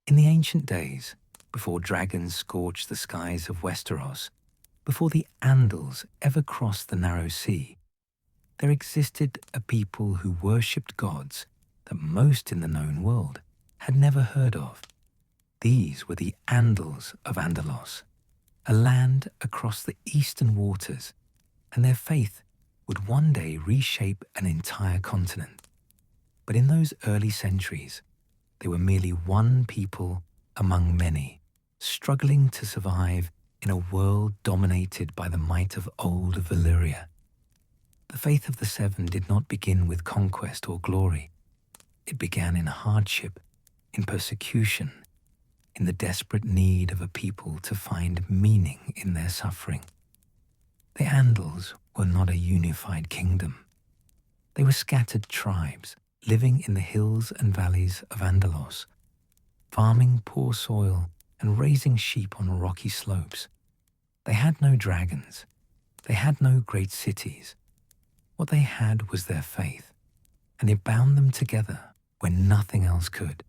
In the ancient days, before dragons scorched the skies of Westeros, before the Andals ever crossed the narrow sea, there existed a people who worshipped gods that most in the known world had never heard of. These were the Andals of Andalos, a land across the eastern waters, and their faith would one day reshape an entire continent. But in those early centuries, they were merely one people among many, struggling to survive in a world dominated by the might of old Valyria. The faith of the Seven did not begin with conquest or glory. It began in hardship, in persecution, in the desperate need of a people to find meaning in their suffering. The Andals were not a unified kingdom. They were scattered tribes living in the hills and valleys of Andalos, farming poor soil and raising sheep on rocky slopes. They had no dragons. They had no great cities. What they had was their faith, and it bound them together when nothing else could.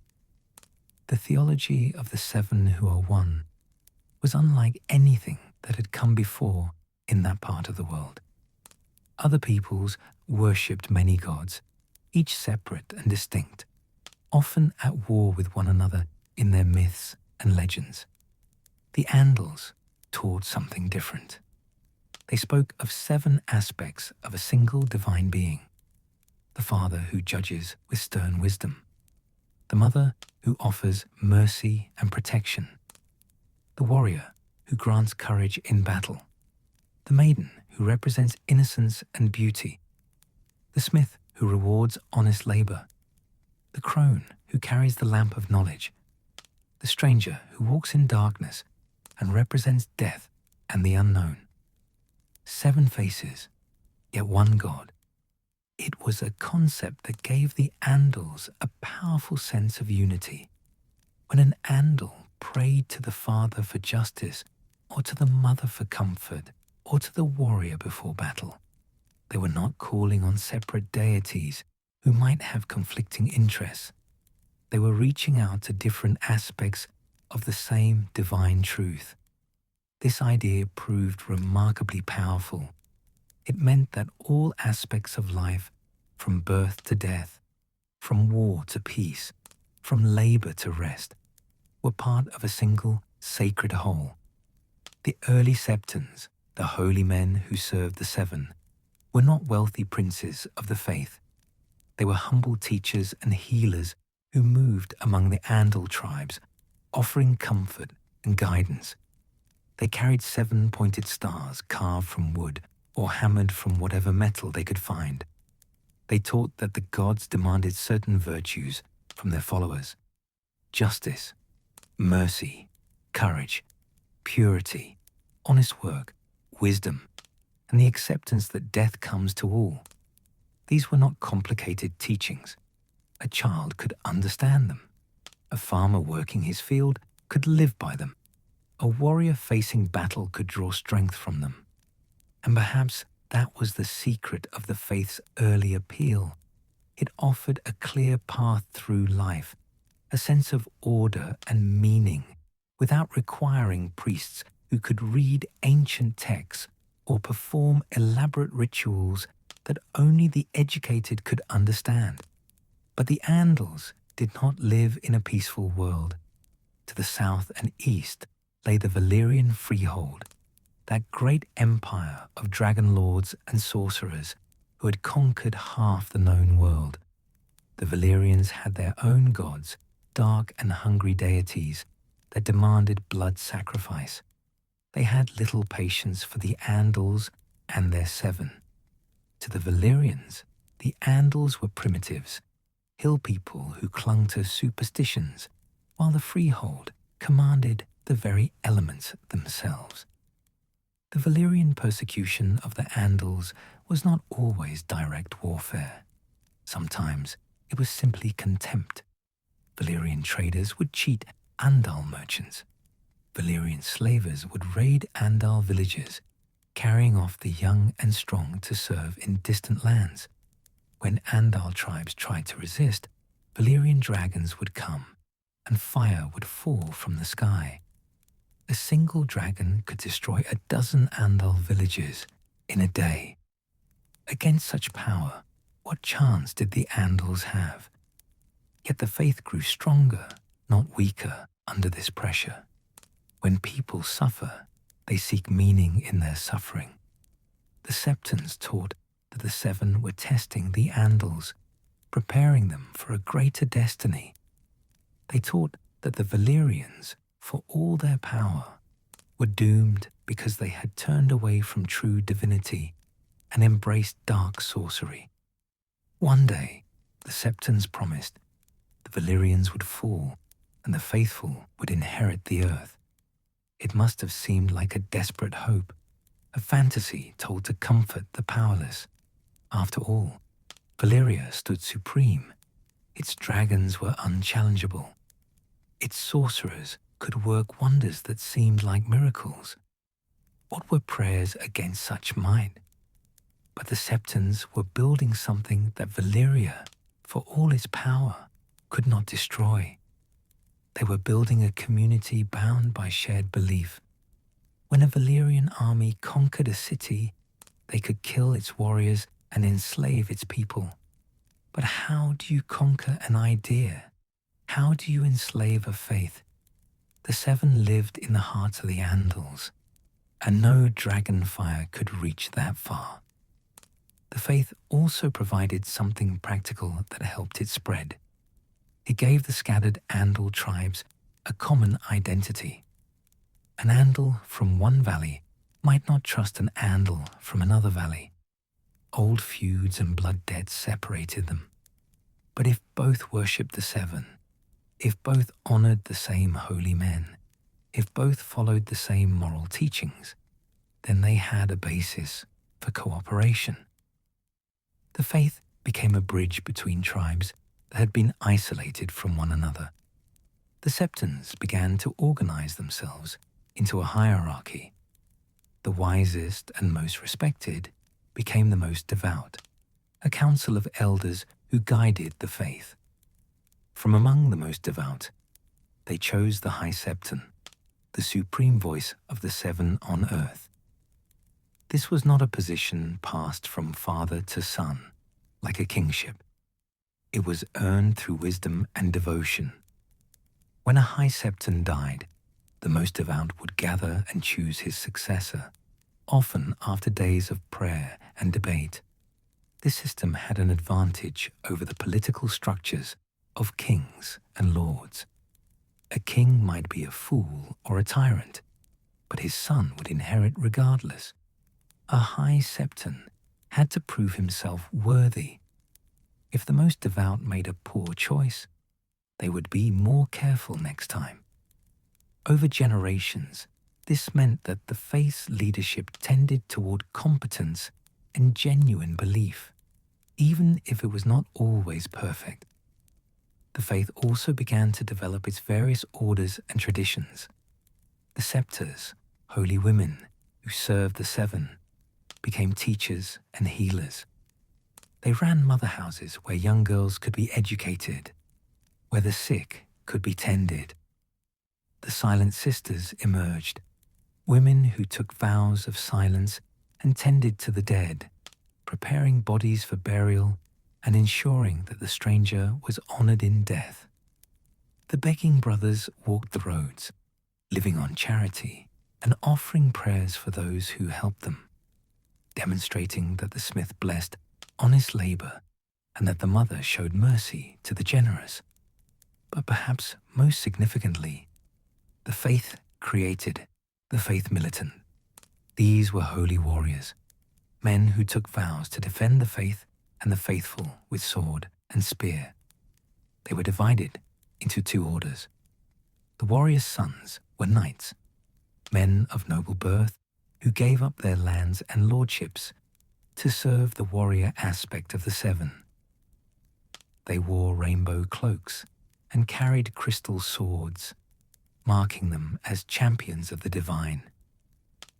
The theology of the Seven who are one was unlike anything that had come before in that part of the world. Other peoples worshipped many gods, each separate and distinct, often at war with one another in their myths and legends. The Andals taught something different. They spoke of 7 aspects of a single divine being: the Father who judges with stern wisdom, the Mother who offers mercy and protection, the Warrior who grants courage in battle, the Maiden who represents innocence and beauty, the Smith who rewards honest labor, the Crone who carries the lamp of knowledge, the Stranger who walks in darkness and represents death and the unknown. 7 faces, yet one God. It was a concept that gave the Andals a powerful sense of unity. When an Andal prayed to the Father for justice, or to the Mother for comfort, or to the Warrior before battle, they were not calling on separate deities who might have conflicting interests. They were reaching out to different aspects of the same divine truth. This idea proved remarkably powerful. It meant that all aspects of life, from birth to death, from war to peace, from labor to rest, were part of a single sacred whole. The early Septons, the holy men who served the Seven, were not wealthy princes of the faith. They were humble teachers and healers who moved among the Andal tribes, offering comfort and guidance. They carried 7 pointed stars carved from wood or hammered from whatever metal they could find. They taught that the gods demanded certain virtues from their followers: justice, mercy, courage, purity, honest work, wisdom, and the acceptance that death comes to all. These were not complicated teachings. A child could understand them. A farmer working his field could live by them. A warrior facing battle could draw strength from them. And perhaps that was the secret of the faith's early appeal. It offered a clear path through life, a sense of order and meaning, without requiring priests who could read ancient texts or perform elaborate rituals that only the educated could understand. But the Andals did not live in a peaceful world. To the south and east lay the Valyrian freehold, that great empire of dragon lords and sorcerers who had conquered half the known world. The Valyrians had their own gods, dark and hungry deities that demanded blood sacrifice. They had little patience for the Andals and their Seven. To the Valyrians, the Andals were primitives, hill people who clung to superstitions, while the freehold commanded the very elements themselves. The Valyrian persecution of the Andals was not always direct warfare. Sometimes it was simply contempt. Valyrian traders would cheat Andal merchants. Valyrian slavers would raid Andal villages, carrying off the young and strong to serve in distant lands. When Andal tribes tried to resist, Valyrian dragons would come, and fire would fall from the sky. A single dragon could destroy 12 Andal villages in a day. Against such power, what chance did the Andals have? Yet the faith grew stronger, not weaker, under this pressure. When people suffer, they seek meaning in their suffering. The Septons taught that the Seven were testing the Andals, preparing them for a greater destiny. They taught that the Valyrians, for all their power, were doomed because they had turned away from true divinity and embraced dark sorcery. One day, the Septons promised the Valyrians would fall and the faithful would inherit the earth. It must have seemed like a desperate hope, a fantasy told to comfort the powerless. After all, Valyria stood supreme. Its dragons were unchallengeable. Its sorcerers could work wonders that seemed like miracles. What were prayers against such might? But the Septons were building something that Valyria, for all its power, could not destroy. They were building a community bound by shared belief. When a Valyrian army conquered a city, they could kill its warriors and enslave its people. But how do you conquer an idea? How do you enslave a faith? The Seven lived in the heart of the Andals, and no dragon fire could reach that far. The faith also provided something practical that helped it spread. It gave the scattered Andal tribes a common identity. An Andal from one valley might not trust an Andal from another valley. Old feuds and blood debts separated them. But if both worshipped the Seven, if both honored the same holy men, if both followed the same moral teachings, then they had a basis for cooperation. The faith became a bridge between tribes that had been isolated from one another. The Septons began to organize themselves into a hierarchy. The wisest and most respected became the most devout, a council of elders who guided the faith. From among the most devout, they chose the High Septon, the supreme voice of the Seven on earth. This was not a position passed from father to son, like a kingship. It was earned through wisdom and devotion. When a High Septon died, the most devout would gather and choose his successor, often after days of prayer and debate. This system had an advantage over the political structures of kings and lords. A king might be a fool or a tyrant, but his son would inherit regardless. A High Septon had to prove himself worthy. If the most devout made a poor choice, they would be more careful next time. Over generations, this meant that the faith's leadership tended toward competence and genuine belief, even if it was not always perfect. The faith also began to develop its various orders and traditions. The Septors, holy women who served the Seven, became teachers and healers. They ran mother houses where young girls could be educated, where the sick could be tended. The Silent Sisters emerged, women who took vows of silence and tended to the dead, preparing bodies for burial and ensuring that the stranger was honored in death. The Begging Brothers walked the roads, living on charity and offering prayers for those who helped them, demonstrating that the smith blessed honest labor and that the mother showed mercy to the generous. But perhaps most significantly, the faith created the Faith Militant. These were holy warriors, men who took vows to defend the faith and the faithful with sword and spear. They were divided into two orders. The warriors' sons were knights, men of noble birth who gave up their lands and lordships to serve the warrior aspect of the Seven. They wore rainbow cloaks and carried crystal swords, marking them as champions of the divine.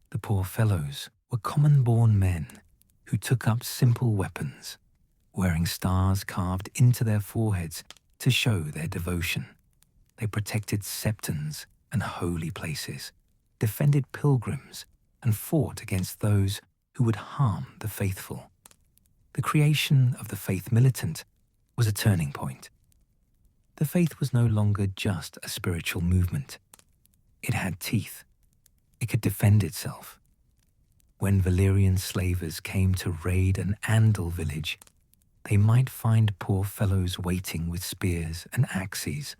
The poor fellows were common-born men who took up simple weapons, wearing stars carved into their foreheads to show their devotion. They protected septons and holy places, defended pilgrims, and fought against those who would harm the faithful. The creation of the Faith Militant was a turning point. The faith was no longer just a spiritual movement. It had teeth. It could defend itself. When Valyrian slavers came to raid an Andal village, they might find poor fellows waiting with spears and axes.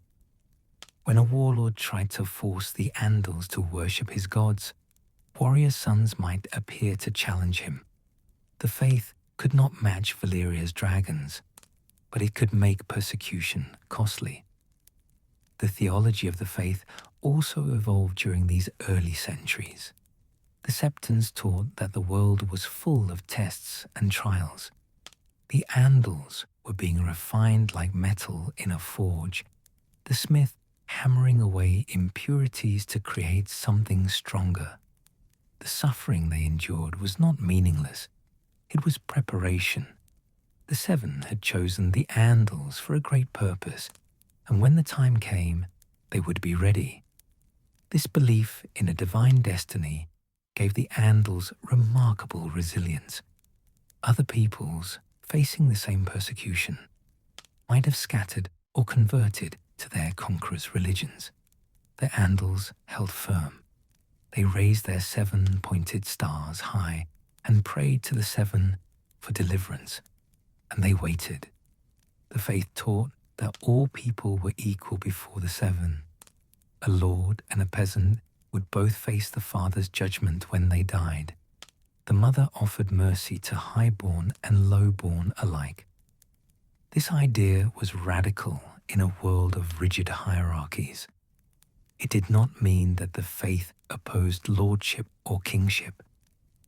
When a warlord tried to force the Andals to worship his gods, warrior sons might appear to challenge him. The faith could not match Valyria's dragons, but it could make persecution costly. The theology of the faith also evolved during these early centuries. The Septons taught that the world was full of tests and trials. The Andals were being refined like metal in a forge, the smith hammering away impurities to create something stronger. The suffering they endured was not meaningless. It was preparation. The Seven had chosen the Andals for a great purpose, and when the time came, they would be ready. This belief in a divine destiny gave the Andals remarkable resilience. Other peoples, facing the same persecution, might have scattered or converted to their conquerors' religions. The Andals held firm. They raised their 7 pointed stars high and prayed to the Seven for deliverance, and they waited. The faith taught that all people were equal before the Seven. A lord and a peasant would both face the father's judgment when they died. The mother offered mercy to highborn and lowborn alike. This idea was radical in a world of rigid hierarchies. It did not mean that the faith opposed lordship or kingship.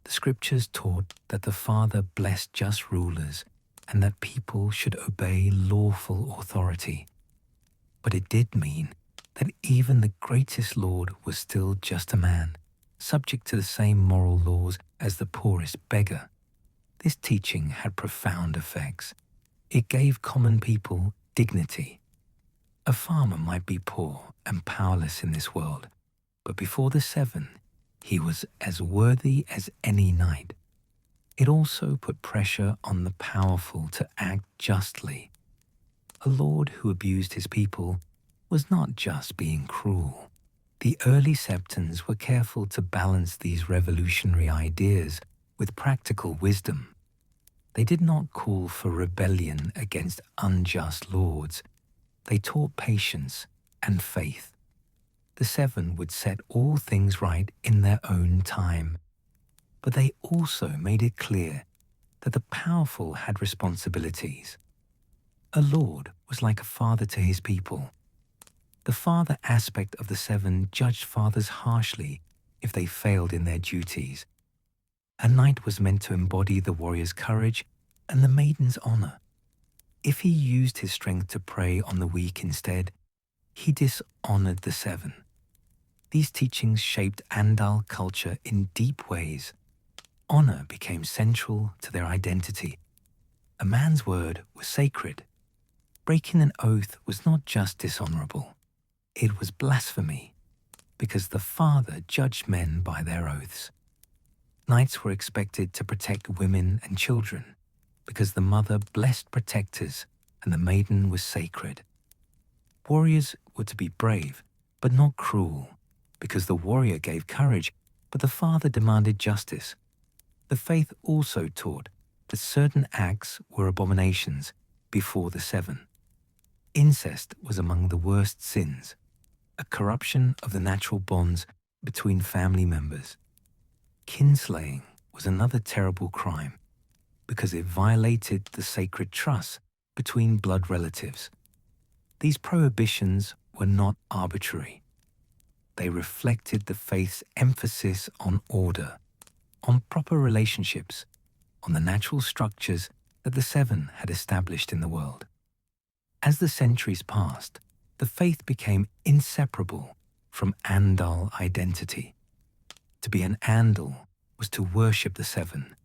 The scriptures taught that the Father blessed just rulers and that people should obey lawful authority. But it did mean that even the greatest lord was still just a man, subject to the same moral laws as the poorest beggar. This teaching had profound effects. It gave common people dignity. A farmer might be poor and powerless in this world, but before the Seven, he was as worthy as any knight. It also put pressure on the powerful to act justly. A lord who abused his people was not just being cruel. The early Septons were careful to balance these revolutionary ideas with practical wisdom. They did not call for rebellion against unjust lords. They taught patience and faith. The Seven would set all things right in their own time, but they also made it clear that the powerful had responsibilities. A lord was like a father to his people. The father aspect of the Seven judged fathers harshly if they failed in their duties. A knight was meant to embody the warrior's courage and the maiden's honor. If he used his strength to prey on the weak instead, he dishonored the Seven. These teachings shaped Andal culture in deep ways. Honor became central to their identity. A man's word was sacred. Breaking an oath was not just dishonorable. It was blasphemy, because the Father judged men by their oaths. Knights were expected to protect women and children, because the mother blessed protectors and the maiden was sacred. Warriors were to be brave, but not cruel, because the warrior gave courage, but the Father demanded justice. The faith also taught that certain acts were abominations before the Seven. Incest was among the worst sins, a corruption of the natural bonds between family members. Kinslaying was another terrible crime because it violated the sacred trust between blood relatives. These prohibitions were not arbitrary. They reflected the faith's emphasis on order, on proper relationships, on the natural structures that the Seven had established in the world. As the centuries passed, the faith became inseparable from Andal identity. To be an Andal was to worship the Seven.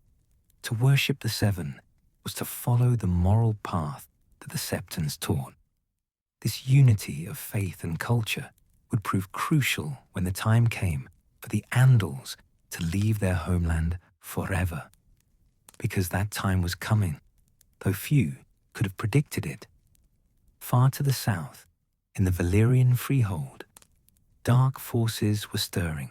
To worship the Seven was to follow the moral path that the Septons taught. This unity of faith and culture would prove crucial when the time came for the Andals to leave their homeland forever. Because that time was coming, though few could have predicted it. Far to the south, in the Valyrian freehold, dark forces were stirring.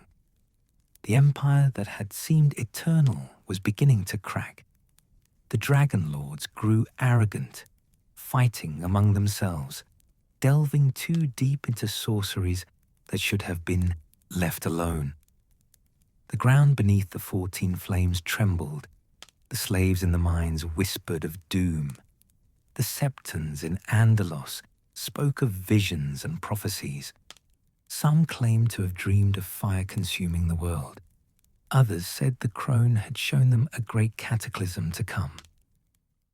The empire that had seemed eternal was beginning to crack. The dragon lords grew arrogant, fighting among themselves, delving too deep into sorceries that should have been left alone. The ground beneath the 14 flames trembled. The slaves in the mines whispered of doom. The Septons in Andalos spoke of visions and prophecies. Some claimed to have dreamed of fire consuming the world. Others said the Crone had shown them a great cataclysm to come.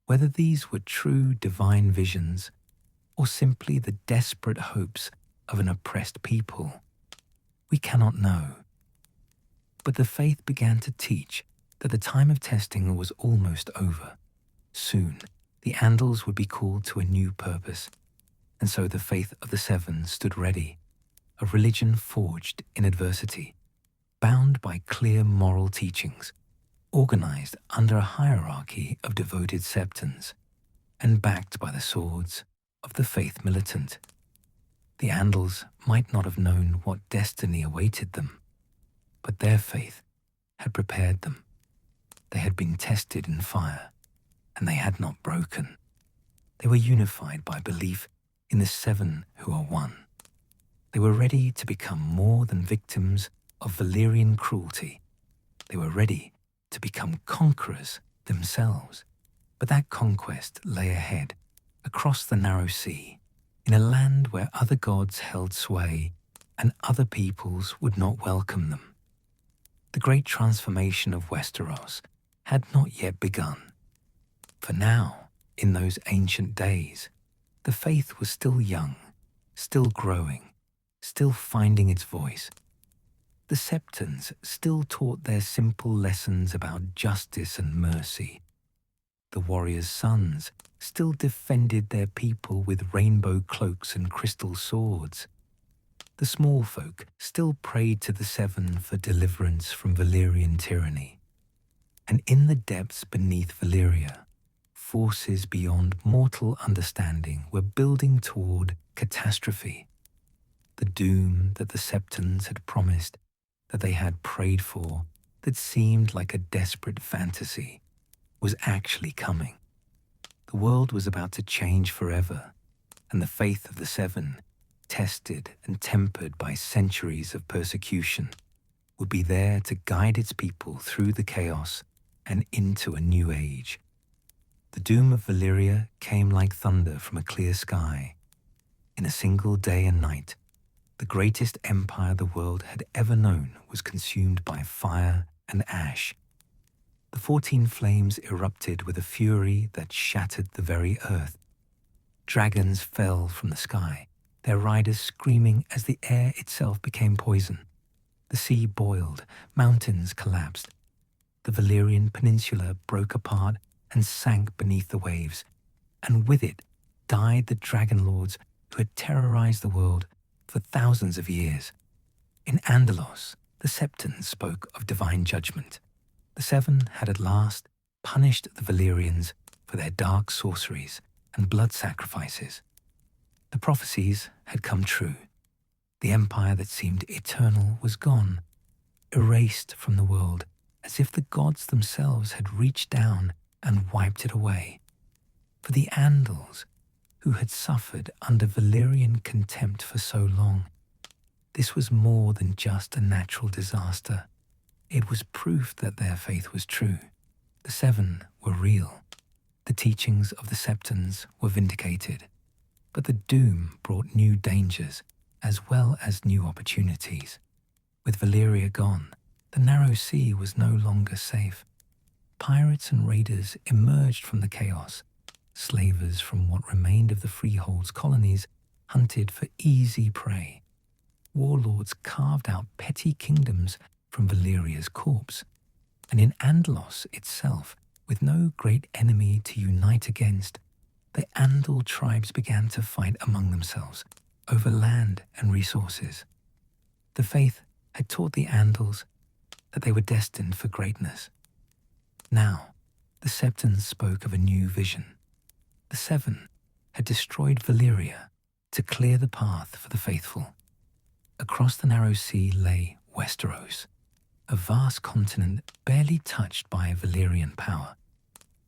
Whether these were true divine visions or simply the desperate hopes of an oppressed people, we cannot know. But the faith began to teach that the time of testing was almost over. Soon, the Andals would be called to a new purpose, and so the faith of the Seven stood ready, a religion forged in adversity, bound by clear moral teachings, organized under a hierarchy of devoted Septons, and backed by the swords of the Faith Militant. The Andals might not have known what destiny awaited them, but their faith had prepared them. They had been tested in fire, and they had not broken. They were unified by belief in the Seven who are one. They were ready to become more than victims of Valyrian cruelty. They were ready to become conquerors themselves. But that conquest lay ahead, across the narrow sea, in a land where other gods held sway and other peoples would not welcome them. The great transformation of Westeros had not yet begun. For now, in those ancient days, the faith was still young, still growing, still finding its voice. The Septons still taught their simple lessons about justice and mercy. The warriors' sons still defended their people with rainbow cloaks and crystal swords. The small folk still prayed to the Seven for deliverance from Valyrian tyranny. And in the depths beneath Valyria, forces beyond mortal understanding were building toward catastrophe. The doom that the Septons had promised, that they had prayed for, that seemed like a desperate fantasy, was actually coming. The world was about to change forever, and the faith of the Seven, tested and tempered by centuries of persecution, would be there to guide its people through the chaos and into a new age. The doom of Valyria came like thunder from a clear sky. In a single day and night, the greatest empire the world had ever known was consumed by fire and ash. The 14 flames erupted with a fury that shattered the very earth. Dragons fell from the sky, their riders screaming as the air itself became poison. The sea boiled, mountains collapsed. The Valyrian peninsula broke apart and sank beneath the waves, and with it died the dragon lords who had terrorized the world for thousands of years. In Andalos, the Septons spoke of divine judgment. The Seven had at last punished the Valyrians for their dark sorceries and blood sacrifices. The prophecies had come true. The empire that seemed eternal was gone, erased from the world, as if the gods themselves had reached down and wiped it away. For the Andals, who had suffered under Valyrian contempt for so long, this was more than just a natural disaster. It was proof that their faith was true. The Seven were real. The teachings of the Septons were vindicated. But the doom brought new dangers as well as new opportunities. With Valyria gone, the narrow sea was no longer safe. Pirates and raiders emerged from the chaos. Slavers from what remained of the freehold's colonies hunted for easy prey. Warlords carved out petty kingdoms from Valyria's corpse. And in Andalos itself, with no great enemy to unite against, the Andal tribes began to fight among themselves over land and resources. The faith had taught the Andals that they were destined for greatness. Now, the Septons spoke of a new vision. The Seven had destroyed Valyria to clear the path for the faithful. Across the narrow sea lay Westeros, a vast continent barely touched by Valyrian power.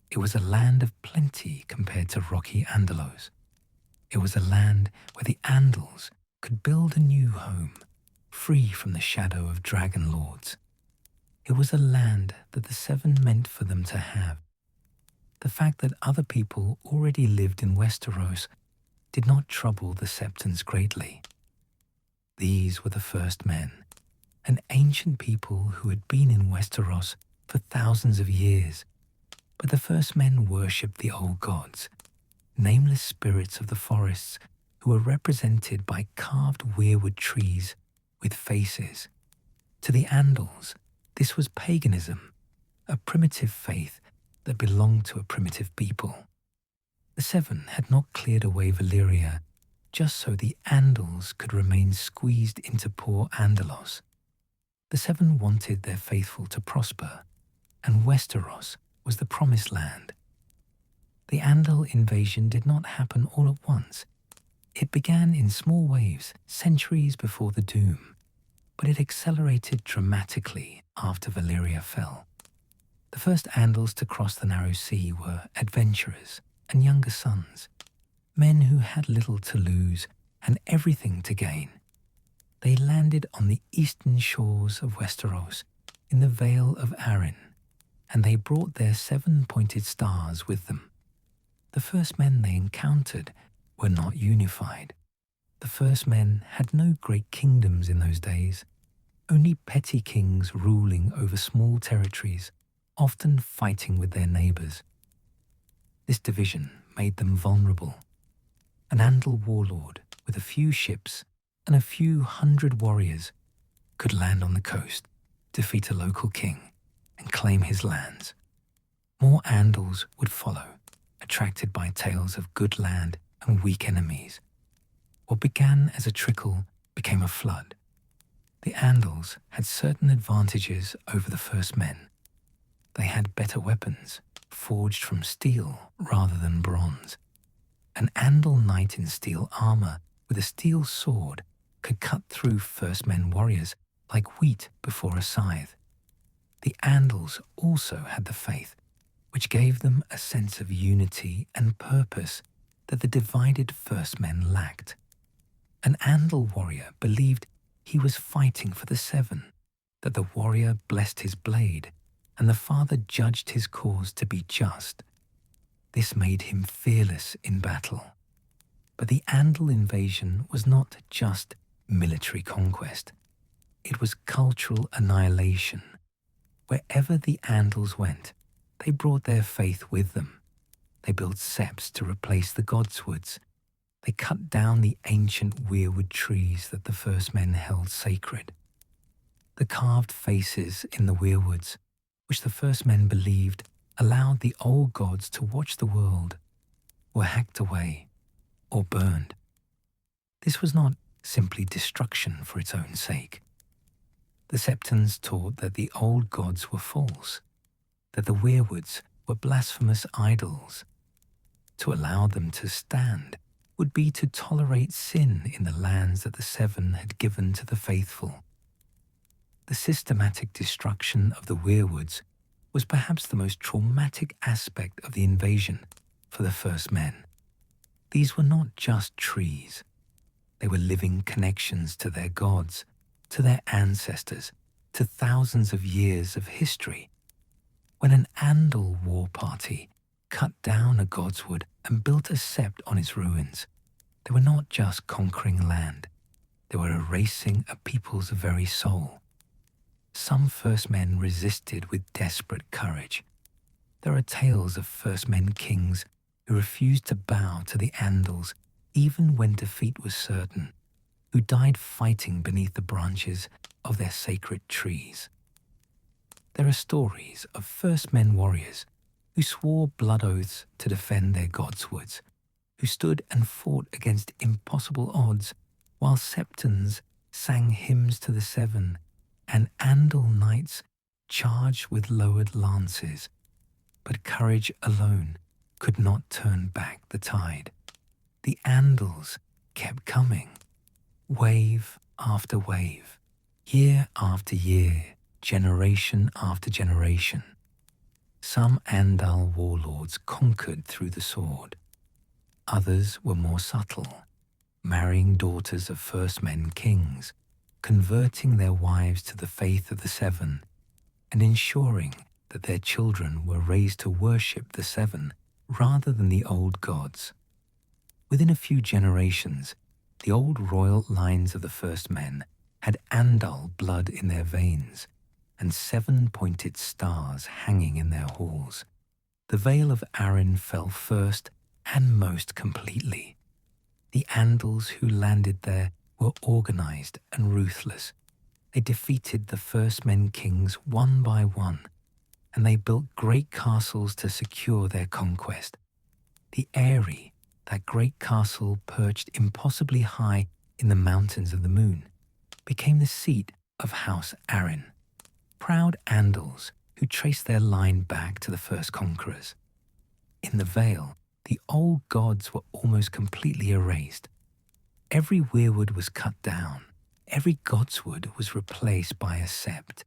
It was a land of plenty compared to rocky Andalos. It was a land where the Andals could build a new home, free from the shadow of dragon lords. It was a land that the Seven meant for them to have. The fact that other people already lived in Westeros did not trouble the Septons greatly. These were the first men, an ancient people who had been in Westeros for thousands of years. But the first men worshipped the old gods, nameless spirits of the forests who were represented by carved weirwood trees with faces. To the Andals, this was paganism, a primitive faith that belonged to a primitive people. The Seven had not cleared away Valyria just so the Andals could remain squeezed into poor Andalos. The Seven wanted their faithful to prosper, and Westeros was the promised land. The Andal invasion did not happen all at once. It began in small waves centuries before the Doom, but it accelerated dramatically after Valyria fell. The first Andals to cross the narrow sea were adventurers and younger sons, men who had little to lose and everything to gain. They landed on the eastern shores of Westeros in the Vale of Arryn, and they brought their 7-pointed stars with them. The first men they encountered were not unified. The first men had no great kingdoms in those days, only petty kings ruling over small territories, often fighting with their neighbours. This division made them vulnerable. An Andal warlord with a few ships and a few hundred warriors could land on the coast, defeat a local king, and claim his lands. More Andals would follow, attracted by tales of good land and weak enemies. What began as a trickle became a flood. The Andals had certain advantages over the first men. They had better weapons, forged from steel rather than bronze. An Andal knight in steel armor with a steel sword could cut through first men warriors like wheat before a scythe. The Andals also had the faith, which gave them a sense of unity and purpose that the divided first men lacked. An Andal warrior believed he was fighting for the Seven, that the warrior blessed his blade, and the father judged his cause to be just. This made him fearless in battle. But the Andal invasion was not just military conquest. It was cultural annihilation. Wherever the Andals went, they brought their faith with them. They built septs to replace the godswoods. They cut down the ancient weirwood trees that the first men held sacred. The carved faces in the weirwoods, which the first men believed allowed the old gods to watch the world, were hacked away or burned. This was not simply destruction for its own sake. The Septons taught that the old gods were false, that the weirwoods were blasphemous idols. To allow them to stand would be to tolerate sin in the lands that the Seven had given to the faithful. The systematic destruction of the weirwoods was perhaps the most traumatic aspect of the invasion for the first men. These were not just trees. They were living connections to their gods, to their ancestors, to thousands of years of history. When an Andal war party cut down a godswood and built a sept on its ruins, they were not just conquering land. They were erasing a people's very soul. Some first men resisted with desperate courage. There are tales of first men kings who refused to bow to the Andals even when defeat was certain, who died fighting beneath the branches of their sacred trees. There are stories of first men warriors who swore blood oaths to defend their godswoods, who stood and fought against impossible odds, while Septons sang hymns to the Seven, and Andal knights charged with lowered lances. But courage alone could not turn back the tide. The Andals kept coming, wave after wave, year after year, generation after generation. Some Andal warlords conquered through the sword. Others were more subtle, marrying daughters of first men kings, converting their wives to the faith of the Seven, and ensuring that their children were raised to worship the Seven rather than the old gods. Within a few generations, the old royal lines of the first men had Andal blood in their veins and seven-pointed stars hanging in their halls. The Vale of Arryn fell first and most completely. The Andals who landed there were organized and ruthless. They defeated the first men kings one by one, and they built great castles to secure their conquest. The Eyrie, that great castle perched impossibly high in the mountains of the moon, became the seat of House Arryn, proud Andals who traced their line back to the first conquerors. In the Vale, the old gods were almost completely erased. Every weirwood was cut down. Every godswood was replaced by a sept.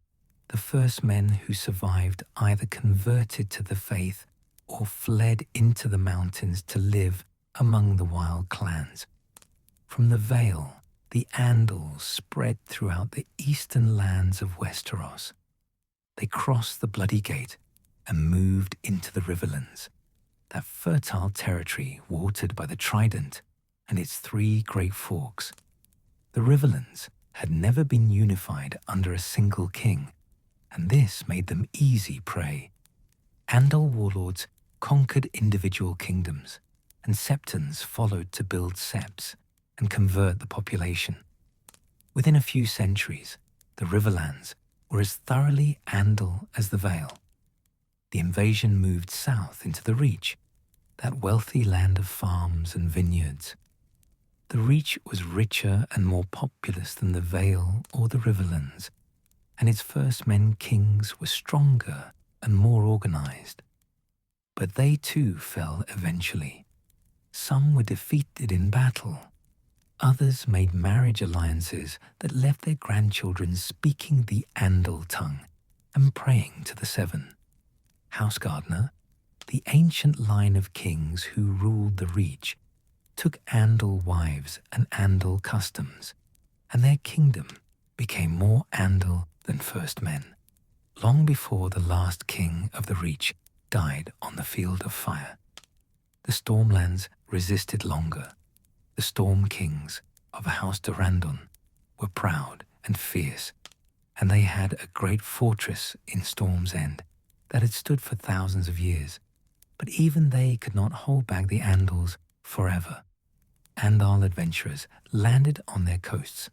The first men who survived either converted to the faith or fled into the mountains to live among the wild clans. From the Vale, the Andals spread throughout the eastern lands of Westeros. They crossed the Bloody Gate and moved into the Riverlands, that fertile territory watered by the Trident and its three great forks. The Riverlands had never been unified under a single king, and this made them easy prey. Andal warlords conquered individual kingdoms, and Septons followed to build septs and convert the population. Within a few centuries, the Riverlands were as thoroughly Andal as the Vale. The invasion moved south into the Reach, that wealthy land of farms and vineyards. The Reach was richer and more populous than the Vale or the Riverlands, and its first men kings were stronger and more organized. But they too fell eventually. Some were defeated in battle. Others made marriage alliances that left their grandchildren speaking the Andal tongue and praying to the Seven. Housegardener, the ancient line of kings who ruled the Reach, took Andal wives and Andal customs, and their kingdom became more Andal than first men, long before the last king of the Reach died on the field of fire. The Stormlands resisted longer. The Storm Kings of House Durrandon were proud and fierce, and they had a great fortress in Storm's End that had stood for thousands of years. But even they could not hold back the Andals forever. Andal adventurers landed on their coasts.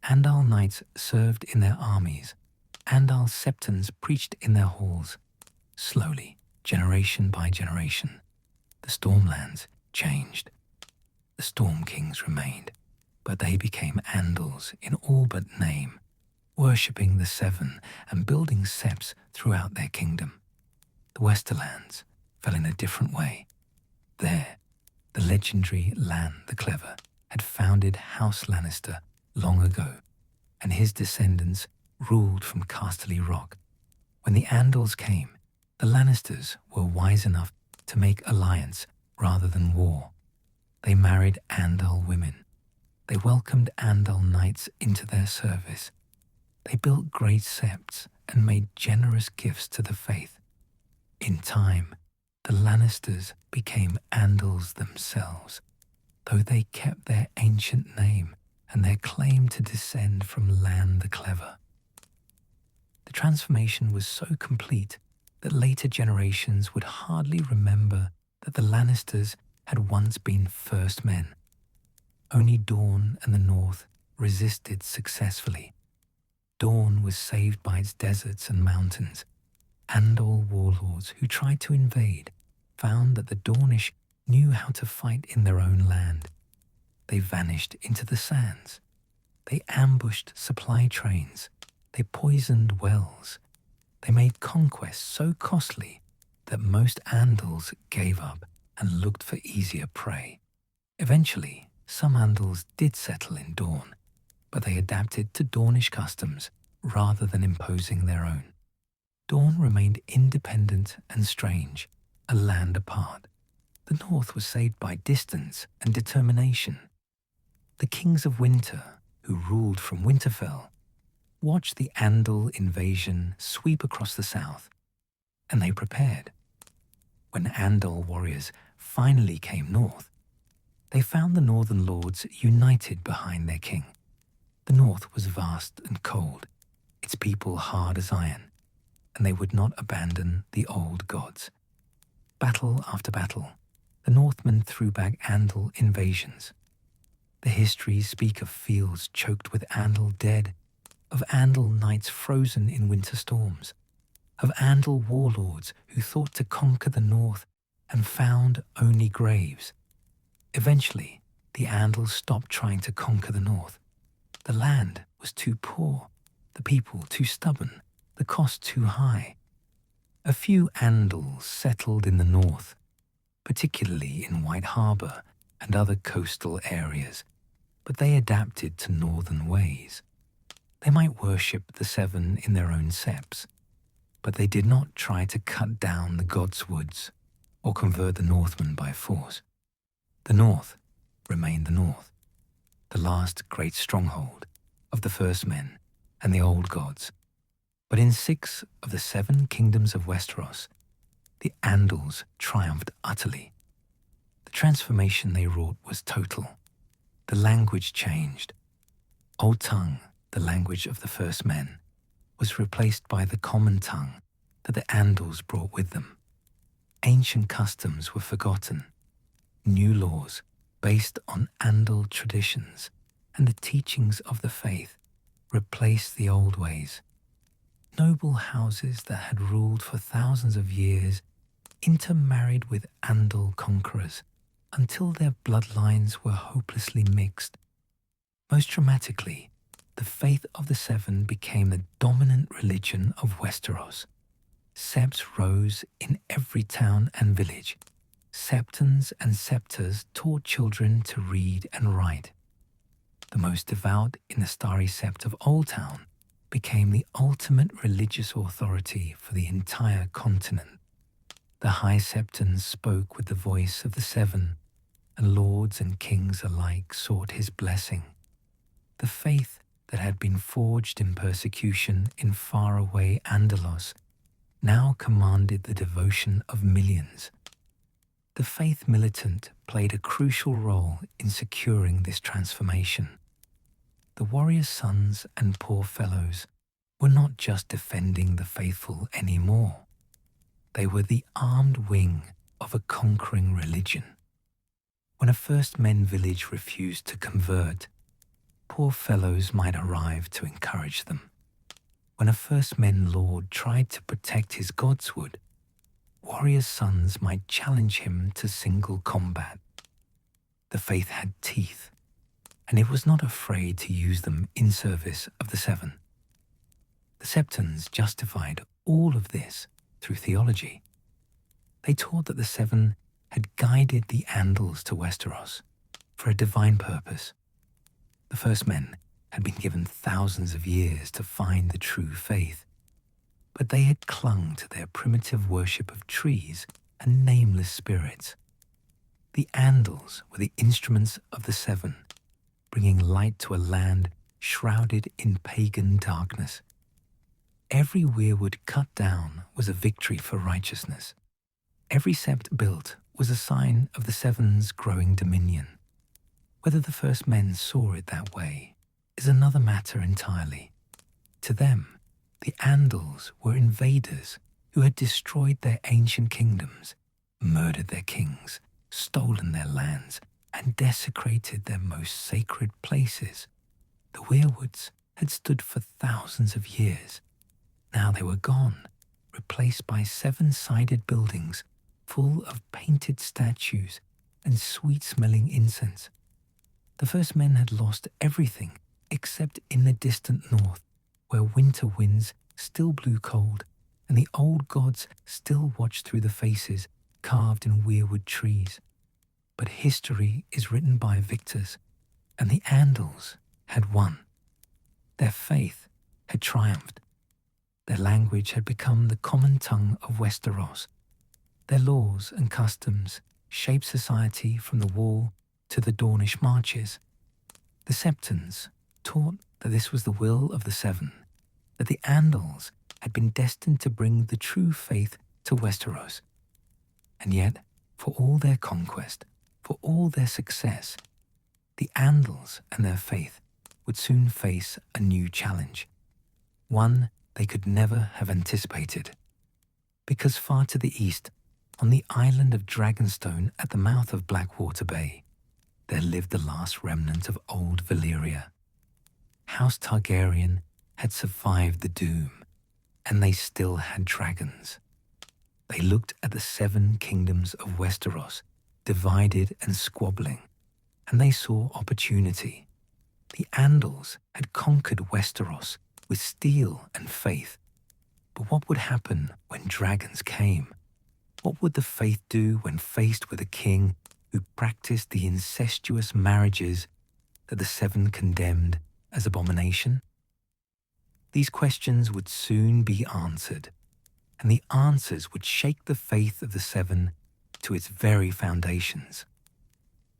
Andal knights served in their armies. Andal septons preached in their halls. Slowly, generation by generation, the Stormlands changed. The Storm Kings remained, but they became Andals in all but name, worshipping the Seven and building septs throughout their kingdom. The Westerlands fell in a different way. There, the legendary Lan the Clever had founded House Lannister long ago, and his descendants ruled from Casterly Rock. When the Andals came, the Lannisters were wise enough to make alliance rather than war. They married Andal women. They welcomed Andal knights into their service. They built great septs and made generous gifts to the faith. In time, the Lannisters became Andals themselves, though they kept their ancient name and their claim to descend from Lan the Clever. The transformation was so complete that later generations would hardly remember that the Lannisters had once been first men. Only Dorne and the North resisted successfully. Dorne was saved by its deserts and mountains. Andal warlords who tried to invade found that the Dornish knew how to fight in their own land. They vanished into the sands. They ambushed supply trains. They poisoned wells. They made conquests so costly that most Andals gave up and looked for easier prey. Eventually, some Andals did settle in Dorne, but they adapted to Dornish customs rather than imposing their own. Dorne remained independent and strange, a land apart. The north was saved by distance and determination. The kings of winter, who ruled from Winterfell, watched the Andal invasion sweep across the south, and they prepared. When Andal warriors finally came north, they found the northern lords united behind their king. The north was vast and cold, its people hard as iron, and they would not abandon the old gods. Battle after battle, the Northmen threw back Andal invasions. The histories speak of fields choked with Andal dead, of Andal knights frozen in winter storms, of Andal warlords who thought to conquer the north and found only graves. Eventually, the Andals stopped trying to conquer the north. The land was too poor, the people too stubborn, the cost too high. A few Andals settled in the north, particularly in White Harbour and other coastal areas, but they adapted to northern ways. They might worship the Seven in their own septs, but they did not try to cut down the gods' woods or convert the Northmen by force. The north remained the north, the last great stronghold of the first men and the old gods. But in 6 of the 7 kingdoms of Westeros, the Andals triumphed utterly. The transformation they wrought was total. The language changed. Old tongue, the language of the first men, was replaced by the common tongue that the Andals brought with them. Ancient customs were forgotten. New laws, based on Andal traditions and the teachings of the faith, replaced the old ways. Noble houses that had ruled for thousands of years intermarried with Andal conquerors until their bloodlines were hopelessly mixed. Most dramatically, the faith of the Seven became the dominant religion of Westeros. Septs rose in every town and village. Septons and septors taught children to read and write. The most devout in the starry sept of Old Town became the ultimate religious authority for the entire continent. The High Septon spoke with the voice of the Seven, and lords and kings alike sought his blessing. The faith that had been forged in persecution in faraway Andalos now commanded the devotion of millions. The Faith Militant played a crucial role in securing this transformation. The warrior sons and poor fellows were not just defending the faithful anymore. They were the armed wing of a conquering religion. When a first men village refused to convert, poor fellows might arrive to encourage them. When a first men lord tried to protect his godswood, warrior sons might challenge him to single combat. The faith had teeth, and it was not afraid to use them in service of the Seven. The Septons justified all of this through theology. They taught that the Seven had guided the Andals to Westeros for a divine purpose. The first men had been given thousands of years to find the true faith, but they had clung to their primitive worship of trees and nameless spirits. The Andals were the instruments of the Seven, bringing light to a land shrouded in pagan darkness. Every weirwood cut down was a victory for righteousness. Every sept built was a sign of the Seven's growing dominion. Whether the first men saw it that way is another matter entirely. To them, the Andals were invaders who had destroyed their ancient kingdoms, murdered their kings, stolen their lands, and desecrated their most sacred places. The weirwoods had stood for thousands of years. Now they were gone, replaced by 7-sided buildings full of painted statues and sweet-smelling incense. The first men had lost everything except in the distant north, where winter winds still blew cold and the old gods still watched through the faces carved in weirwood trees. But history is written by victors, and the Andals had won. Their faith had triumphed. Their language had become the common tongue of Westeros. Their laws and customs shaped society from the wall to the Dornish marches. The Septons taught that this was the will of the Seven, that the Andals had been destined to bring the true faith to Westeros. And yet, for all their conquest, for all their success, the Andals and their faith would soon face a new challenge, one they could never have anticipated. Because far to the east, on the island of Dragonstone at the mouth of Blackwater Bay, there lived the last remnant of old Valyria. House Targaryen had survived the doom, and they still had dragons. They looked at the 7 kingdoms of Westeros, divided and squabbling, and they saw opportunity. The Andals had conquered Westeros with steel and faith. But what would happen when dragons came? What would the faith do when faced with a king who practiced the incestuous marriages that the 7 condemned as abomination? These questions would soon be answered, and the answers would shake the faith of the 7 to its very foundations.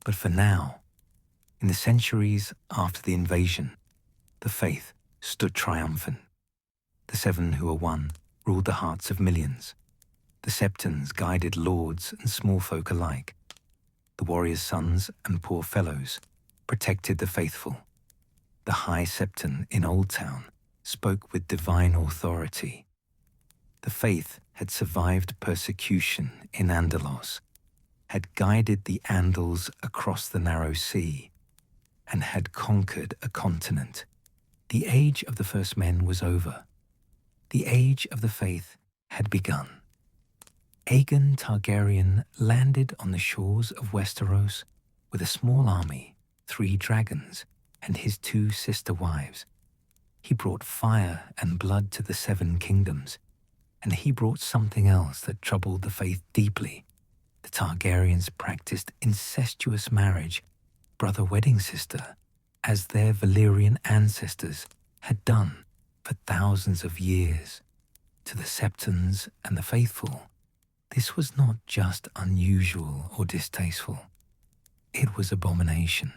But for now, in the centuries after the invasion, the faith stood triumphant. The 7 who were one ruled the hearts of millions. The Septons guided lords and small folk alike. The warriors' sons and poor fellows protected the faithful. The High Septon in Old Town spoke with divine authority. The faith had survived persecution in Andalos, had guided the Andals across the narrow sea, and had conquered a continent. The age of the first men was over. The age of the faith had begun. Aegon Targaryen landed on the shores of Westeros with a small army, 3 dragons, and his 2 sister wives. He brought fire and blood to the 7 kingdoms, and he brought something else that troubled the faith deeply. The Targaryens practiced incestuous marriage, brother wedding sister, as their Valyrian ancestors had done for thousands of years. To the Septons and the faithful, this was not just unusual or distasteful. It was abomination.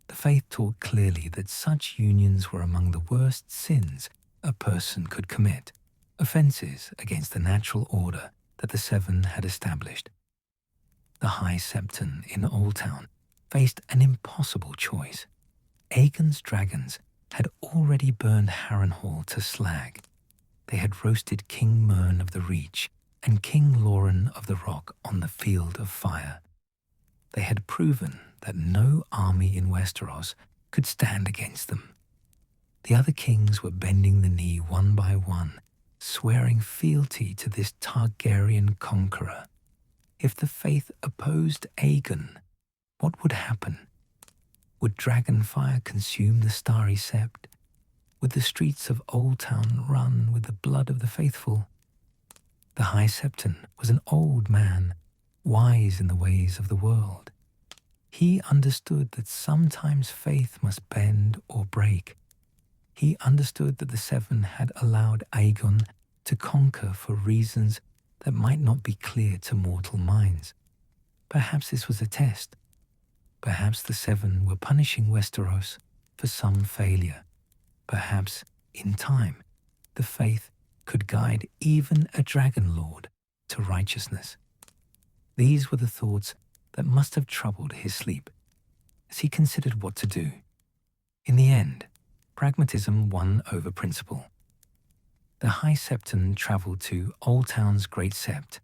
The faith taught clearly that such unions were among the worst sins a person could commit, offences against the natural order that the 7 had established. The High Septon in Old Town faced an impossible choice. Aegon's dragons had already burned Harrenhal to slag. They had roasted King Mern of the Reach and King Lauren of the Rock on the field of fire. They had proven that no army in Westeros could stand against them. The other kings were bending the knee one by one, swearing fealty to this Targaryen conqueror. If the faith opposed Aegon, what would happen? Would dragonfire consume the starry sept? Would the streets of Old Town run with the blood of the faithful? The High Septon was an old man, wise in the ways of the world. He understood that sometimes faith must bend or break. He understood that the 7 had allowed Aegon to conquer for reasons that might not be clear to mortal minds. Perhaps this was a test. Perhaps the 7 were punishing Westeros for some failure. Perhaps, in time, the faith could guide even a dragon lord to righteousness. These were the thoughts that must have troubled his sleep as he considered what to do. In the end, pragmatism won over principle. The High Septon travelled to Old Town's Great Sept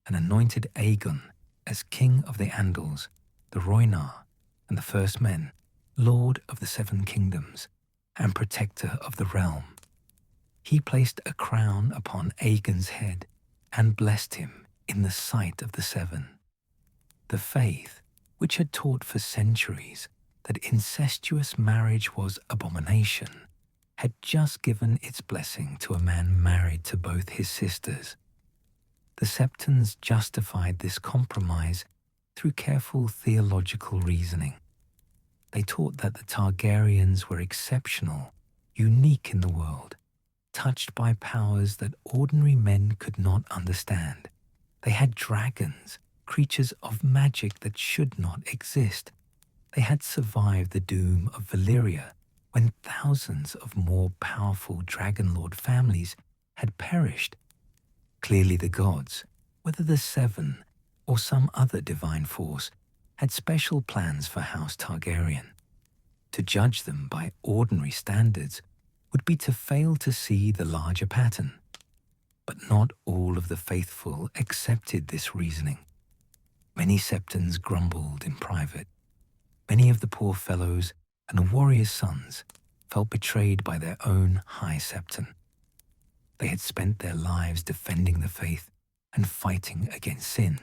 and anointed Aegon as King of the Andals, the Rhoynar, and the First Men, Lord of the 7 Kingdoms, and Protector of the Realm. He placed a crown upon Aegon's head and blessed him in the sight of the 7. The faith which had taught for centuries that incestuous marriage was abomination, had just given its blessing to a man married to both his sisters. The Septons justified this compromise through careful theological reasoning. They taught that the Targaryens were exceptional, unique in the world, touched by powers that ordinary men could not understand. They had dragons, creatures of magic that should not exist. They had survived the doom of Valyria when thousands of more powerful Dragonlord families had perished. Clearly the gods, whether the Seven or some other divine force, had special plans for House Targaryen. To judge them by ordinary standards would be to fail to see the larger pattern. But not all of the faithful accepted this reasoning. Many Septons grumbled in private. Many of the poor fellows and the warriors' sons felt betrayed by their own High Septon. They had spent their lives defending the faith and fighting against sin.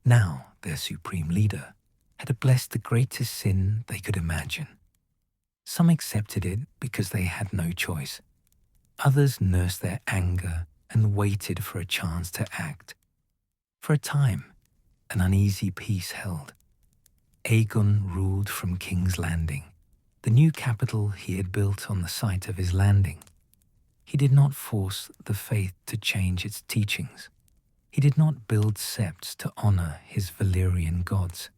Now their supreme leader had blessed the greatest sin they could imagine. Some accepted it because they had no choice. Others nursed their anger and waited for a chance to act. For a time, an uneasy peace held. Aegon ruled from King's Landing, the new capital he had built on the site of his landing. He did not force the faith to change its teachings. He did not build septs to honor his Valyrian gods.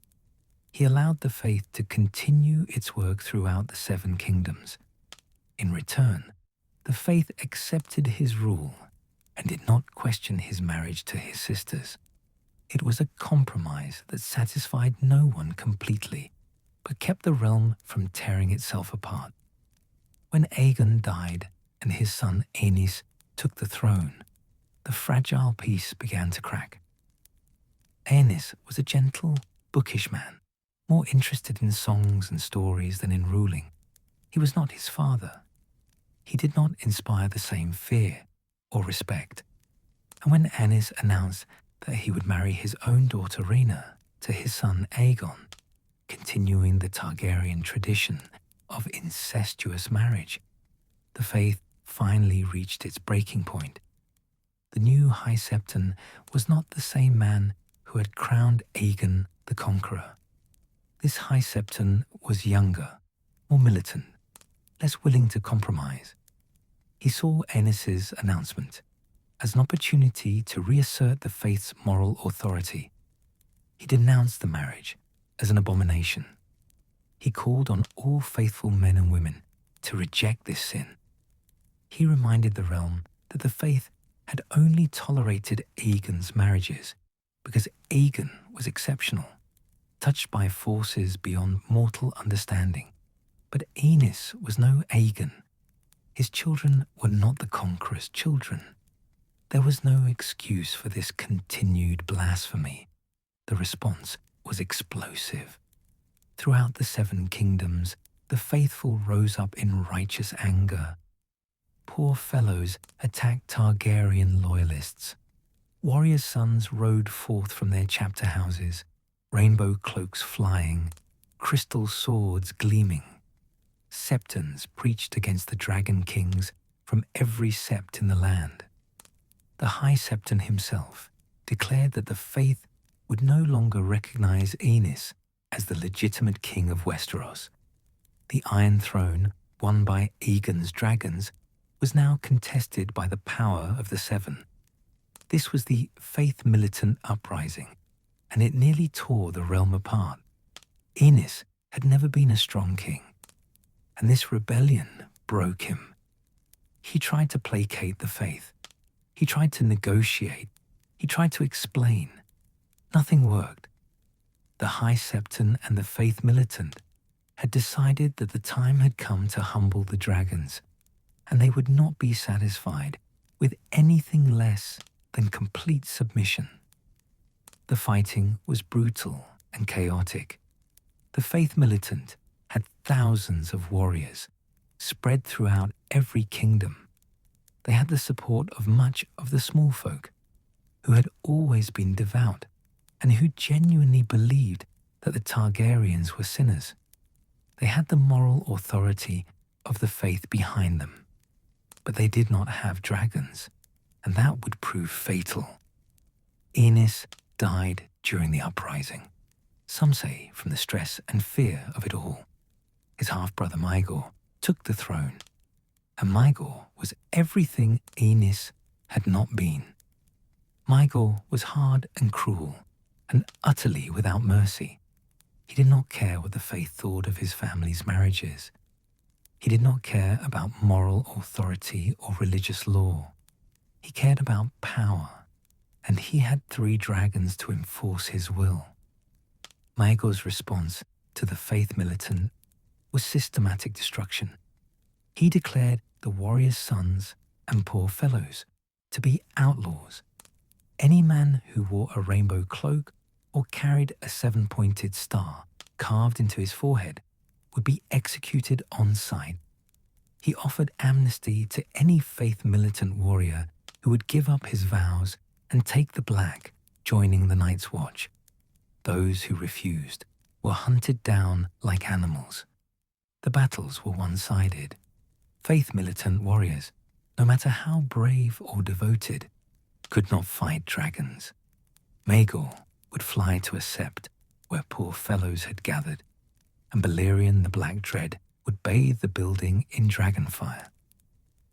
He allowed the faith to continue its work throughout the Seven Kingdoms. In return, the faith accepted his rule and did not question his marriage to his sisters. It was a compromise that satisfied no one completely, but kept the realm from tearing itself apart. When Aegon died and his son Aenys took the throne, the fragile peace began to crack. Aenys was a gentle, bookish man, more interested in songs and stories than in ruling. He was not his father. He did not inspire the same fear or respect. And when Aenys announced that he would marry his own daughter Rhaena to his son Aegon, continuing the Targaryen tradition of incestuous marriage, the faith finally reached its breaking point. The new High Septon was not the same man who had crowned Aegon the Conqueror. This High Septon was younger, more militant, less willing to compromise. He saw Aenys's announcement as an opportunity to reassert the faith's moral authority. He denounced the marriage as an abomination. He called on all faithful men and women to reject this sin. He reminded the realm that the faith had only tolerated Aegon's marriages because Aegon was exceptional, touched by forces beyond mortal understanding. But Aenys was no Aegon. His children were not the conqueror's children. There was no excuse for this continued blasphemy. The response was explosive. Throughout the Seven Kingdoms, the faithful rose up in righteous anger. Poor fellows attacked Targaryen loyalists. Warriors' sons rode forth from their chapter houses, rainbow cloaks flying, crystal swords gleaming. Septons preached against the dragon kings from every sept in the land. The High Septon himself declared that the faith would no longer recognize Aenys as the legitimate king of Westeros. The Iron Throne, won by Aegon's dragons, was now contested by the power of the Seven. This was the Faith Militant uprising, and it nearly tore the realm apart. Aenys had never been a strong king, and this rebellion broke him. He tried to placate the faith. He tried to negotiate. He tried to explain. Nothing worked. The High Septon and the Faith Militant had decided that the time had come to humble the dragons, and they would not be satisfied with anything less than complete submission. The fighting was brutal and chaotic. The Faith Militant had thousands of warriors spread throughout every kingdom. They had the support of much of the small folk, who had always been devout and who genuinely believed that the Targaryens were sinners. They had the moral authority of the faith behind them, but they did not have dragons, and that would prove fatal. Aenys died during the uprising, some say from the stress and fear of it all. His half-brother Maegor took the throne, and Maegor was everything Aenys had not been. Maegor was hard and cruel, and utterly without mercy. He did not care what the faith thought of his family's marriages. He did not care about moral authority or religious law. He cared about power, and he had 3 dragons to enforce his will. Maegor's response to the Faith Militant was systematic destruction. He declared the warriors' sons and poor fellows to be outlaws. Any man who wore a rainbow cloak or carried a 7-pointed star carved into his forehead would be executed on sight. He offered amnesty to any Faith Militant warrior who would give up his vows and take the black, joining the Night's Watch. Those who refused were hunted down like animals. The battles were one-sided. Faith Militant warriors, no matter how brave or devoted, could not fight dragons. Maegor would fly to a sept where poor fellows had gathered, and Balerion the Black Dread would bathe the building in dragonfire.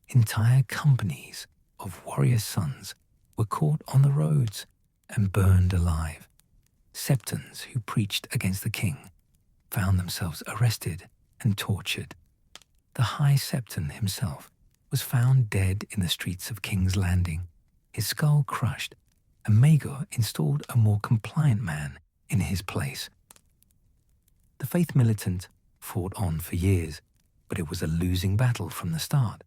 Entire companies of warrior sons were caught on the roads and burned alive. Septons who preached against the king found themselves arrested and tortured. The High Septon himself was found dead in the streets of King's Landing, his skull crushed, and Maegor installed a more compliant man in his place. The Faith Militant fought on for years, but it was a losing battle from the start.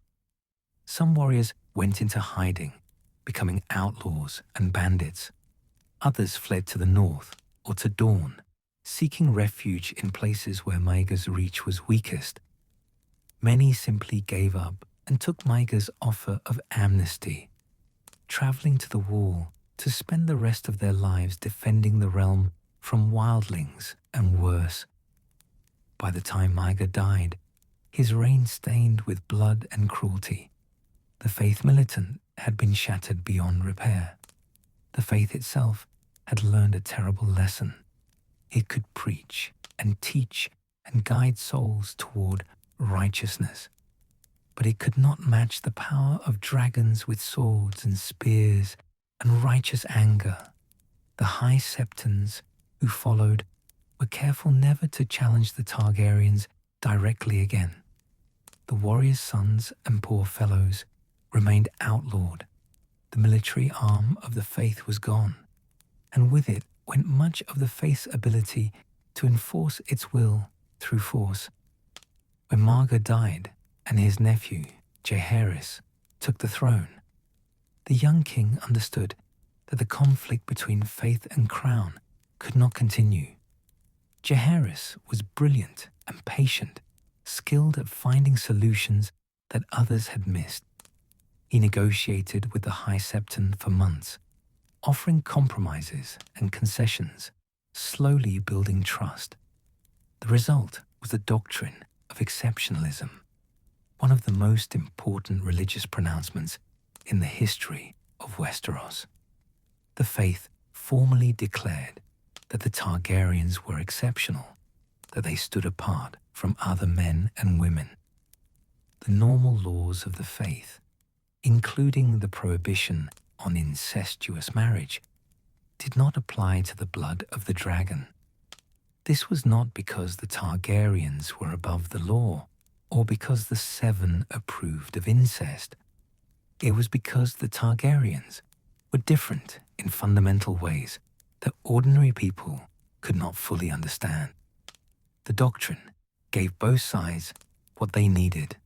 Some warriors went into hiding, becoming outlaws and bandits. Others fled to the north or to Dawn, seeking refuge in places where Maegor's reach was weakest. Many simply gave up and took Maegor's offer of amnesty, traveling to the Wall to spend the rest of their lives defending the realm from wildlings and worse. By the time Maegor died, his reign stained with blood and cruelty. The Faith Militant had been shattered beyond repair. The faith itself had learned a terrible lesson. It could preach and teach and guide souls toward righteousness, but it could not match the power of dragons with swords and spears and righteous anger. The High Septons who followed were careful never to challenge the Targaryens directly again. The warriors' sons and poor fellows remained outlawed. The military arm of the faith was gone, and with it went much of the faith's ability to enforce its will through force. When Maegor died and his nephew, Jaehaerys, took the throne, the young king understood that the conflict between faith and crown could not continue. Jaehaerys was brilliant and patient, skilled at finding solutions that others had missed. He negotiated with the High Septon for months, offering compromises and concessions, slowly building trust. The result was the doctrine of exceptionalism, one of the most important religious pronouncements in the history of Westeros. The faith formally declared that the Targaryens were exceptional, that they stood apart from other men and women. The normal laws of the faith, including the prohibition on incestuous marriage, did not apply to the blood of the dragon. This was not because the Targaryens were above the law or because the Seven approved of incest. It was because the Targaryens were different in fundamental ways that ordinary people could not fully understand. The doctrine gave both sides what they needed.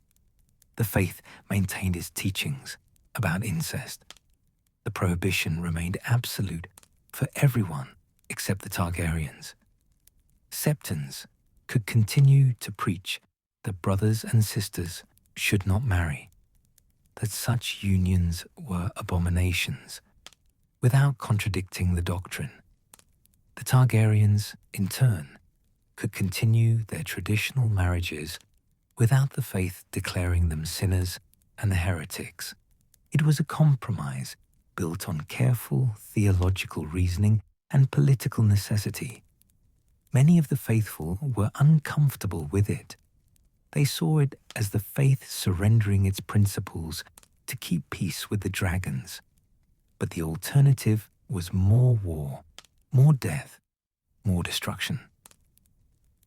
The faith maintained its teachings about incest. The prohibition remained absolute for everyone except the Targaryens. Septons could continue to preach that brothers and sisters should not marry, that such unions were abominations, without contradicting the doctrine. The Targaryens, in turn, could continue their traditional marriages without the faith declaring them sinners and heretics. It was a compromise built on careful theological reasoning and political necessity. Many of the faithful were uncomfortable with it. They saw it as the faith surrendering its principles to keep peace with the dragons. But the alternative was more war, more death, more destruction.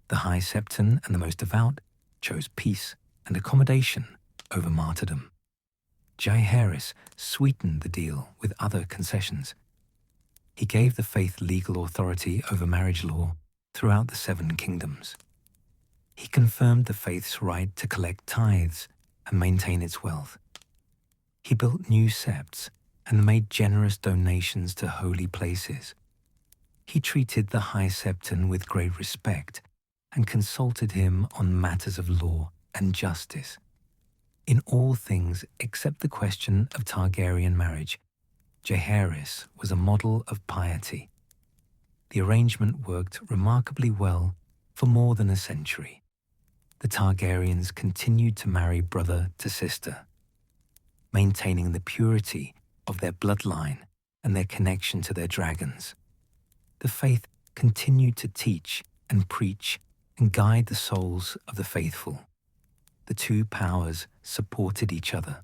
The High Septon and the most devout chose peace and accommodation over martyrdom. Jaehaerys sweetened the deal with other concessions. He gave the faith legal authority over marriage law throughout the 7 kingdoms. He confirmed the faith's right to collect tithes and maintain its wealth. He built new septs and made generous donations to holy places. He treated the High Septon with great respect and consulted him on matters of law and justice. In all things except the question of Targaryen marriage, Jaehaerys was a model of piety. The arrangement worked remarkably well for more than a century. The Targaryens continued to marry brother to sister, maintaining the purity of their bloodline and their connection to their dragons. The faith continued to teach and preach and guide the souls of the faithful. The two powers supported each other.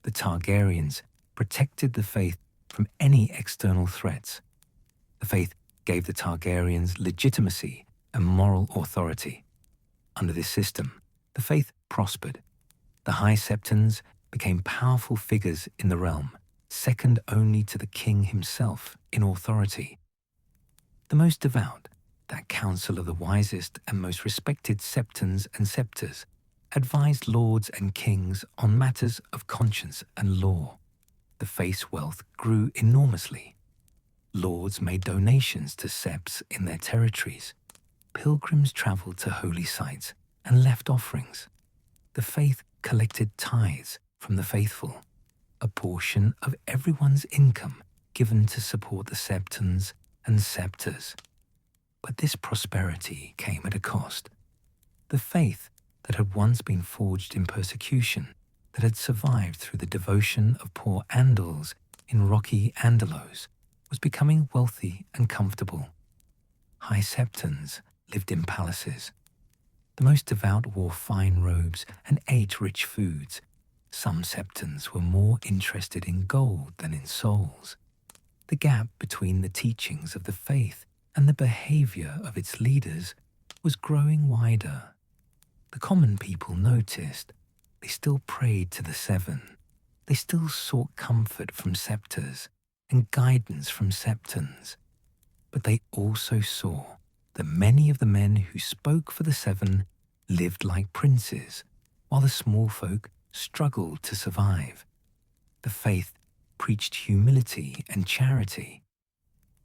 The Targaryens protected the faith from any external threats. The faith gave the Targaryens legitimacy and moral authority. Under this system, the faith prospered. The High Septons became powerful figures in the realm, second only to the king himself in authority. The most devout, that council of the wisest and most respected septons and scepters, advised lords and kings on matters of conscience and law. The faith's wealth grew enormously. Lords made donations to septs in their territories. Pilgrims traveled to holy sites and left offerings. The faith collected tithes from the faithful, a portion of everyone's income given to support the septons and scepters. But this prosperity came at a cost. The faith that had once been forged in persecution, that had survived through the devotion of poor Andalos in rocky Andalos, was becoming wealthy and comfortable. High Septons lived in palaces. The most devout wore fine robes and ate rich foods. Some Septons were more interested in gold than in souls. The gap between the teachings of the faith and the behavior of its leaders was growing wider. The common people noticed. They still prayed to the 7. They still sought comfort from scepters and guidance from septons. But they also saw that many of the men who spoke for the 7 lived like princes, while the small folk struggled to survive. The faith preached humility and charity,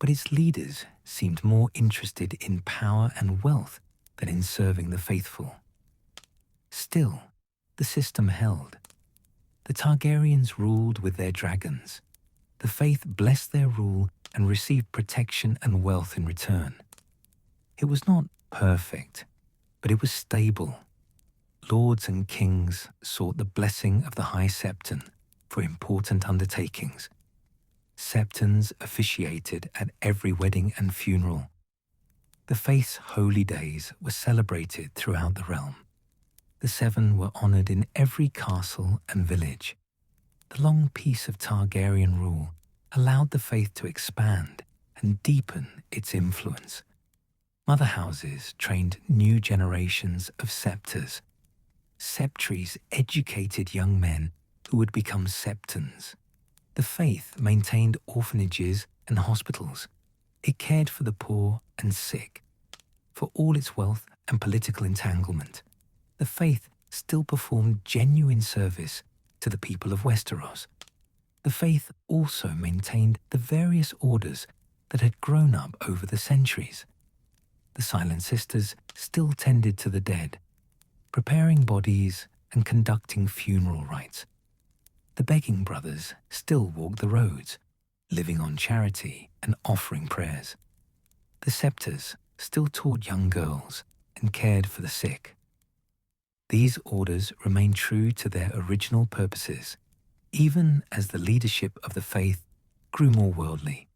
but its leaders seemed more interested in power and wealth than in serving the faithful. Still, the system held. The Targaryens ruled with their dragons. The faith blessed their rule and received protection and wealth in return. It was not perfect, but it was stable. Lords and kings sought the blessing of the High Septon for important undertakings. Septons officiated at every wedding and funeral. The faith's holy days were celebrated throughout the realm. The 7 were honored in every castle and village. The long peace of Targaryen rule allowed the faith to expand and deepen its influence. Mother houses trained new generations of scepters. Septries educated young men who would become septons. The faith maintained orphanages and hospitals. It cared for the poor and sick. For all its wealth and political entanglement, the faith still performed genuine service to the people of Westeros. The faith also maintained the various orders that had grown up over the centuries. The Silent Sisters still tended to the dead, preparing bodies and conducting funeral rites. The Begging Brothers still walked the roads, living on charity and offering prayers. The Septors still taught young girls and cared for the sick. These orders remained true to their original purposes, even as the leadership of the faith grew more worldly.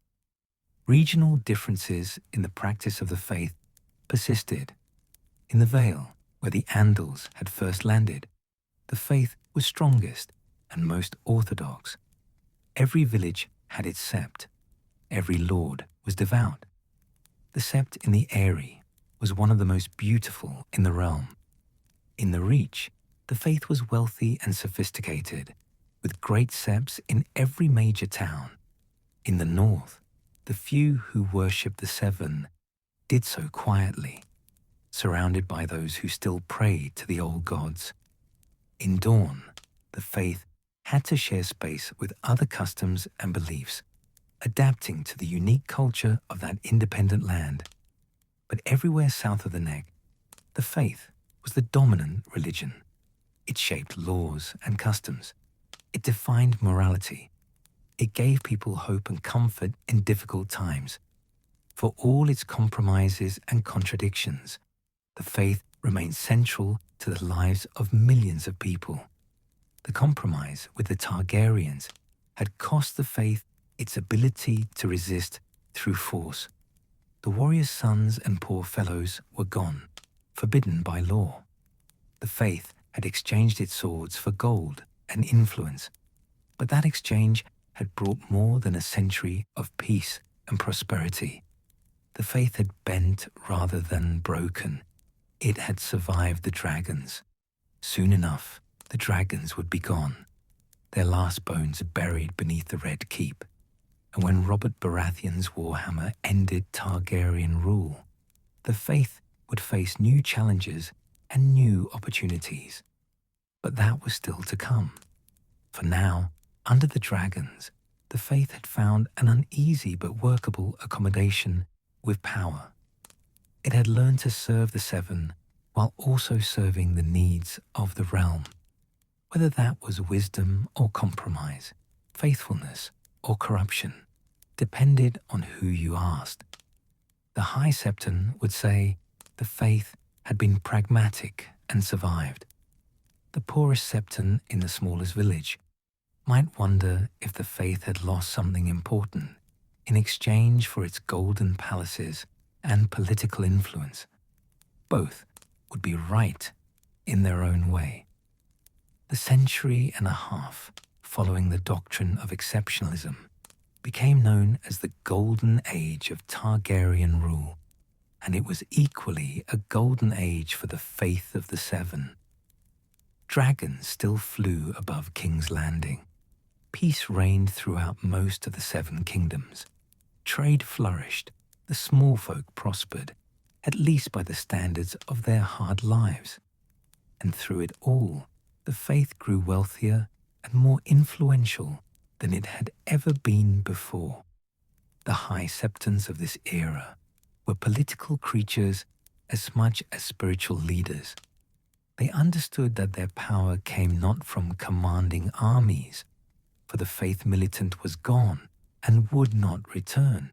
Regional differences in the practice of the faith persisted. In the Vale, where the Andals had first landed, the faith was strongest and most orthodox. Every village had its sept. Every lord was devout. The sept in the Eyrie was one of the most beautiful in the realm. In the Reach, the faith was wealthy and sophisticated, with great septs in every major town. In the north, the few who worshipped the Seven did so quietly, surrounded by those who still prayed to the old gods. In Dawn, the faith had to share space with other customs and beliefs, adapting to the unique culture of that independent land. But everywhere south of the Neck, the faith was the dominant religion. It shaped laws and customs. It defined morality. It gave people hope and comfort in difficult times. For all its compromises and contradictions, the faith remained central to the lives of millions of people. The compromise with the Targaryens had cost the faith its ability to resist through force. The warriors' sons and poor fellows were gone, forbidden by law. The faith had exchanged its swords for gold and influence, but that exchange had brought more than a century of peace and prosperity. The faith had bent rather than broken. It had survived the dragons. Soon enough, the dragons would be gone, their last bones buried beneath the Red Keep. And when Robert Baratheon's Warhammer ended Targaryen rule, the faith would face new challenges and new opportunities. But that was still to come. For now, under the dragons, the faith had found an uneasy but workable accommodation with power. It had learned to serve the Seven while also serving the needs of the realm. Whether that was wisdom or compromise, faithfulness or corruption, depended on who you asked. The High Septon would say the faith had been pragmatic and survived. The poorest Septon in the smallest village might wonder if the faith had lost something important in exchange for its golden palaces and political influence. Both would be right in their own way. The century and a half following the doctrine of exceptionalism became known as the Golden Age of Targaryen rule, and it was equally a golden age for the faith of the Seven. Dragons still flew above King's Landing. Peace reigned throughout most of the Seven Kingdoms. Trade flourished. The small folk prospered, at least by the standards of their hard lives. And through it all, the faith grew wealthier and more influential than it had ever been before. The High Septons of this era were political creatures as much as spiritual leaders. They understood that their power came not from commanding armies, for the Faith Militant was gone and would not return,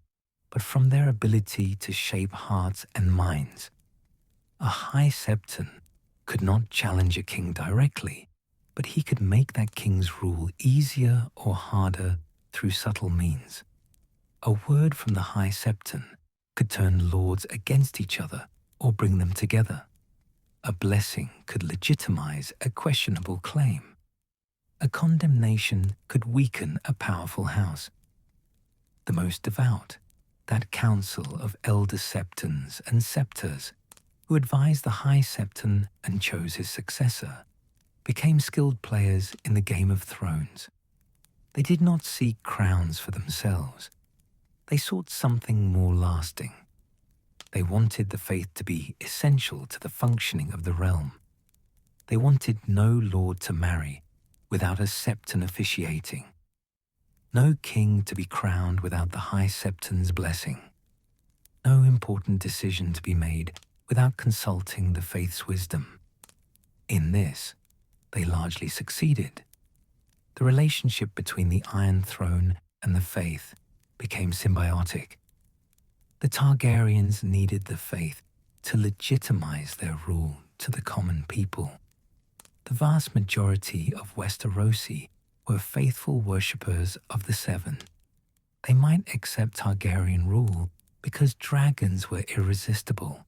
but from their ability to shape hearts and minds. A High Septon could not challenge a king directly, but he could make that king's rule easier or harder through subtle means. A word from the High Septon could turn lords against each other or bring them together. A blessing could legitimize a questionable claim. A condemnation could weaken a powerful house. The most devout, that council of elder septons and septors who advised the High Septon and chose his successor, became skilled players in the Game of Thrones. They did not seek crowns for themselves. They sought something more lasting. They wanted the faith to be essential to the functioning of the realm. They wanted no lord to marry without a septon officiating. No king to be crowned without the High Septon's blessing. No important decision to be made without consulting the faith's wisdom. In this, they largely succeeded. The relationship between the Iron Throne and the faith became symbiotic. The Targaryens needed the faith to legitimize their rule to the common people. The vast majority of Westerosi were faithful worshippers of the Seven. They might accept Targaryen rule because dragons were irresistible,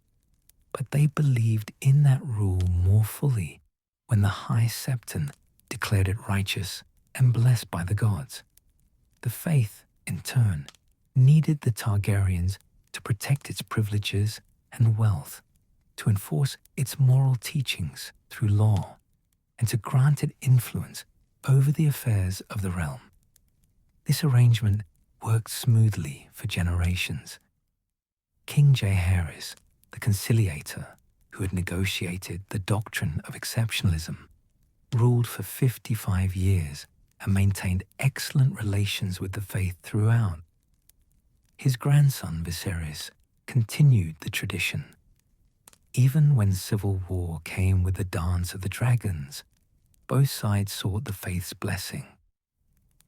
but they believed in that rule more fully when the High Septon declared it righteous and blessed by the gods. The faith, in turn, needed the Targaryens to protect its privileges and wealth, to enforce its moral teachings through law, and to grant it influence over the affairs of the realm. This arrangement worked smoothly for generations. King Jaehaerys, the conciliator who had negotiated the doctrine of exceptionalism, ruled for 55 years and maintained excellent relations with the faith throughout. His grandson Viserys continued the tradition. Even when civil war came with the Dance of the Dragons, both sides sought the faith's blessing.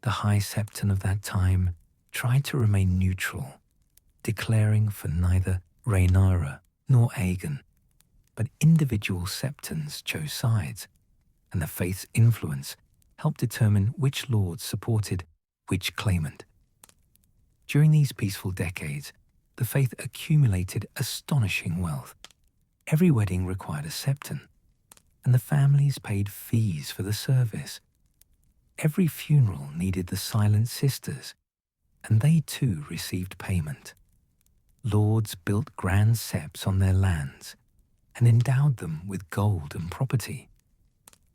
The High Septon of that time tried to remain neutral, declaring for neither Rhaenyra nor Aegon, but individual septons chose sides, and the faith's influence helped determine which lords supported which claimant. During these peaceful decades, the faith accumulated astonishing wealth. Every wedding required a septon, and the families paid fees for the service. Every funeral needed the Silent Sisters, and they too received payment. Lords built grand septs on their lands and endowed them with gold and property.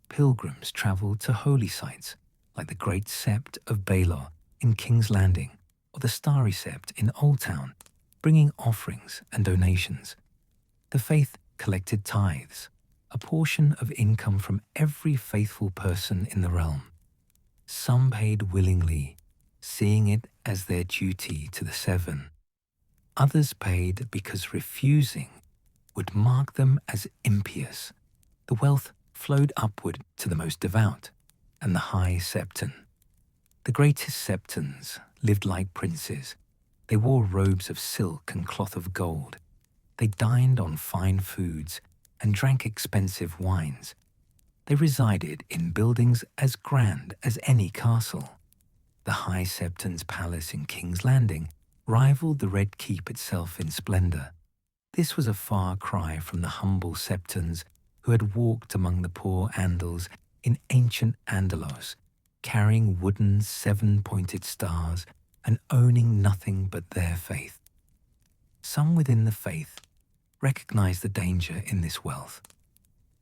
Pilgrims travelled to holy sites like the Great Sept of Baelor in King's Landing or the Starry Sept in Old Town, bringing offerings and donations. The faith collected tithes, a portion of income from every faithful person in the realm. Some paid willingly, seeing it as their duty to the Seven. Others paid because refusing would mark them as impious. The wealth flowed upward to the most devout and the High Septon. The greatest septons lived like princes. They wore robes of silk and cloth of gold. They dined on fine foods and drank expensive wines. They resided in buildings as grand as any castle. The High Septon's palace in King's Landing rivaled the Red Keep itself in splendor. This was a far cry from the humble septons who had walked among the poor Andals in ancient Andalos, carrying wooden seven-pointed stars and owning nothing but their faith. Some within the faith recognized the danger in this wealth.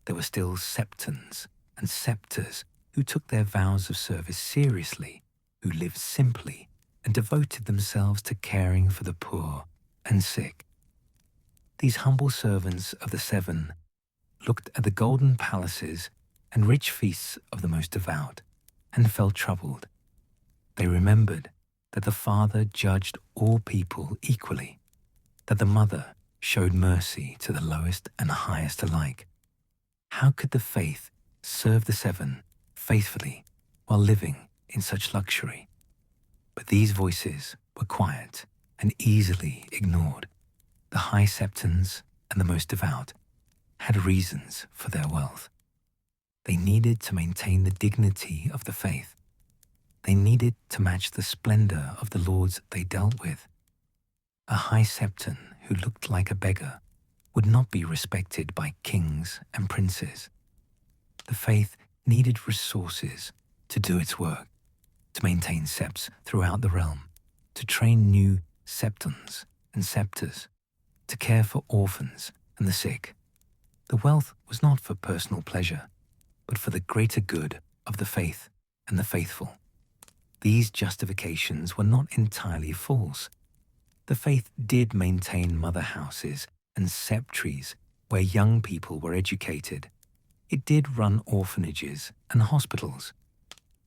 There were still septons and septors who took their vows of service seriously, who lived simply and devoted themselves to caring for the poor and sick. These humble servants of the Seven looked at the golden palaces and rich feasts of the most devout and felt troubled. They remembered that the Father judged all people equally, that the Mother showed mercy to the lowest and highest alike. How could the faith serve the Seven faithfully while living in such luxury? But these voices were quiet and easily ignored. The High Septons and the most devout had reasons for their wealth. They needed to maintain the dignity of the faith. They needed to match the splendor of the lords they dealt with. A High Septon who looked like a beggar would not be respected by kings and princes. The faith needed resources to do its work, to maintain septs throughout the realm, to train new septons and septors, to care for orphans and the sick. The wealth was not for personal pleasure, but for the greater good of the faith and the faithful. These justifications were not entirely false. The faith did maintain mother houses and septries where young people were educated. It did run orphanages and hospitals.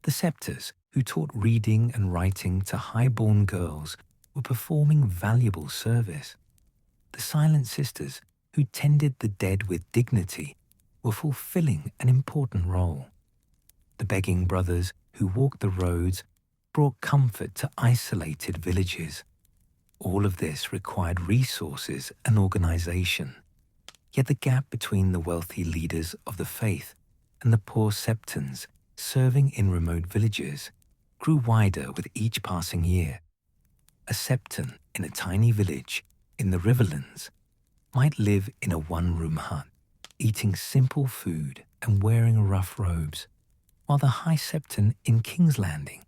The septors who taught reading and writing to high-born girls were performing valuable service. The Silent Sisters who tended the dead with dignity were fulfilling an important role. The begging brothers who walked the roads brought comfort to isolated villages. All of this required resources and organization. Yet the gap between the wealthy leaders of the faith and the poor septons serving in remote villages grew wider with each passing year. A septon in a tiny village in the Riverlands might live in a one-room hut, eating simple food and wearing rough robes, while the High Septon in King's Landing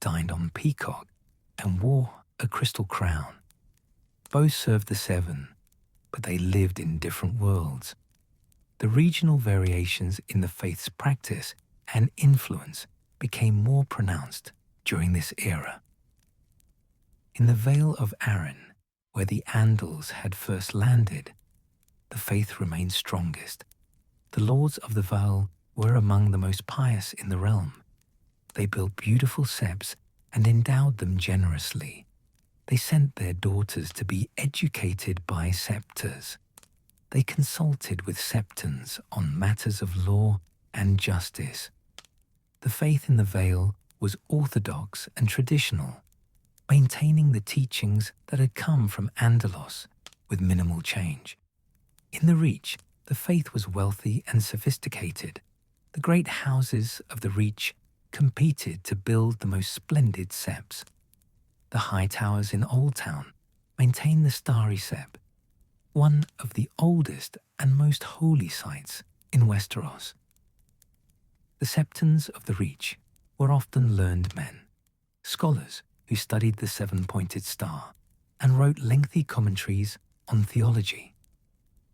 dined on peacock and wore a crystal crown. Both served the Seven, but they lived in different worlds. The regional variations in the faith's practice and influence became more pronounced during this era. In the Vale of Arryn, where the Andals had first landed, the faith remained strongest. The lords of the Vale were among the most pious in the realm. They built beautiful septs and endowed them generously. They sent their daughters to be educated by septors. They consulted with septons on matters of law and justice. The faith in the Vale was orthodox and traditional, maintaining the teachings that had come from Andalos with minimal change. In the Reach, the faith was wealthy and sophisticated. The great houses of the Reach competed to build the most splendid septs. The high towers in Old Town maintained the Starry Sept, one of the oldest and most holy sites in Westeros. The septons of the Reach were often learned men, scholars who studied the seven-pointed star and wrote lengthy commentaries on theology.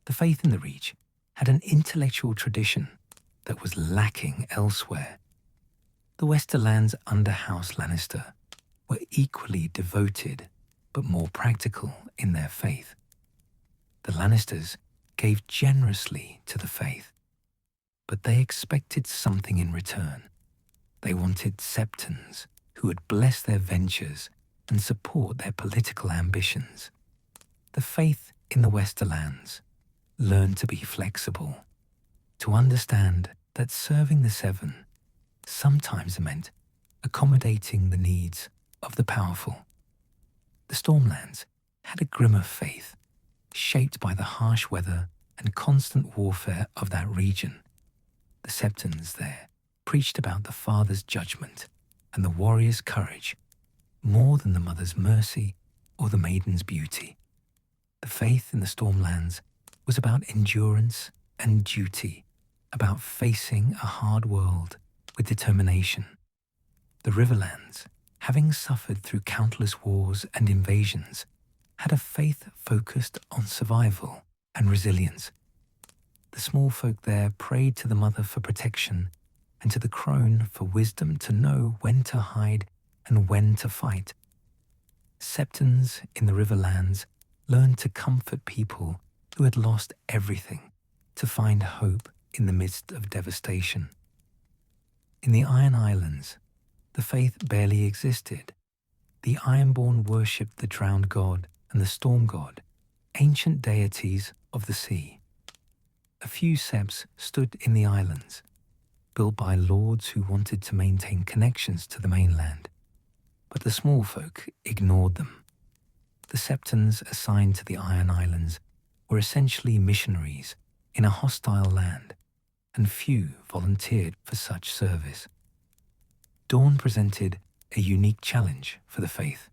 The faith in the Reach had an intellectual tradition that was lacking elsewhere. The Westerlands under House Lannister were equally devoted but more practical in their faith. The Lannisters gave generously to the faith, but they expected something in return. They wanted septons who would bless their ventures and support their political ambitions. The faith in the Westerlands learned to be flexible, to understand that serving the Seven sometimes meant accommodating the needs of the powerful. The Stormlands had a grimmer faith, shaped by the harsh weather and constant warfare of that region. The septons there preached about the father's judgment and the warrior's courage more than the mother's mercy or the maiden's beauty. The faith in the Stormlands was about endurance and duty, about facing a hard world with determination. The Riverlands, having suffered through countless wars and invasions, had a faith focused on survival and resilience. The small folk there prayed to the mother for protection and to the Crone for wisdom to know when to hide and when to fight. Septons in the Riverlands learned to comfort people who had lost everything, to find hope in the midst of devastation. In the Iron Islands, the faith barely existed. The Ironborn worshipped the drowned god and the storm god, ancient deities of the sea. A few septs stood in the islands, built by lords who wanted to maintain connections to the mainland, but the small folk ignored them. The septons assigned to the Iron Islands were essentially missionaries in a hostile land, and few volunteered for such service. Dawn presented a unique challenge for the faith.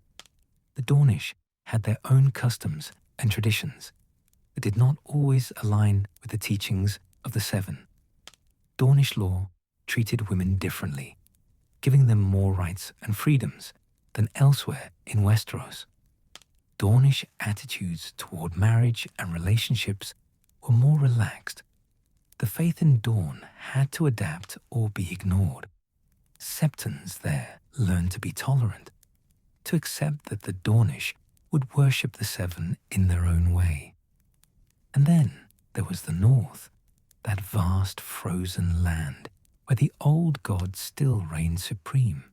The Dornish had their own customs and traditions that did not always align with the teachings of the Seven. Dornish law treated women differently, giving them more rights and freedoms than elsewhere in Westeros. Dornish attitudes toward marriage and relationships were more relaxed. The faith in Dawn had to adapt or be ignored. Septons there learned to be tolerant, to accept that the Dornish would worship the Seven in their own way. And then there was the North, that vast frozen land where the old god still reigned supreme.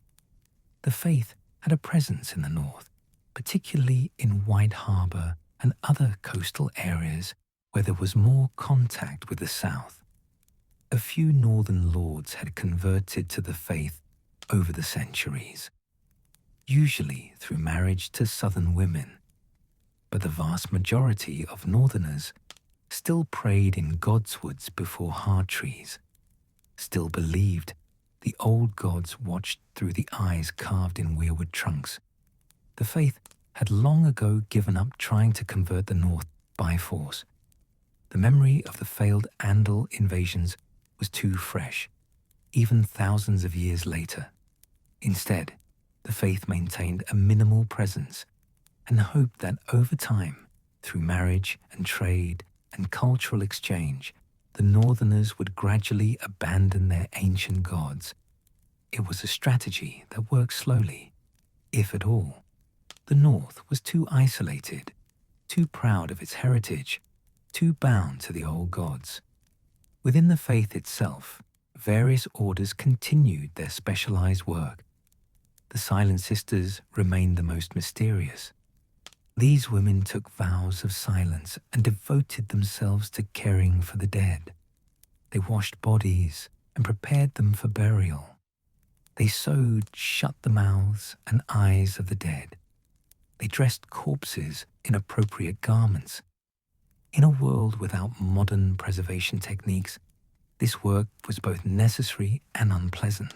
The faith had a presence in the North, particularly in White Harbor and other coastal areas where there was more contact with the South. A few northern lords had converted to the faith over the centuries, usually through marriage to southern women. but the vast majority of northerners still prayed in God's woods before hard trees, still believed the old gods watched through the eyes carved in weirwood trunks. The faith had long ago given up trying to convert the north by force. The memory of the failed Andal invasions was too fresh, even thousands of years later. Instead, the faith maintained a minimal presence and hoped that over time, through marriage and trade and cultural exchange, the northerners would gradually abandon their ancient gods. It was a strategy that worked slowly, if at all. The north was too isolated, too proud of its heritage, too bound to the old gods. Within the faith itself, various orders continued their specialized work. The Silent Sisters remained the most mysterious. These women took vows of silence and devoted themselves to caring for the dead. They washed bodies and prepared them for burial. They sewed shut the mouths and eyes of the dead. They dressed corpses in appropriate garments. In a world without modern preservation techniques, this work was both necessary and unpleasant.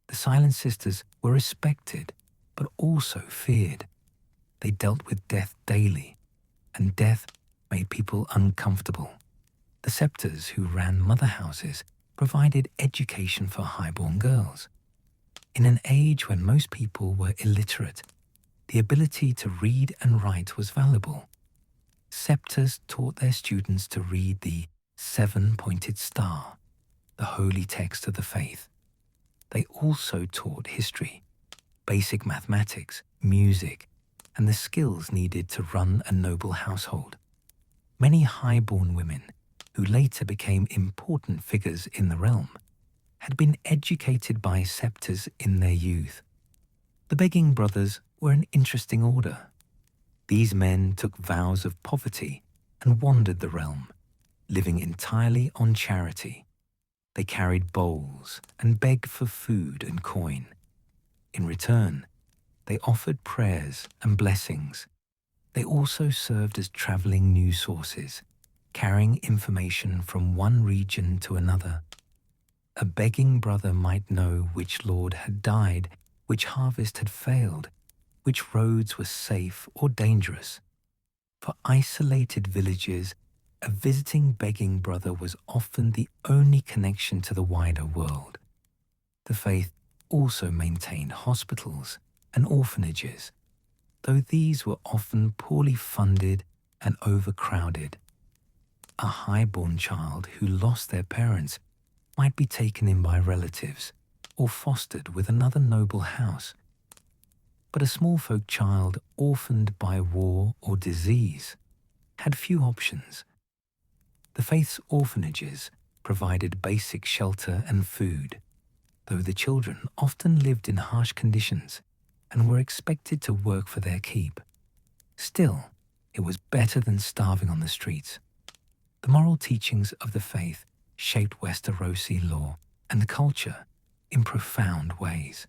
The Silent Sisters were respected, but also feared. They dealt with death daily, and death made people uncomfortable. The Septors who ran mother houses provided education for highborn girls. In an age when most people were illiterate, the ability to read and write was valuable. Septors taught their students to read the seven-pointed star, the holy text of the faith. They also taught history, basic mathematics, music, and the skills needed to run a noble household. Many highborn women, who later became important figures in the realm, had been educated by Septors in their youth. The begging brothers were an interesting order. These men took vows of poverty and wandered the realm, living entirely on charity. They carried bowls and begged for food and coin. In return, they offered prayers and blessings. They also served as traveling news sources, carrying information from one region to another. A begging brother might know which lord had died, which harvest had failed, which roads were safe or dangerous. For isolated villages, a visiting begging brother was often the only connection to the wider world. The faith also maintained hospitals and orphanages, though these were often poorly funded and overcrowded. A highborn child who lost their parents might be taken in by relatives or fostered with another noble house. But a small folk child orphaned by war or disease had few options. The faith's orphanages provided basic shelter and food, though the children often lived in harsh conditions and were expected to work for their keep. Still, it was better than starving on the streets. The moral teachings of the faith shaped Westerosi law and culture in profound ways.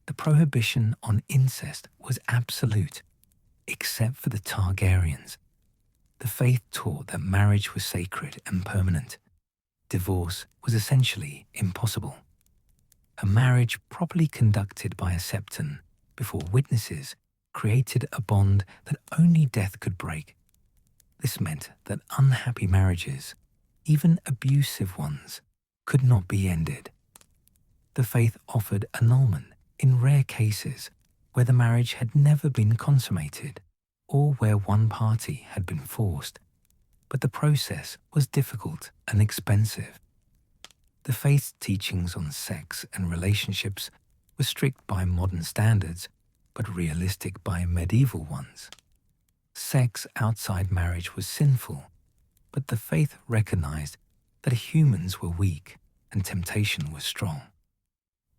The prohibition on incest was absolute, except for the Targaryens. The faith taught that marriage was sacred and permanent. Divorce was essentially impossible. A marriage properly conducted by a septon before witnesses created a bond that only death could break. This meant that unhappy marriages, even abusive ones, could not be ended. The faith offered annulment in rare cases where the marriage had never been consummated or where one party had been forced, but the process was difficult and expensive. The faith's teachings on sex and relationships were strict by modern standards, but realistic by medieval ones. Sex outside marriage was sinful, but the faith recognized that humans were weak and temptation was strong.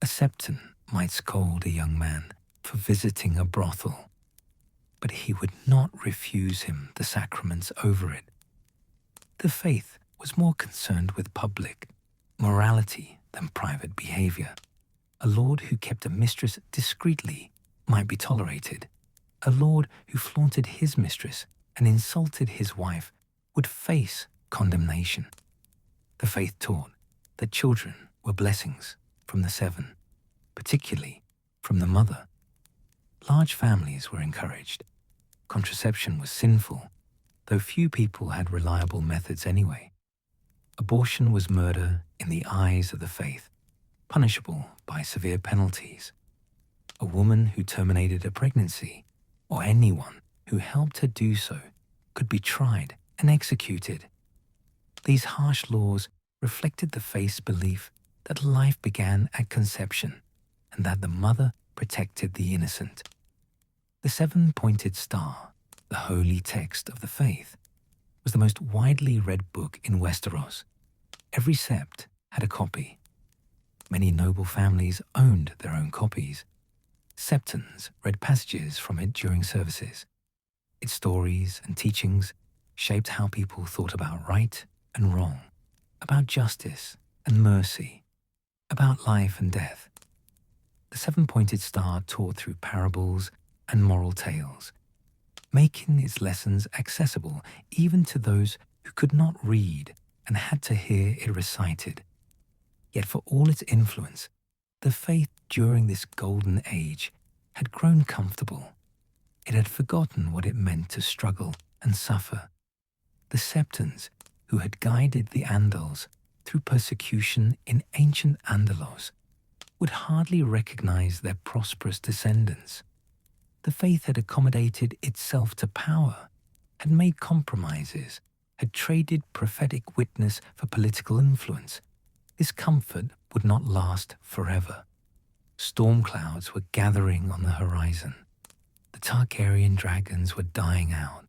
A septon might scold a young man for visiting a brothel, but he would not refuse him the sacraments over it. The faith was more concerned with public morality than private behavior. A lord who kept a mistress discreetly might be tolerated, A lord who flaunted his mistress and insulted his wife would face condemnation. The faith taught that children were blessings from the seven, particularly from the mother. Large families were encouraged. Contraception was sinful, though few people had reliable methods anyway. Abortion was murder in the eyes of the faith, punishable by severe penalties. A woman who terminated a pregnancy, or anyone who helped her do so, could be tried and executed. These harsh laws reflected the faith's belief that life began at conception and that the mother protected the innocent. The seven-pointed star, the holy text of the faith, was the most widely read book in Westeros. Every sept had a copy. Many noble families owned their own copies. Septons read passages from it during services. Its stories and teachings shaped how people thought about right and wrong, about justice and mercy, about life and death. The seven-pointed star taught through parables and moral tales, making its lessons accessible even to those who could not read and had to hear it recited. Yet for all its influence, the faith during this golden age had grown comfortable. It had forgotten what it meant to struggle and suffer. The Septons, who had guided the Andalos through persecution in ancient Andalos, would hardly recognize their prosperous descendants. The faith had accommodated itself to power, had made compromises, had traded prophetic witness for political influence. This comfort would not last forever. Storm clouds were gathering on the horizon. The Targaryen dragons were dying out.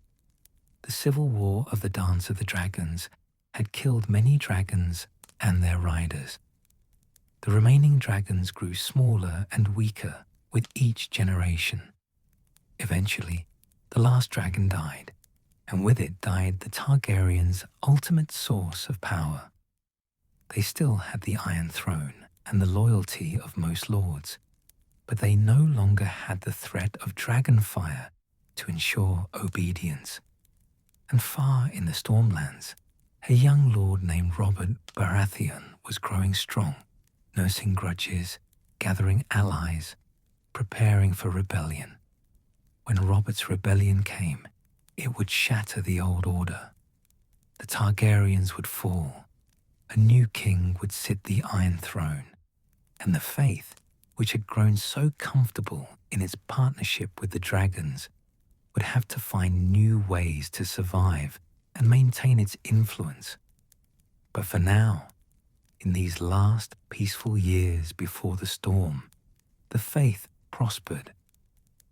The civil war of the Dance of the Dragons had killed many dragons and their riders. The remaining dragons grew smaller and weaker with each generation. Eventually, the last dragon died, and with it died the Targaryens' ultimate source of power. They still had the Iron Throne and the loyalty of most lords, but they no longer had the threat of dragon fire to ensure obedience. And far in the Stormlands, a young lord named Robert Baratheon was growing strong, nursing grudges, gathering allies, preparing for rebellion. When Robert's rebellion came, it would shatter the old order. The Targaryens would fall. A new king would sit the Iron Throne, and the faith, which had grown so comfortable in its partnership with the dragons, would have to find new ways to survive and maintain its influence. But for now, in these last peaceful years before the storm, the faith prospered.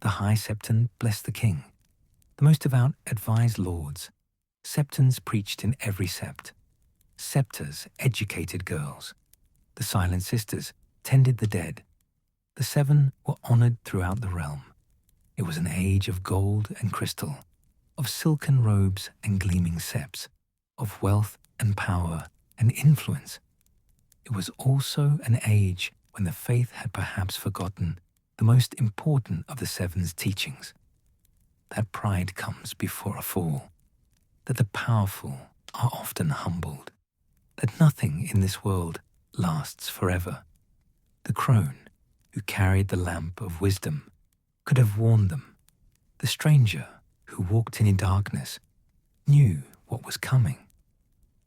The High Septon blessed the king. The most devout advised lords. Septons preached in every sept. Septors educated girls. The Silent Sisters tended the dead. The seven were honored throughout the realm. It was an age of gold and crystal, of silken robes and gleaming septs, of wealth and power and influence. It was also an age when the faith had perhaps forgotten the most important of the seven's teachings, that pride comes before a fall, that the powerful are often humbled, that nothing in this world lasts forever. The Crone, who carried the lamp of wisdom, could have warned them. The stranger, who walked in darkness, knew what was coming.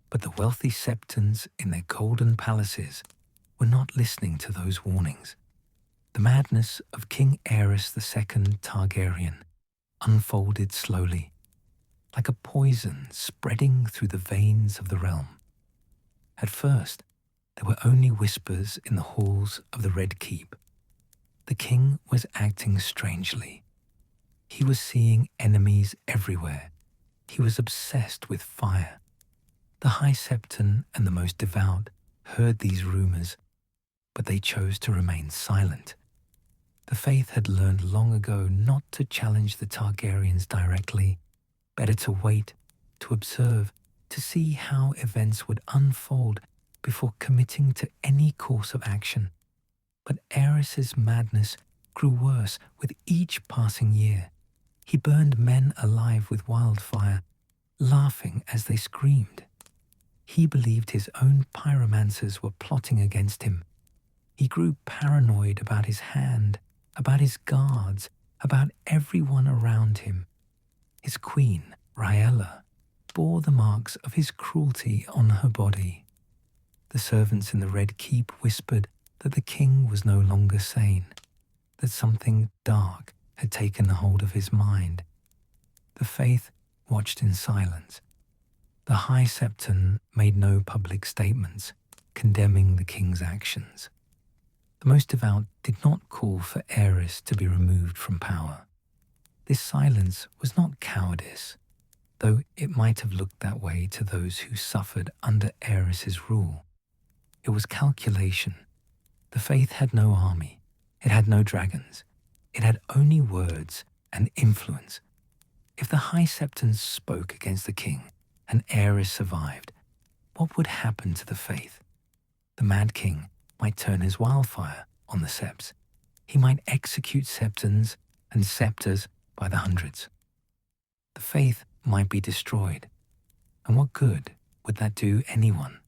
But the wealthy Septons in their golden palaces were not listening to those warnings. The madness of King Aerys II Targaryen unfolded slowly, like a poison spreading through the veins of the realm. At first, there were only whispers in the halls of the Red Keep. The king was acting strangely. He was seeing enemies everywhere. He was obsessed with fire. The High Septon and the most devout heard these rumors, but they chose to remain silent. The faith had learned long ago not to challenge the Targaryens directly, better to wait, to observe, to see how events would unfold before committing to any course of action. But Aerys's madness grew worse with each passing year. He burned men alive with wildfire, laughing as they screamed. He believed his own pyromancers were plotting against him. He grew paranoid about his hand, about his guards, about everyone around him. His queen, Rhaella, bore the marks of his cruelty on her body. The servants in the Red Keep whispered that the king was no longer sane, that something dark had taken hold of his mind. The Faith watched in silence. The High Septon made no public statements condemning the king's actions. The most devout did not call for Aerys to be removed from power. This silence was not cowardice, though it might have looked that way to those who suffered under Aerys's rule. It was calculation. The Faith had no army. It had no dragons. It had only words and influence. If the High Septons spoke against the king and Aerys survived, what would happen to the Faith? The Mad King might turn his wildfire on the Septs. He might execute Septons and Scepters by the hundreds. The Faith might be destroyed. And what good would that do anyone?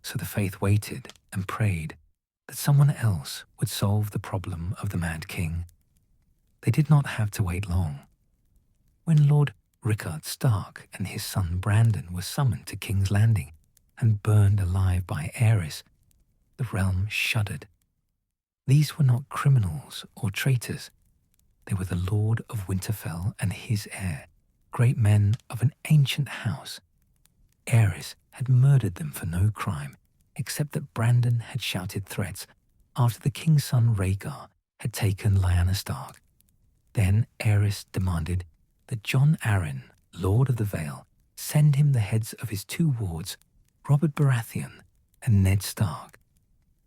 So the Faith waited and prayed that someone else would solve the problem of the Mad King. They did not have to wait long. When Lord Rickard Stark and his son Brandon were summoned to King's Landing and burned alive by Aerys, the realm shuddered. These were not criminals or traitors. They were the Lord of Winterfell and his heir, great men of an ancient house. Aerys had murdered them for no crime, except that Brandon had shouted threats after the king's son Rhaegar had taken Lyanna Stark. Then Aerys demanded that Jon Arryn, Lord of the Vale, send him the heads of his two wards, Robert Baratheon and Ned Stark.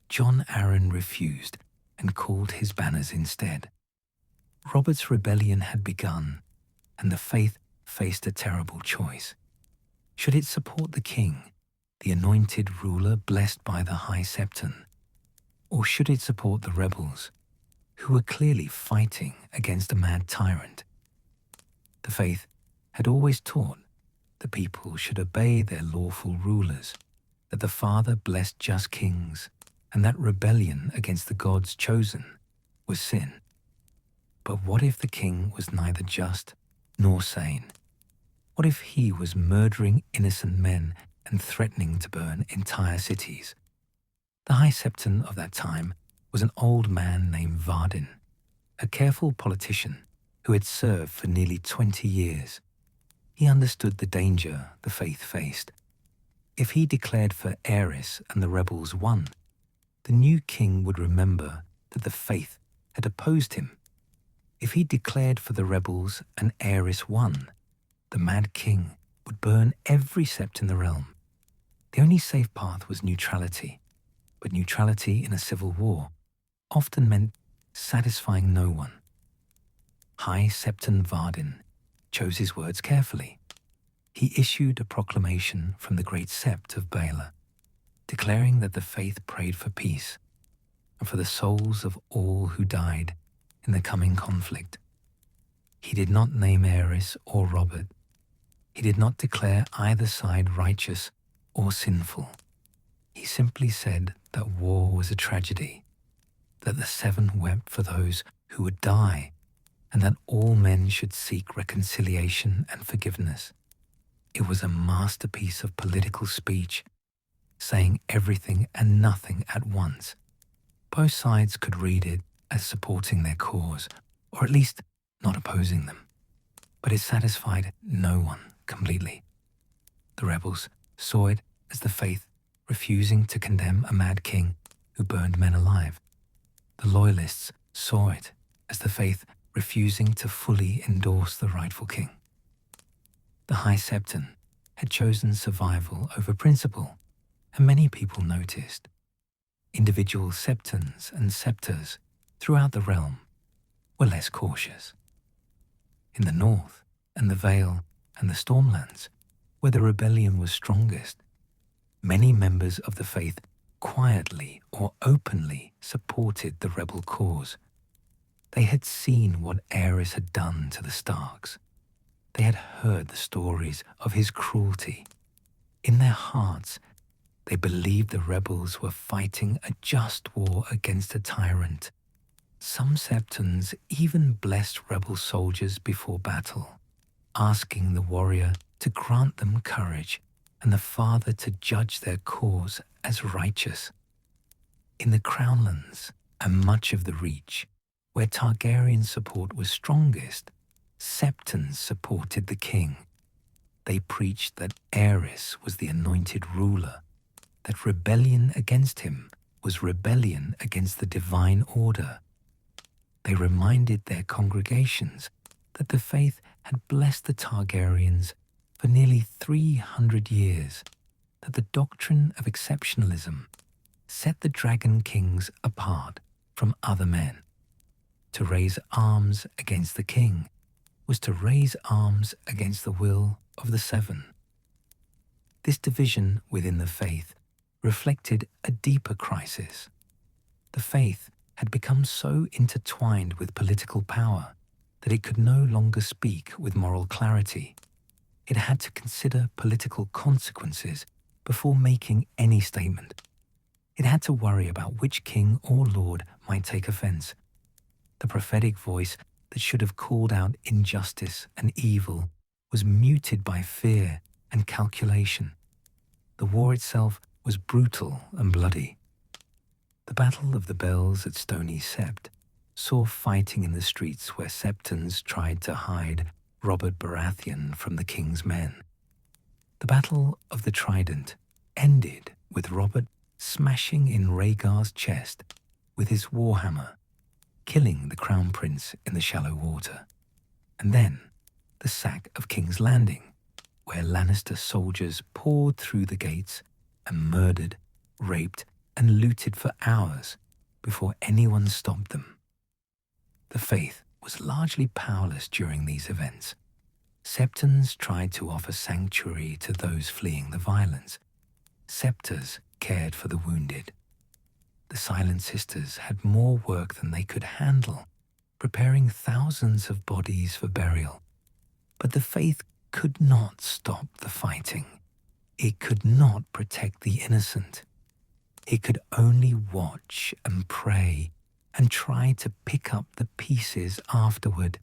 Jon Arryn refused and called his banners instead. Robert's rebellion had begun, and the Faith faced a terrible choice. Should it support the king, the anointed ruler blessed by the High Septon, or should it support the rebels, who were clearly fighting against a mad tyrant? The Faith had always taught the people should obey their lawful rulers, that the Father blessed just kings, and that rebellion against the gods chosen was sin. But what if the king was neither just nor sane? What if he was murdering innocent men and threatening to burn entire cities? The High Septon of that time was an old man named Vardin, a careful politician who had served for nearly 20 years. He understood the danger the Faith faced. If he declared for Aerys and the rebels won, the new king would remember that the Faith had opposed him. If he declared for the rebels and Aerys won, the Mad King would burn every sept in the realm. The only safe path was neutrality, but neutrality in a civil war often meant satisfying no one. High Septon Vardin chose his words carefully. He issued a proclamation from the great Sept of Baelor, declaring that the Faith prayed for peace and for the souls of all who died in the coming conflict. He did not name Aerys or Robert. He did not declare either side righteous or sinful. He simply said that war was a tragedy, that the Seven wept for those who would die, and that all men should seek reconciliation and forgiveness. It was a masterpiece of political speech, saying everything and nothing at once. Both sides could read it as supporting their cause, or at least not opposing them. But it satisfied no one completely. The rebels saw it as the Faith refusing to condemn a mad king who burned men alive. The loyalists saw it as the Faith refusing to fully endorse the rightful king. The High Septon had chosen survival over principle, and many people noticed. Individual septons and scepters throughout the realm were less cautious. In the north and the Vale and the Stormlands, where the rebellion was strongest, many members of the Faith quietly or openly supported the rebel cause. They had seen what Aerys had done to the Starks. They had heard the stories of his cruelty. In their hearts, they believed the rebels were fighting a just war against a tyrant. Some Septons even blessed rebel soldiers before battle, asking the warrior to grant them courage and the father to judge their cause as righteous. In the Crownlands and much of the Reach, where Targaryen support was strongest, Septons supported the king. They preached that Aerys was the anointed ruler, that rebellion against him was rebellion against the divine order. They reminded their congregations that the faith had blessed the Targaryens for nearly 300 years, that the doctrine of exceptionalism set the dragon kings apart from other men. To raise arms against the king was to raise arms against the will of the Seven. This division within the faith reflected a deeper crisis. The faith had become so intertwined with political power that it could no longer speak with moral clarity. It had to consider political consequences before making any statement. It had to worry about which king or lord might take offense. The prophetic voice that should have called out injustice and evil was muted by fear and calculation. The war itself was brutal and bloody. The Battle of the Bells at Stony Sept saw fighting in the streets where Septons tried to hide Robert Baratheon from the king's men. The Battle of the Trident ended with Robert smashing in Rhaegar's chest with his warhammer, killing the Crown Prince in the shallow water. And then the sack of King's Landing, where Lannister soldiers poured through the gates and murdered, raped, and looted for hours before anyone stopped them. The faith was largely powerless during these events. Septons tried to offer sanctuary to those fleeing the violence. Septors cared for the wounded. The Silent Sisters had more work than they could handle, preparing thousands of bodies for burial. But the faith could not stop the fighting. It could not protect the innocent. It could only watch and pray and try to pick up the pieces afterward.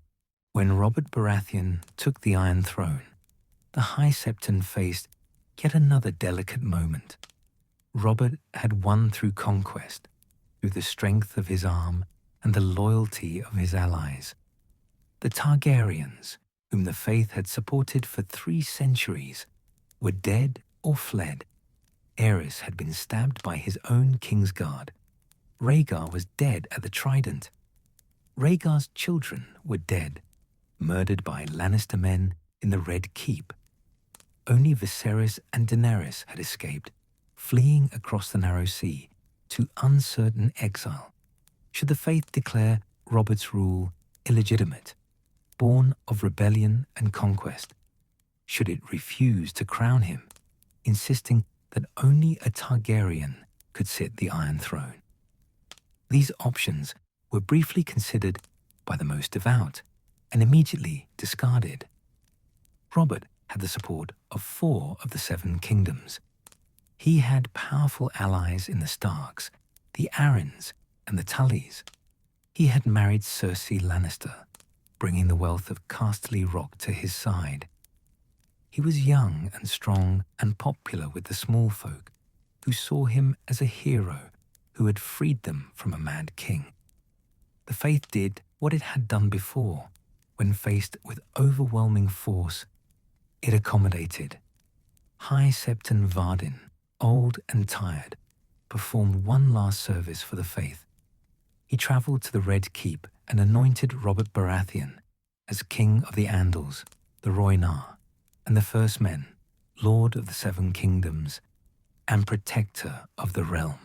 When Robert Baratheon took the Iron Throne, the High Septon faced yet another delicate moment. Robert had won through conquest, through the strength of his arm and the loyalty of his allies. The Targaryens, whom the faith had supported for 3 centuries, were dead or fled. Aerys had been stabbed by his own Kingsguard. Rhaegar was dead at the Trident. Rhaegar's children were dead, murdered by Lannister men in the Red Keep. Only Viserys and Daenerys had escaped, fleeing across the narrow sea to uncertain exile. Should the faith declare Robert's rule illegitimate, born of rebellion and conquest? Should it refuse to crown him, insisting that only a Targaryen could sit the Iron Throne? These options were briefly considered by the most devout and immediately discarded. Robert had the support of 4 of the 7 kingdoms. He had powerful allies in the Starks, the Arryns, and the Tullys. He had married Cersei Lannister, bringing the wealth of Casterly Rock to his side. He was young and strong and popular with the small folk, who saw him as a hero who had freed them from a mad king. The faith did what it had done before. When faced with overwhelming force, it accommodated. High Septon Vardin, old and tired, performed one last service for the faith. He travelled to the Red Keep and anointed Robert Baratheon as King of the Andals, the Rhoynar, and the First Men, Lord of the 7 Kingdoms, and Protector of the Realm.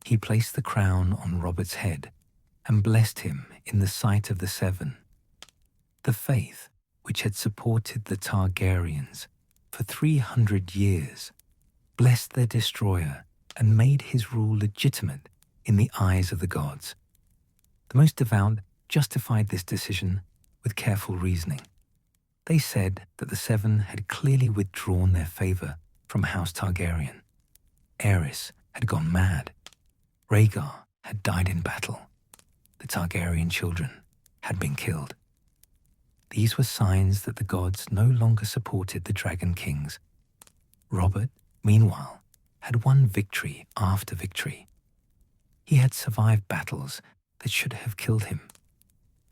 He placed the crown on Robert's head and blessed him in the sight of the 7. The faith, which had supported the Targaryens for 300 years, blessed their destroyer and made his rule legitimate in the eyes of the gods. The most devout justified this decision with careful reasoning. They said that the seven had clearly withdrawn their favor from House Targaryen. Aerys had gone mad. Rhaegar had died in battle. The Targaryen children had been killed. These were signs that the gods no longer supported the Dragon Kings. Robert, meanwhile, had won victory after victory. He had survived battles that should have killed him.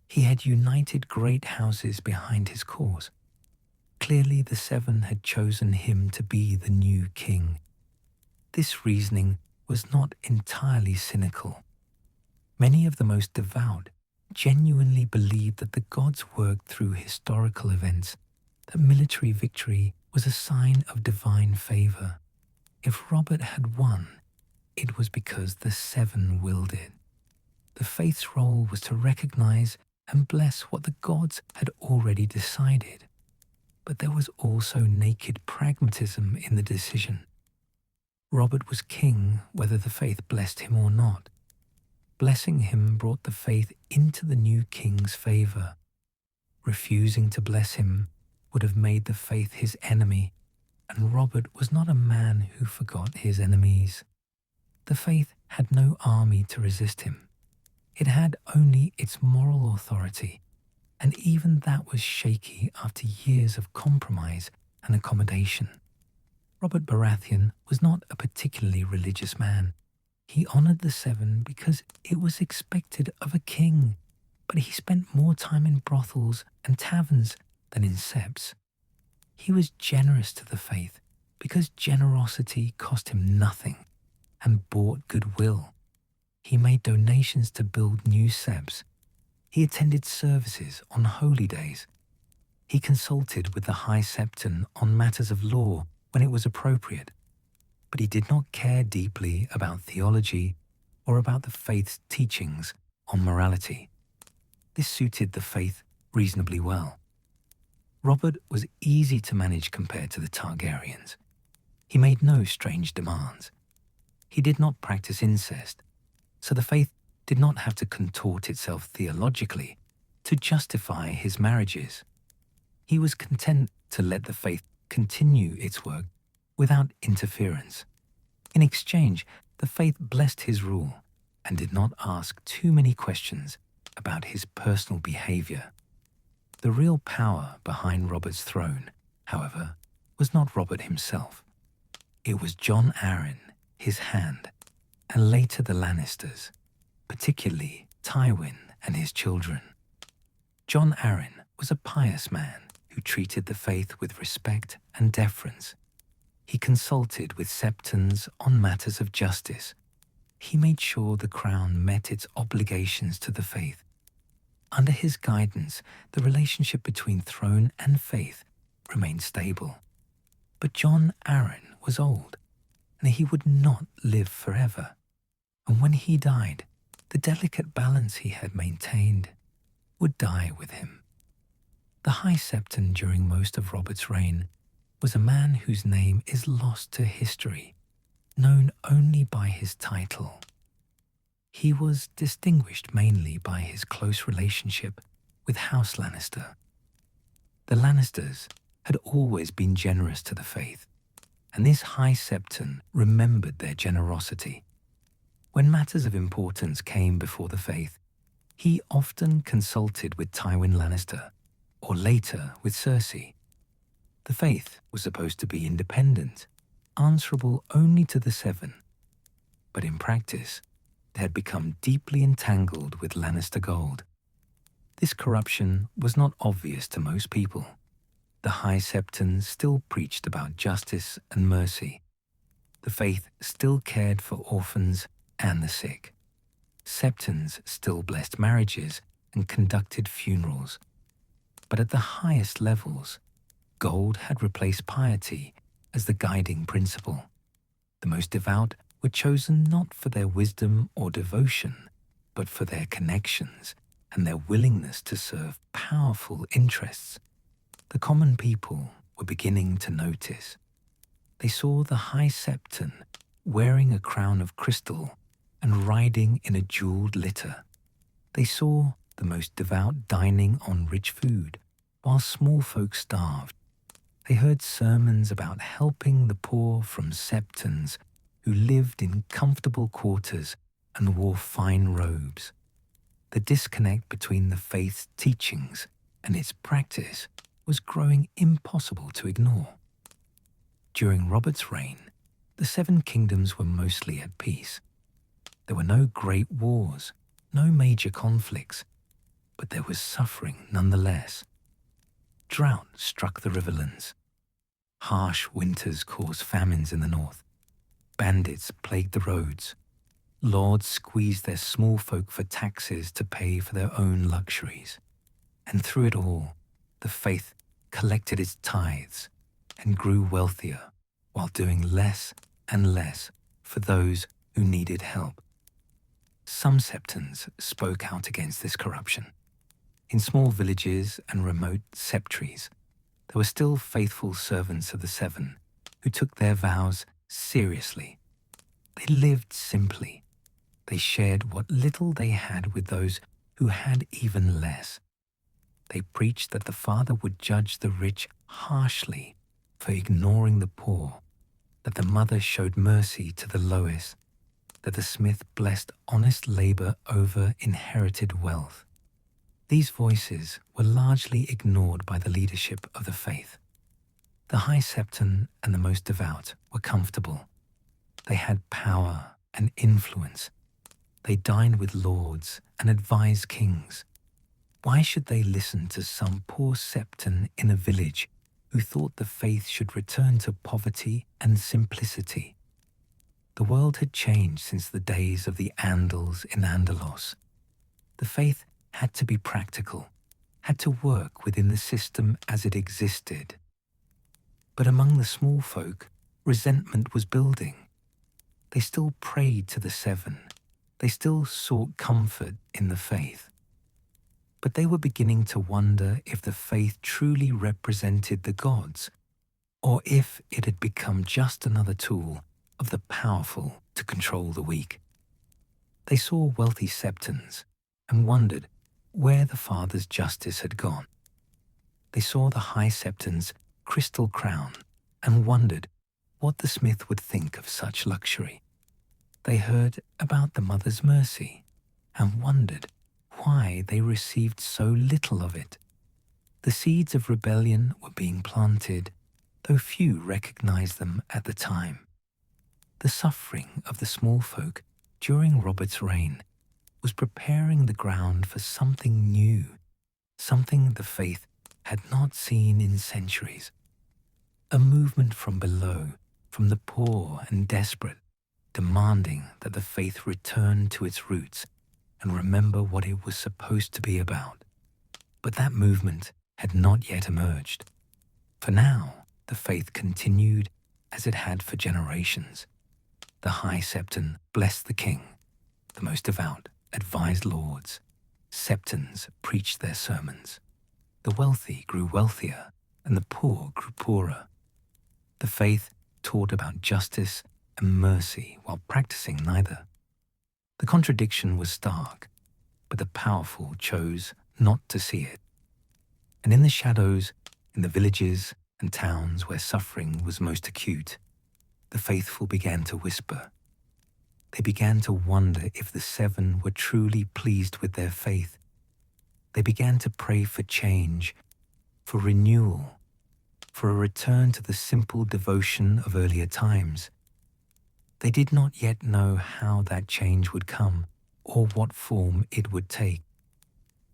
He had united great houses behind his cause. Clearly the seven had chosen him to be the new king. This reasoning was not entirely cynical. Many of the most devout genuinely believed that the gods worked through historical events, that military victory was a sign of divine favor. If Robert had won, it was because the seven willed it. The faith's role was to recognize and bless what the gods had already decided. But there was also naked pragmatism in the decision. Robert was king whether the faith blessed him or not. Blessing him brought the faith into the new king's favor. Refusing to bless him would have made the faith his enemy, and Robert was not a man who forgot his enemies. The faith had no army to resist him. It had only its moral authority, and even that was shaky after years of compromise and accommodation. Robert Baratheon was not a particularly religious man. He honored the seven because it was expected of a king, but he spent more time in brothels and taverns than in septs. He was generous to the faith because generosity cost him nothing and bought goodwill. He made donations to build new septs. He attended services on holy days. He consulted with the High Septon on matters of law when it was appropriate, but he did not care deeply about theology or about the faith's teachings on morality. This suited the faith reasonably well. Robert was easy to manage compared to the Targaryens. He made no strange demands. He did not practice incest, so the faith did not have to contort itself theologically to justify his marriages. He was content to let the faith continue its work without interference. In exchange, the faith blessed his rule and did not ask too many questions about his personal behavior. The real power behind Robert's throne, however, was not Robert himself. It was Jon Arryn, his hand, and later the Lannisters, particularly Tywin and his children. Jon Arryn was a pious man who treated the faith with respect and deference. He consulted with Septons on matters of justice. He made sure the crown met its obligations to the faith. Under his guidance, the relationship between throne and faith remained stable. But Jon Arryn was old, and he would not live forever. And when he died, the delicate balance he had maintained would die with him. The High Septon during most of Robert's reign was a man whose name is lost to history, known only by his title. He was distinguished mainly by his close relationship with House Lannister. The Lannisters had always been generous to the faith, and this High Septon remembered their generosity. When matters of importance came before the faith, he often consulted with Tywin Lannister, or later with Cersei. The faith was supposed to be independent, answerable only to the seven, but in practice, they had become deeply entangled with Lannister gold. This corruption was not obvious to most people. The High Septons still preached about justice and mercy. The faith still cared for orphans and the sick. Septons still blessed marriages and conducted funerals. But at the highest levels, gold had replaced piety as the guiding principle. The most devout were chosen not for their wisdom or devotion, but for their connections and their willingness to serve powerful interests. The common people were beginning to notice. They saw the High Septon wearing a crown of crystal and riding in a jeweled litter. They saw the most devout dining on rich food, while small folk starved. They heard sermons about helping the poor from Septons who lived in comfortable quarters and wore fine robes. The disconnect between the faith's teachings and its practice was growing impossible to ignore. During Robert's reign, the Seven Kingdoms were mostly at peace. There were no great wars, no major conflicts, but there was suffering nonetheless. Drought struck the riverlands. Harsh winters caused famines in the north. Bandits plagued the roads. Lords squeezed their small folk for taxes to pay for their own luxuries. And through it all, the faith collected its tithes and grew wealthier while doing less and less for those who needed help. Some Septons spoke out against this corruption. In small villages and remote septries, there were still faithful servants of the Seven who took their vows seriously. They lived simply. They shared what little they had with those who had even less. They preached that the Father would judge the rich harshly for ignoring the poor, that the mother showed mercy to the lowest, that the smith blessed honest labor over inherited wealth. These voices were largely ignored by the leadership of the faith. The High Septon and the most devout were comfortable. They had power and influence. They dined with lords and advised kings. Why should they listen to some poor Septon in a village who thought the faith should return to poverty and simplicity? The world had changed since the days of the Andals in Andalos. The faith had to be practical, had to work within the system as it existed. But among the small folk, resentment was building. They still prayed to the Seven. They still sought comfort in the faith. But they were beginning to wonder if the faith truly represented the gods, or if it had become just another tool of the powerful to control the weak. They saw wealthy Septons and wondered where the Father's justice had gone. They saw the High Septon's crystal crown and wondered what the smith would think of such luxury. They heard about the Mother's mercy and wondered why they received so little of it. The seeds of rebellion were being planted, though few recognized them at the time. The suffering of the small folk during Robert's reign was preparing the ground for something new, something the faith had not seen in centuries. A movement from below, from the poor and desperate, demanding that the faith return to its roots and remember what it was supposed to be about. But that movement had not yet emerged. For now, the faith continued as it had for generations. The High Septon blessed the king. The most devout advised lords. Septons preached their sermons. The wealthy grew wealthier, and the poor grew poorer. The faith taught about justice and mercy while practicing neither. The contradiction was stark, but the powerful chose not to see it. And in the shadows, in the villages and towns where suffering was most acute, the faithful began to whisper. They began to wonder if the Seven were truly pleased with their faith. They began to pray for change, for renewal, for a return to the simple devotion of earlier times. They did not yet know how that change would come or what form it would take.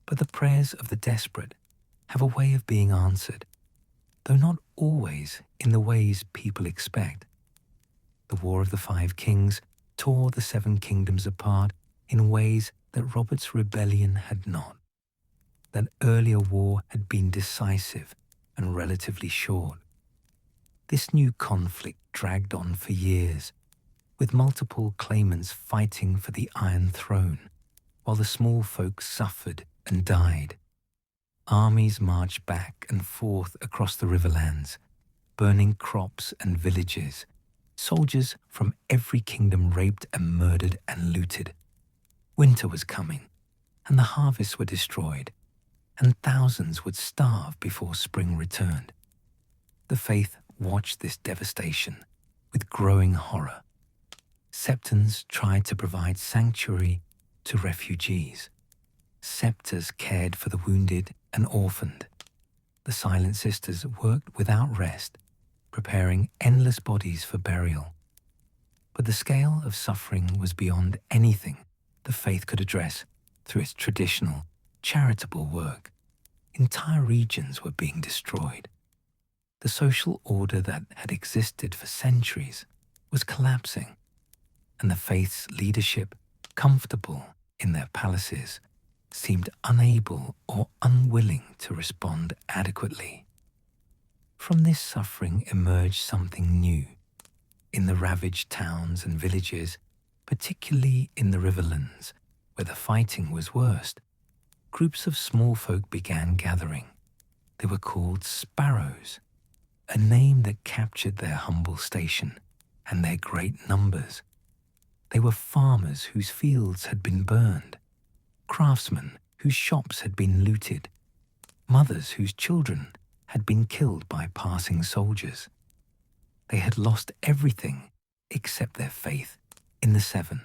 But the prayers of the desperate have a way of being answered, though not always in the ways people expect. The War of the Five Kings tore the Seven Kingdoms apart in ways that Robert's rebellion had not. That earlier war had been decisive and relatively short. This new conflict dragged on for years, with multiple claimants fighting for the Iron Throne, while the small folk suffered and died. Armies marched back and forth across the riverlands, burning crops and villages. Soldiers from every kingdom raped and murdered and looted. Winter was coming. and the harvests were destroyed, and thousands would starve before spring returned. The Faith watched this devastation with growing horror. Septons tried to provide sanctuary to refugees. Septors cared for the wounded and orphaned. The Silent Sisters worked without rest, preparing endless bodies for burial. But the scale of suffering was beyond anything the Faith could address through its traditional, charitable work. Entire regions were being destroyed. The social order that had existed for centuries was collapsing, and the Faith's leadership, comfortable in their palaces, seemed unable or unwilling to respond adequately. From this suffering emerged something new. In the ravaged towns and villages, particularly in the riverlands, where the fighting was worst, groups of small folk began gathering. They were called sparrows, a name that captured their humble station and their great numbers. They were farmers whose fields had been burned, craftsmen whose shops had been looted, mothers whose children had been killed by passing soldiers. They had lost everything except their faith in the Seven.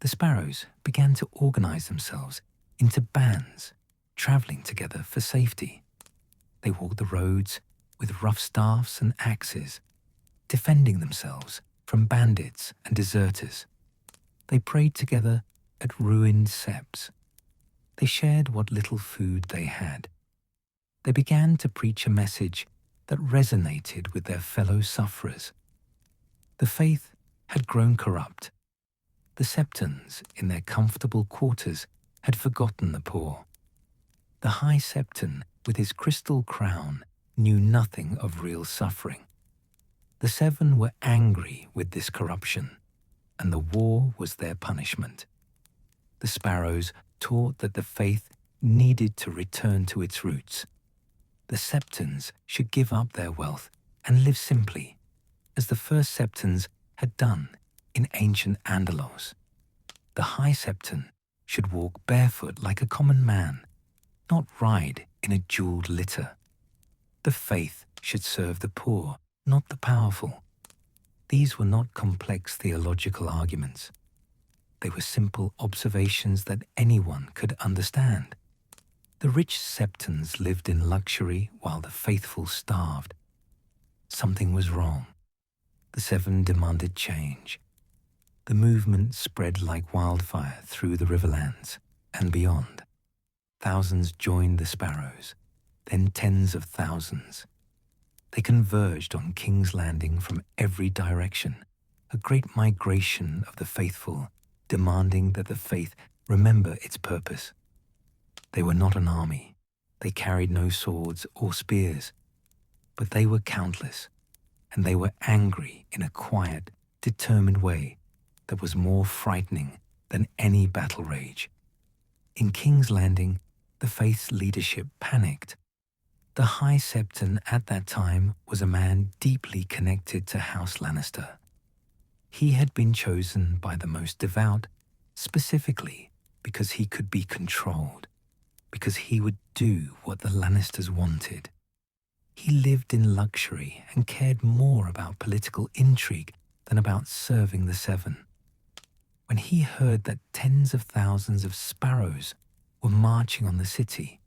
The sparrows began to organize themselves into bands, traveling together for safety. They walked the roads with rough staffs and axes, defending themselves from bandits and deserters. They prayed together at ruined septs. They shared what little food they had. They began to preach a message that resonated with their fellow sufferers. The Faith had grown corrupt. The Septons, in their comfortable quarters, had forgotten the poor. The High Septon, with his crystal crown, knew nothing of real suffering. The Seven were angry with this corruption, and the war was their punishment. The sparrows taught that the Faith needed to return to its roots. The Septons should give up their wealth and live simply, as the first Septons had done in ancient Andalos. The High Septon should walk barefoot like a common man, not ride in a jeweled litter. The Faith should serve the poor, not the powerful. These were not complex theological arguments. They were simple observations that anyone could understand. The rich Septons lived in luxury while the faithful starved. Something was wrong. The Seven demanded change. The movement spread like wildfire through the riverlands and beyond. Thousands joined the sparrows, then tens of thousands. They converged on King's Landing from every direction, a great migration of the faithful, demanding that the Faith remember its purpose. They were not an army. They carried no swords or spears, but they were countless, and they were angry in a quiet, determined way that was more frightening than any battle rage. In King's Landing, the Faith's leadership panicked. The High Septon at that time was a man deeply connected to House Lannister. He had been chosen by the most devout specifically because he could be controlled, because he would do what the Lannisters wanted. He lived in luxury and cared more about political intrigue than about serving the Seven. When he heard that tens of thousands of sparrows were marching on the city,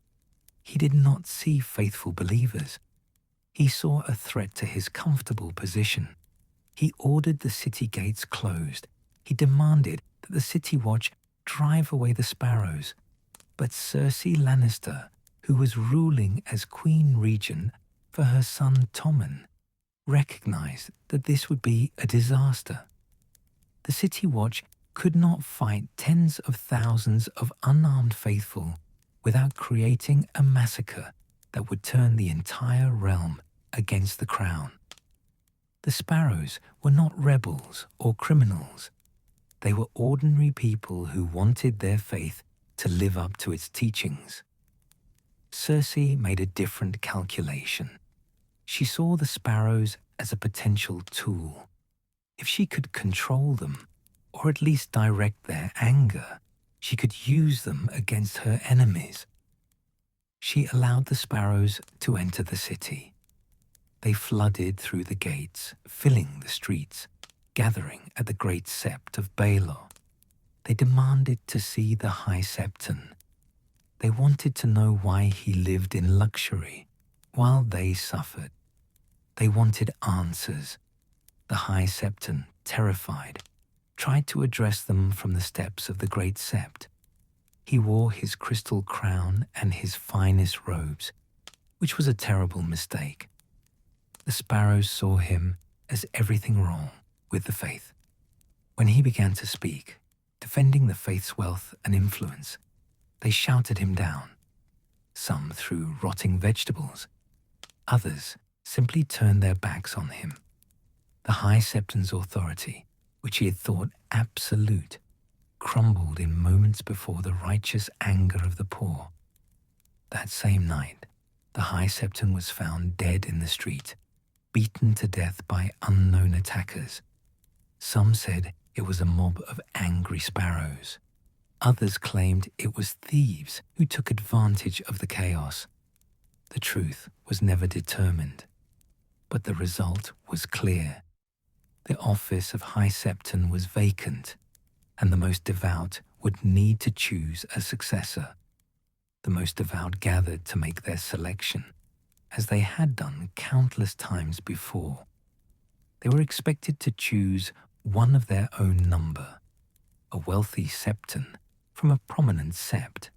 he did not see faithful believers. He saw a threat to his comfortable position. He ordered the city gates closed. He demanded that the city watch drive away the sparrows. But Cersei Lannister, who was ruling as Queen Regent for her son Tommen, recognized that this would be a disaster. The city watch could not fight tens of thousands of unarmed faithful without creating a massacre that would turn the entire realm against the crown. The sparrows were not rebels or criminals. They were ordinary people who wanted their faith to live up to its teachings. Cersei made a different calculation. She saw the sparrows as a potential tool. If she could control them, or at least direct their anger, She could use them against her enemies. She allowed the sparrows to enter the city. They flooded through the gates, filling the streets, gathering at the great sept of Baelor. They demanded to see the High Septon. They wanted to know why he lived in luxury while they suffered. They wanted answers. The High Septon, terrified, tried to address them from the steps of the great sept. He wore his crystal crown and his finest robes, which was a terrible mistake. The sparrows saw him as everything wrong with the faith. When he began to speak, defending the faith's wealth and influence, they shouted him down. Some threw rotting vegetables. Others simply turned their backs on him. The High Septon's authority, which he had thought absolute, crumbled in moments before the righteous anger of the poor. That same night, the High Septon was found dead in the street, beaten to death by unknown attackers. Some said it was a mob of angry sparrows. Others claimed it was thieves who took advantage of the chaos. The truth was never determined, but the result was clear. The office of High Septon was vacant, and the most devout would need to choose a successor. The most devout gathered to make their selection, as they had done countless times before. They were expected to choose one of their own number, a wealthy septon from a prominent sept,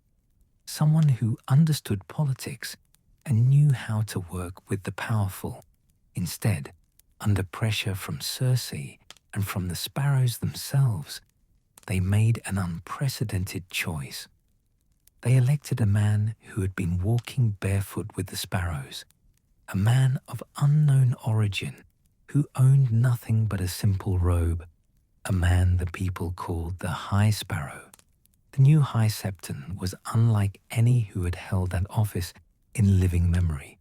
someone who understood politics and knew how to work with the powerful. Instead, under pressure from Cersei and from the sparrows themselves, they made an unprecedented choice. They elected a man who had been walking barefoot with the sparrows, a man of unknown origin who owned nothing but a simple robe, a man the people called the High Sparrow. The new High Septon was unlike any who had held that office in living memory.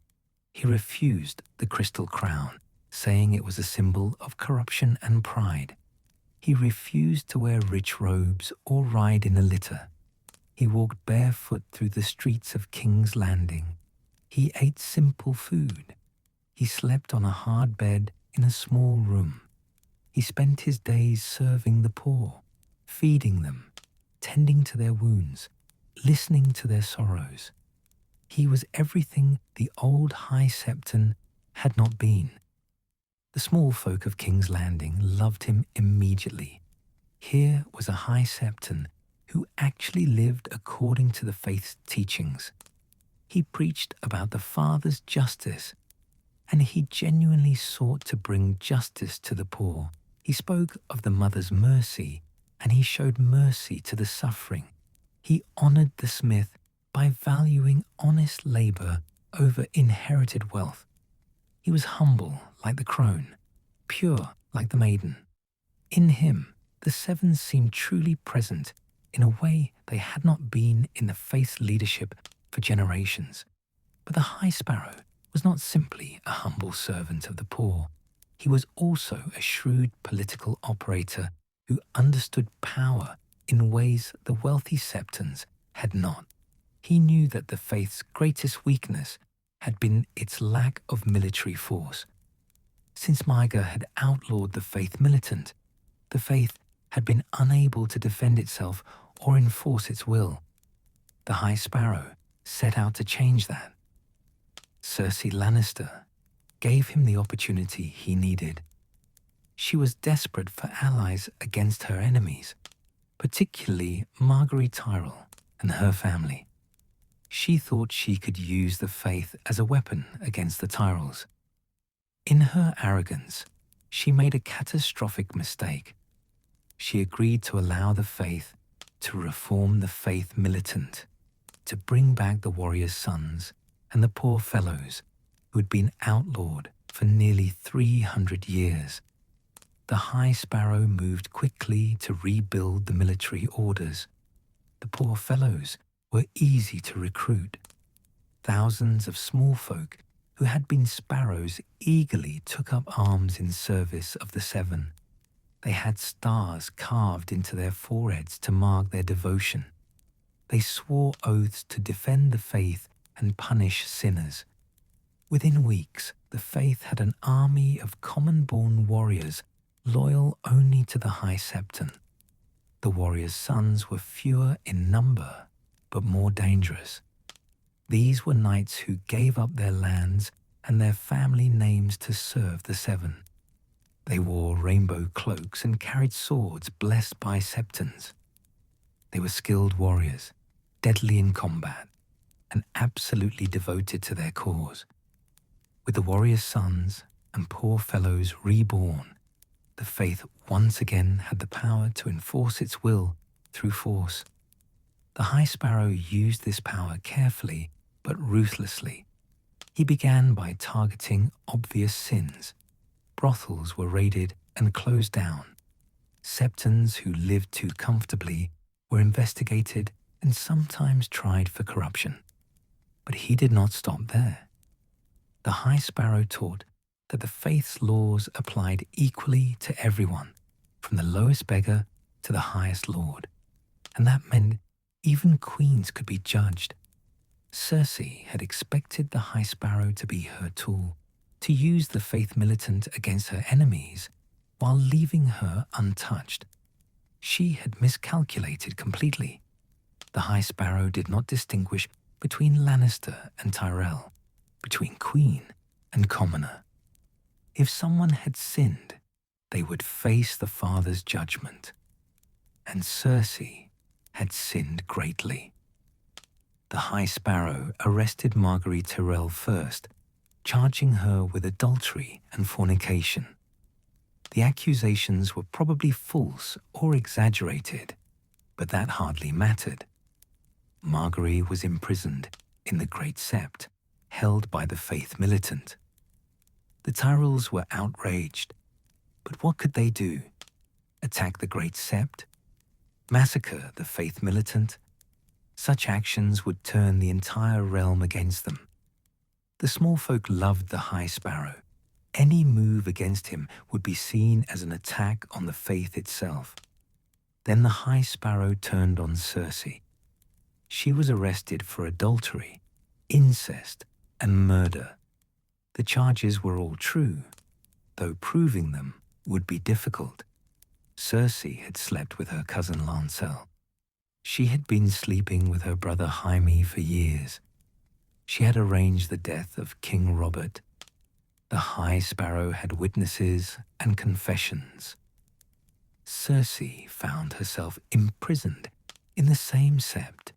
He refused the crystal crown, saying it was a symbol of corruption and pride. He refused to wear rich robes or ride in a litter. He walked barefoot through the streets of King's Landing. He ate simple food. He slept on a hard bed in a small room. He spent his days serving the poor, feeding them, tending to their wounds, listening to their sorrows. He was everything the old High Septon had not been. The small folk of King's Landing loved him immediately. Here was a High Septon who actually lived according to the faith's teachings. He preached about the Father's justice, and he genuinely sought to bring justice to the poor. He spoke of the mother's mercy, and he showed mercy to the suffering. He honored the smith by valuing honest labor over inherited wealth. He was humble like the Crone, pure like the Maiden. In him, the Seven seemed truly present in a way they had not been in the faith's leadership for generations. But the High Sparrow was not simply a humble servant of the poor. He was also a shrewd political operator who understood power in ways the wealthy septons had not. He knew that the faith's greatest weakness had been its lack of military force. Since Maega had outlawed the Faith Militant, the faith had been unable to defend itself or enforce its will. The High Sparrow set out to change that. Cersei Lannister gave him the opportunity he needed. She was desperate for allies against her enemies, particularly Marguerite Tyrell and her family. She thought she could use the faith as a weapon against the Tyrells. In her arrogance, she made a catastrophic mistake. She agreed to allow the faith to reform the Faith Militant, to bring back the warriors' sons and the poor fellows who had been outlawed for nearly 300 years. The High Sparrow moved quickly to rebuild the military orders. The poor fellows were easy to recruit. Thousands of small folk who had been sparrows eagerly took up arms in service of the Seven. They had stars carved into their foreheads to mark their devotion. They swore oaths to defend the faith and punish sinners. Within weeks, the faith had an army of common-born warriors loyal only to the High Septon. The warriors' sons were fewer in number, but more dangerous. These were knights who gave up their lands and their family names to serve the Seven. They wore rainbow cloaks and carried swords blessed by Septons. They were skilled warriors, deadly in combat, and absolutely devoted to their cause. With the warriors' sons and poor fellows reborn, the faith once again had the power to enforce its will through force. The High Sparrow used this power carefully but ruthlessly. He began by targeting obvious sins. Brothels were raided and closed down. Septons who lived too comfortably were investigated and sometimes tried for corruption. But he did not stop there. The High Sparrow taught that the faith's laws applied equally to everyone, from the lowest beggar to the highest lord. And that meant even queens could be judged. Cersei had expected the High Sparrow to be her tool, to use the Faith Militant against her enemies while leaving her untouched. She had miscalculated completely. The High Sparrow did not distinguish between Lannister and Tyrell, between queen and commoner. If someone had sinned, they would face the father's judgment. And Cersei had sinned greatly. The High Sparrow arrested Marguerite Tyrell first, charging her with adultery and fornication. The accusations were probably false or exaggerated, but that hardly mattered. Marguerite was imprisoned in the Great Sept, held by the Faith Militant. The Tyrells were outraged, but what could they do? Attack the Great Sept? Massacre the Faith Militant? Such actions would turn the entire realm against them. The small folk loved the High Sparrow. Any move against him would be seen as an attack on the faith itself. Then the High Sparrow turned on Cersei. She was arrested for adultery, incest, and murder. The charges were all true, though proving them would be difficult. Cersei had slept with her cousin Lancel. She had been sleeping with her brother Jaime for years. She had arranged the death of King Robert. The High Sparrow had witnesses and confessions. Cersei found herself imprisoned in the same sept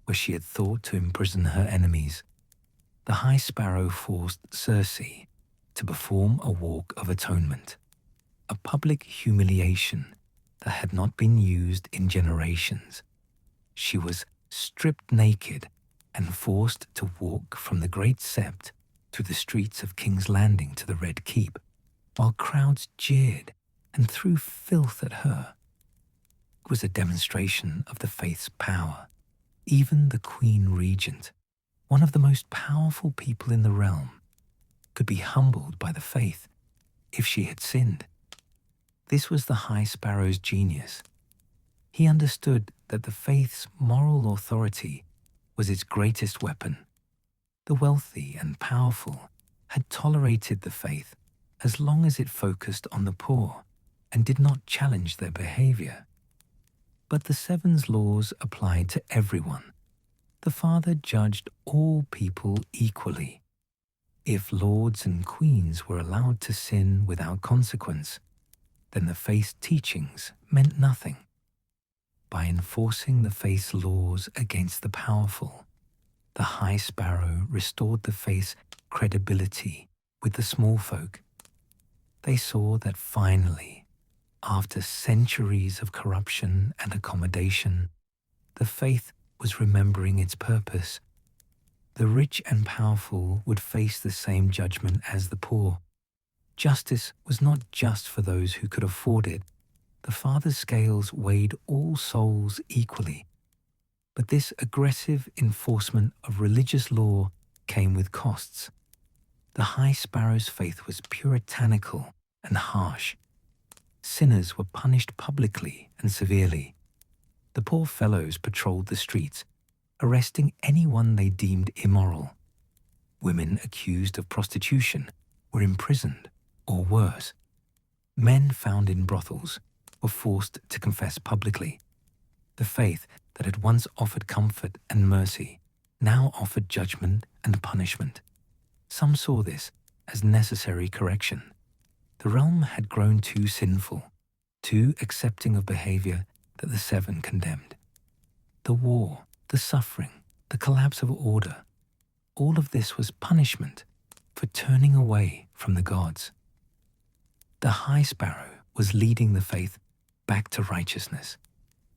where she had thought to imprison her enemies. The High Sparrow forced Cersei to perform a walk of atonement, a public humiliation that had not been used in generations. She was stripped naked and forced to walk from the Great Sept through the streets of King's Landing to the Red Keep, while crowds jeered and threw filth at her. It was a demonstration of the faith's power. Even the Queen Regent, one of the most powerful people in the realm, could be humbled by the faith if she had sinned. This was the High Sparrow's genius. He understood that the faith's moral authority was its greatest weapon. The wealthy and powerful had tolerated the faith as long as it focused on the poor and did not challenge their behavior. But the Seven's laws applied to everyone. The Father judged all people equally. If lords and queens were allowed to sin without consequence, then the faith's teachings meant nothing. By enforcing the faith's laws against the powerful, the High Sparrow restored the faith's credibility with the small folk. They saw that finally, after centuries of corruption and accommodation, the faith was remembering its purpose. The rich and powerful would face the same judgment as the poor. Justice was not just for those who could afford it. The Father's scales weighed all souls equally. But this aggressive enforcement of religious law came with costs. The High Sparrow's faith was puritanical and harsh. sinners were punished publicly and severely. The poor fellows patrolled the streets, arresting anyone they deemed immoral. Women accused of prostitution were imprisoned, or worse. Men found in brothels were forced to confess publicly. The faith that had once offered comfort and mercy now offered judgment and punishment. Some saw this as necessary correction. The realm had grown too sinful, too accepting of behavior that the Seven condemned. The war, the suffering, the collapse of order, all of this was punishment for turning away from the gods. The High Sparrow was leading the faith back to righteousness,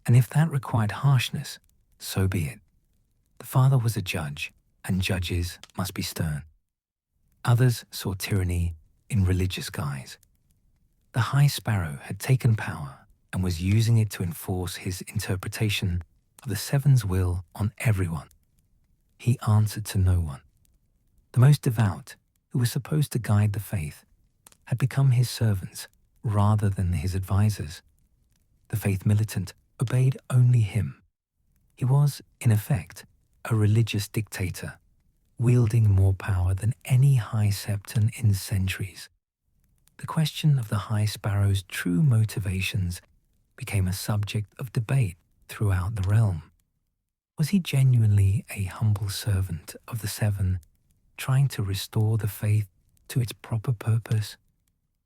and if that required harshness, so be it. The Father was a judge, and judges must be stern. Others saw tyranny in religious guise. The High Sparrow had taken power and was using it to enforce his interpretation of the Seven's will on everyone. He answered to no one. The most devout, who was supposed to guide the faith, had become his servants rather than his advisors. The Faith Militant obeyed only him. He was, in effect, a religious dictator, wielding more power than any High Septon in centuries. The question of the High Sparrow's true motivations became a subject of debate throughout the realm. Was he genuinely a humble servant of the Seven, trying to restore the faith to its proper purpose?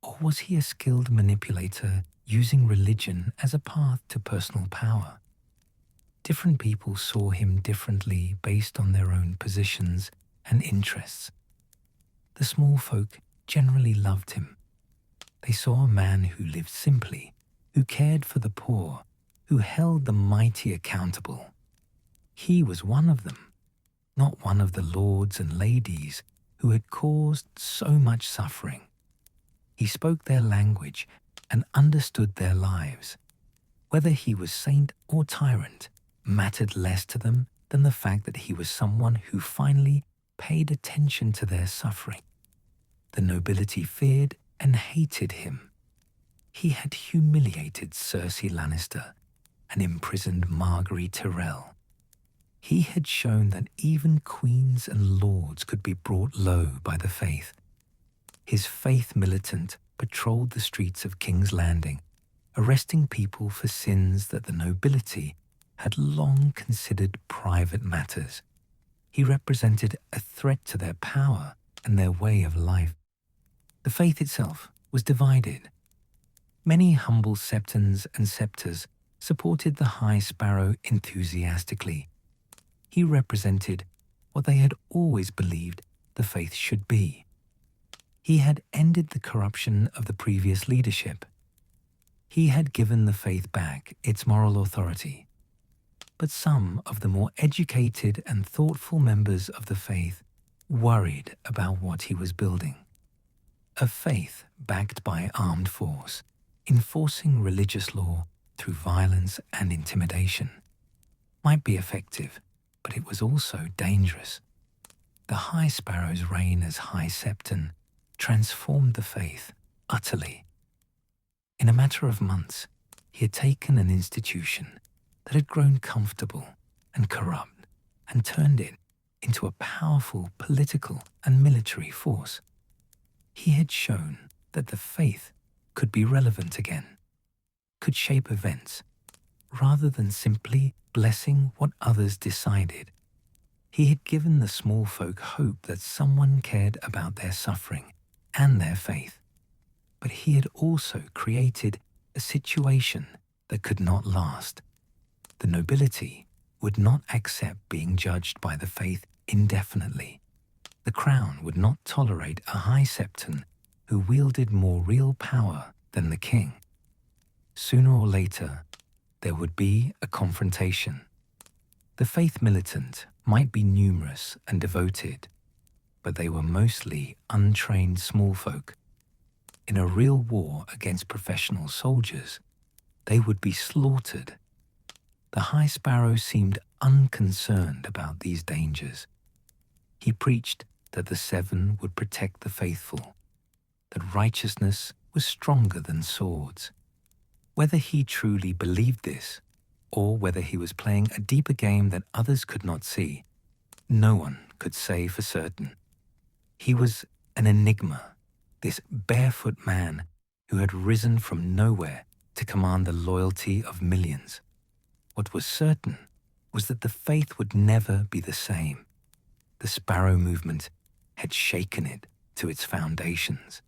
Or was he a skilled manipulator using religion as a path to personal power? Different people saw him differently based on their own positions and interests. The small folk generally loved him. They saw a man who lived simply, who cared for the poor, who held the mighty accountable. He was one of them, not one of the lords and ladies who had caused so much suffering. He spoke their language and understood their lives. Whether he was saint or tyrant mattered less to them than the fact that he was someone who finally paid attention to their suffering. The nobility feared and hated him. He had humiliated Cersei Lannister and imprisoned Margaery Tyrell. He had shown that even queens and lords could be brought low by the faith. His Faith Militant patrolled the streets of King's Landing, arresting people for sins that the nobility had long considered private matters. He represented a threat to their power and their way of life. The faith itself was divided. Many humble septons and septors supported the High Sparrow enthusiastically. He represented what they had always believed the faith should be. He had ended the corruption of the previous leadership. He had given the faith back its moral authority. But some of the more educated and thoughtful members of the faith worried about what he was building. A faith backed by armed force, enforcing religious law through violence and intimidation, might be effective, but it was also dangerous. The High Sparrow's reign as High Septon transformed the faith utterly. In a matter of months, he had taken an institution that had grown comfortable and corrupt and turned it into a powerful political and military force. He had shown that the faith could be relevant again, could shape events, rather than simply blessing what others decided. He had given the small folk hope that someone cared about their suffering and their faith. But he had also created a situation that could not last. The nobility would not accept being judged by the faith indefinitely. The crown would not tolerate a High Septon who wielded more real power than the king. Sooner or later, there would be a confrontation. The Faith Militant might be numerous and devoted, but they were mostly untrained small folk. In a real war against professional soldiers, they would be slaughtered. The High Sparrow seemed unconcerned about these dangers. He preached that the Seven would protect the faithful, that righteousness was stronger than swords, Whether he truly believed this, or whether he was playing a deeper game that others could not see, no one could say for certain. He was an enigma, this barefoot man who had risen from nowhere to command the loyalty of millions. What was certain was that the faith would never be the same. The Sparrow movement had shaken it to its foundations.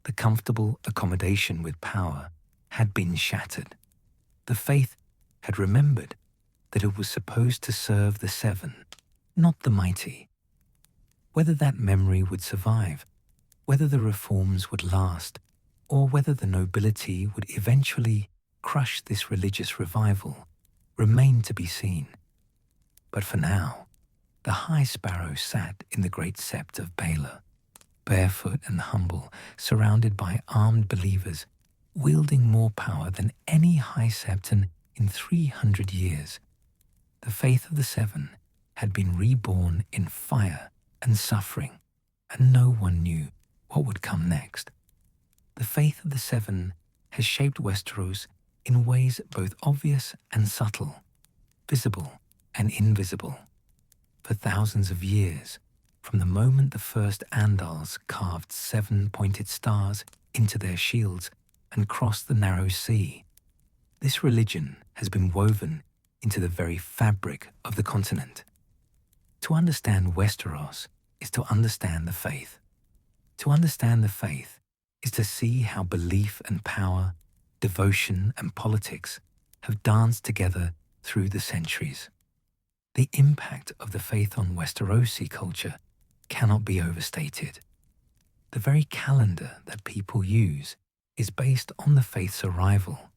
The comfortable accommodation with power had been shattered. The faith had remembered that it was supposed to serve the seven, not the mighty. Whether that memory would survive, whether the reforms would last, or whether the nobility would eventually crush this religious revival remained to be seen. But for now, the High Sparrow sat in the great sept of Baelor, barefoot and humble, surrounded by armed believers, wielding more power than any High Septon in 300 years. The faith of the seven had been reborn in fire and suffering, and no one knew what would come next. The faith of the seven has shaped Westeros in ways both obvious and subtle, visible and invisible. For thousands of years, from the moment the first Andalos carved 7 pointed stars into their shields and crossed the narrow sea, this religion has been woven into the very fabric of the continent. To understand Westeros is to understand the faith. To understand the faith is to see how belief and power, devotion and politics have danced together through the centuries. The impact of the faith on Westerosi culture cannot be overstated. The very calendar that people use is based on the faith's arrival.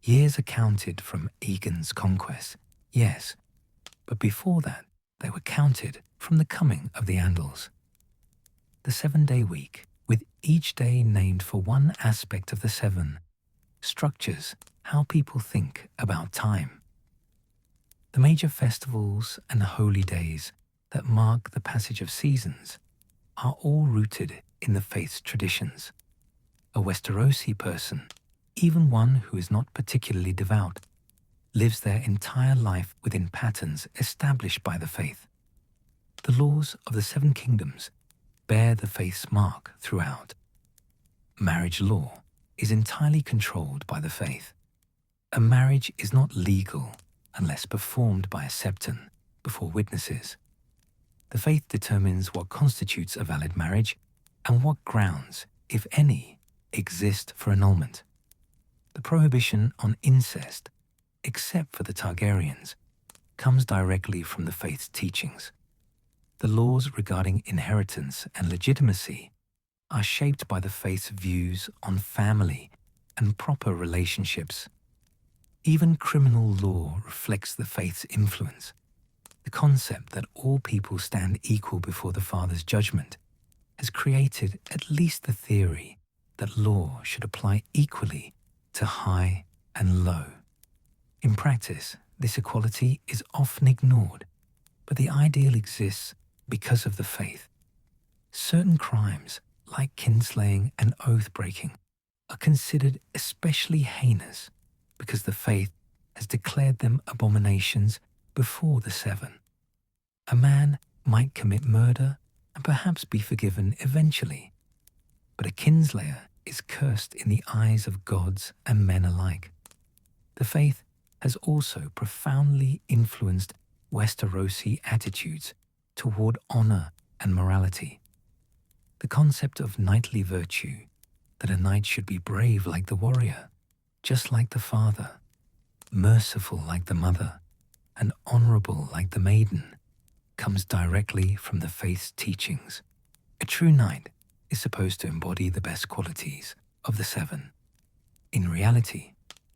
Years are counted from Aegon's conquest, yes, but before that they were counted from the coming of the Andalos. The 7-day week, with each day named for one aspect of the seven, structures how people think about time. The major festivals and holy days that mark the passage of seasons are all rooted in the faith's traditions. A Westerosi person, even one who is not particularly devout, lives their entire life within patterns established by the faith. The laws of the seven kingdoms bear the faith's mark throughout. Marriage law is entirely controlled by the faith. A marriage is not legal unless performed by a septon before witnesses. The faith determines what constitutes a valid marriage and what grounds, if any, exist for annulment. The prohibition on incest, except for the Targaryens, comes directly from the faith's teachings. The laws regarding inheritance and legitimacy are shaped by the faith's views on family and proper relationships. Even criminal law reflects the faith's influence. The concept that all people stand equal before the Father's judgment has created at least the theory that law should apply equally to high and low. In practice, this equality is often ignored, but the ideal exists because of the faith. Certain crimes, like kinslaying and oath-breaking, are considered especially heinous because the faith has declared them abominations before the seven. A man might commit murder and perhaps be forgiven eventually, but a kinslayer is cursed in the eyes of gods and men alike. The faith has also profoundly influenced Westerosi attitudes toward honor and morality. The concept of knightly virtue, that a knight should be brave like the warrior, just like the father, merciful like the mother, and honorable like the maiden, comes directly from the faith's teachings. A true knight is supposed to embody the best qualities of the seven. In reality,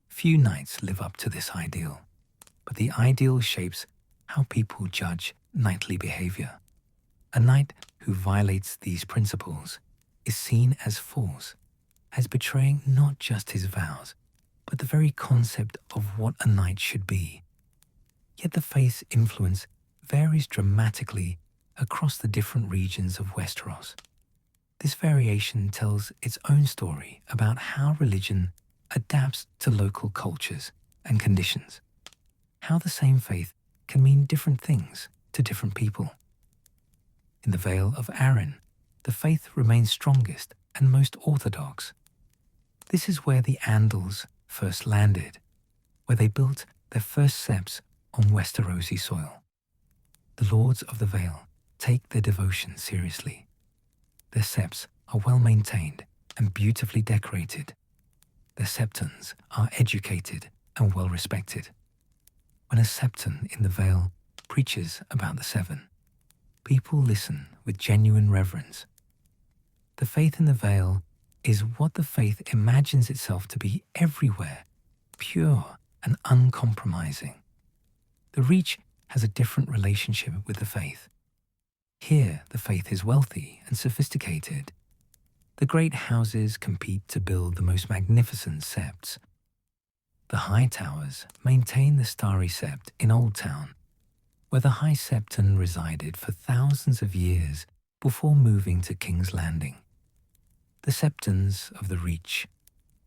few knights live up to this ideal, but the ideal shapes how people judge knightly behavior. A knight who violates these principles is seen as false, as betraying not just his vows, but the very concept of what a knight should be. Yet the faith's influence varies dramatically across the different regions of Westeros. This variation tells its own story about how religion adapts to local cultures and conditions. How the same faith can mean different things to different people. In the Vale of Arryn, the faith remains strongest and most orthodox. This is where the Andals first landed, where they built their first septs on Westerosi soil. The Lords of the Vale take their devotion seriously. Their septs are well maintained and beautifully decorated. Their septons are educated and well respected. When a septon in the Vale preaches about the Seven, people listen with genuine reverence. The faith in the Vale is what the faith imagines itself to be everywhere, pure and uncompromising. The Reach has a different relationship with the faith. Here, the faith is wealthy and sophisticated. The great houses compete to build the most magnificent septs. The high towers maintain the starry sept in Old Town, where the High Septon resided for thousands of years before moving to King's Landing. The septons of the Reach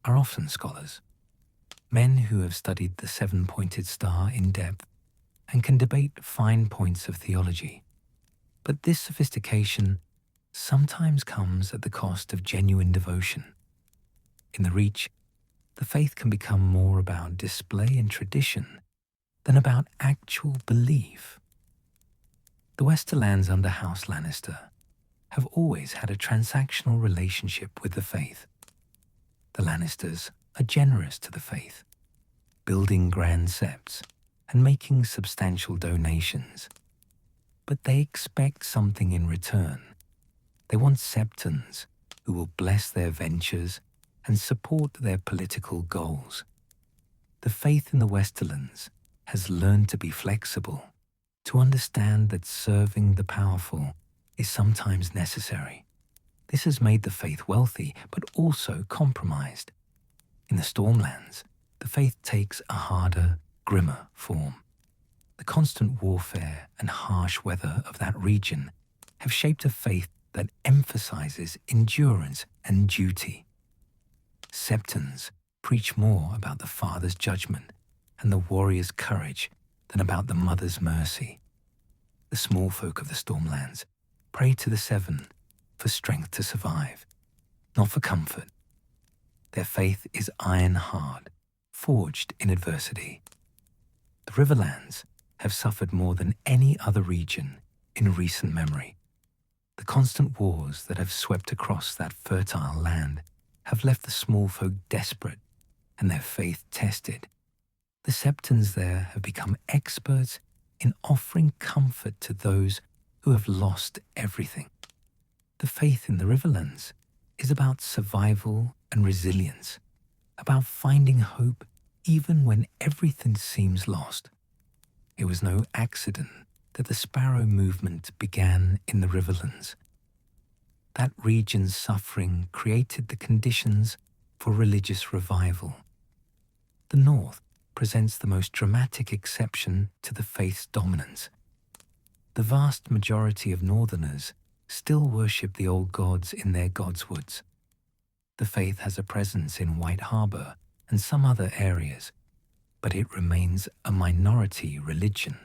are often scholars, men who have studied the seven-pointed star in depth and can debate fine points of theology. But this sophistication sometimes comes at the cost of genuine devotion. In the Reach, the faith can become more about display and tradition than about actual belief. The Westerlands under House Lannister have always had a transactional relationship with the faith. The Lannisters are generous to the faith, building grand septs and making substantial donations. But they expect something in return. They want septons who will bless their ventures and support their political goals. The faith in the Westerlands has learned to be flexible, to understand that serving the powerful is sometimes necessary. This has made the faith wealthy, but also compromised. In the Stormlands, the faith takes a harder, grimmer form. The constant warfare and harsh weather of that region have shaped a faith that emphasizes endurance and duty. Septons preach more about the father's judgment and the warrior's courage than about the mother's mercy. The small folk of the Stormlands pray to the Seven for strength to survive, not for comfort. Their faith is iron hard, forged in adversity. The Riverlands have suffered more than any other region in recent memory. The constant wars that have swept across that fertile land have left the small folk desperate and their faith tested. The Septons there have become experts in offering comfort to those who have lost everything. The faith in the Riverlands is about survival and resilience, about finding hope even when everything seems lost. It was no accident that the Sparrow movement began in the Riverlands. That region's suffering created the conditions for religious revival. The North presents the most dramatic exception to the faith's dominance. The vast majority of Northerners still worship the old gods in their godswoods. The faith has a presence in White Harbor and some other areas, but it remains a minority religion.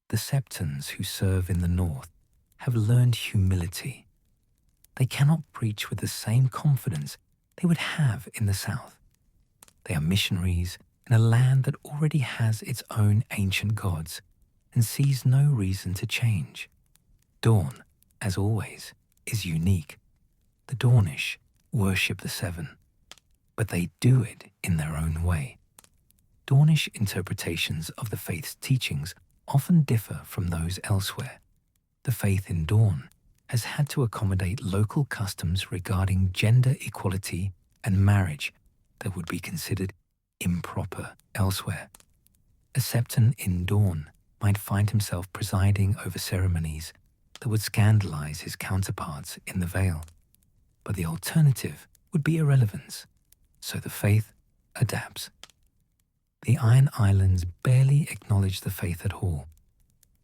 The Septons who serve in the North have learned humility. They cannot preach with the same confidence they would have in the South. They are missionaries in a land that already has its own ancient gods and sees no reason to change. Dawn, as always, is unique. The Dornish worship the Seven, but they do it in their own way. Dornish interpretations of the faith's teachings often differ from those elsewhere. The faith in Dawn has had to accommodate local customs regarding gender equality and marriage that would be considered improper elsewhere. A Septon in Dawn might find himself presiding over ceremonies that would scandalize his counterparts in the Vale, but the alternative would be irrelevance, so the faith adapts. The Iron Islands barely acknowledge the faith at all.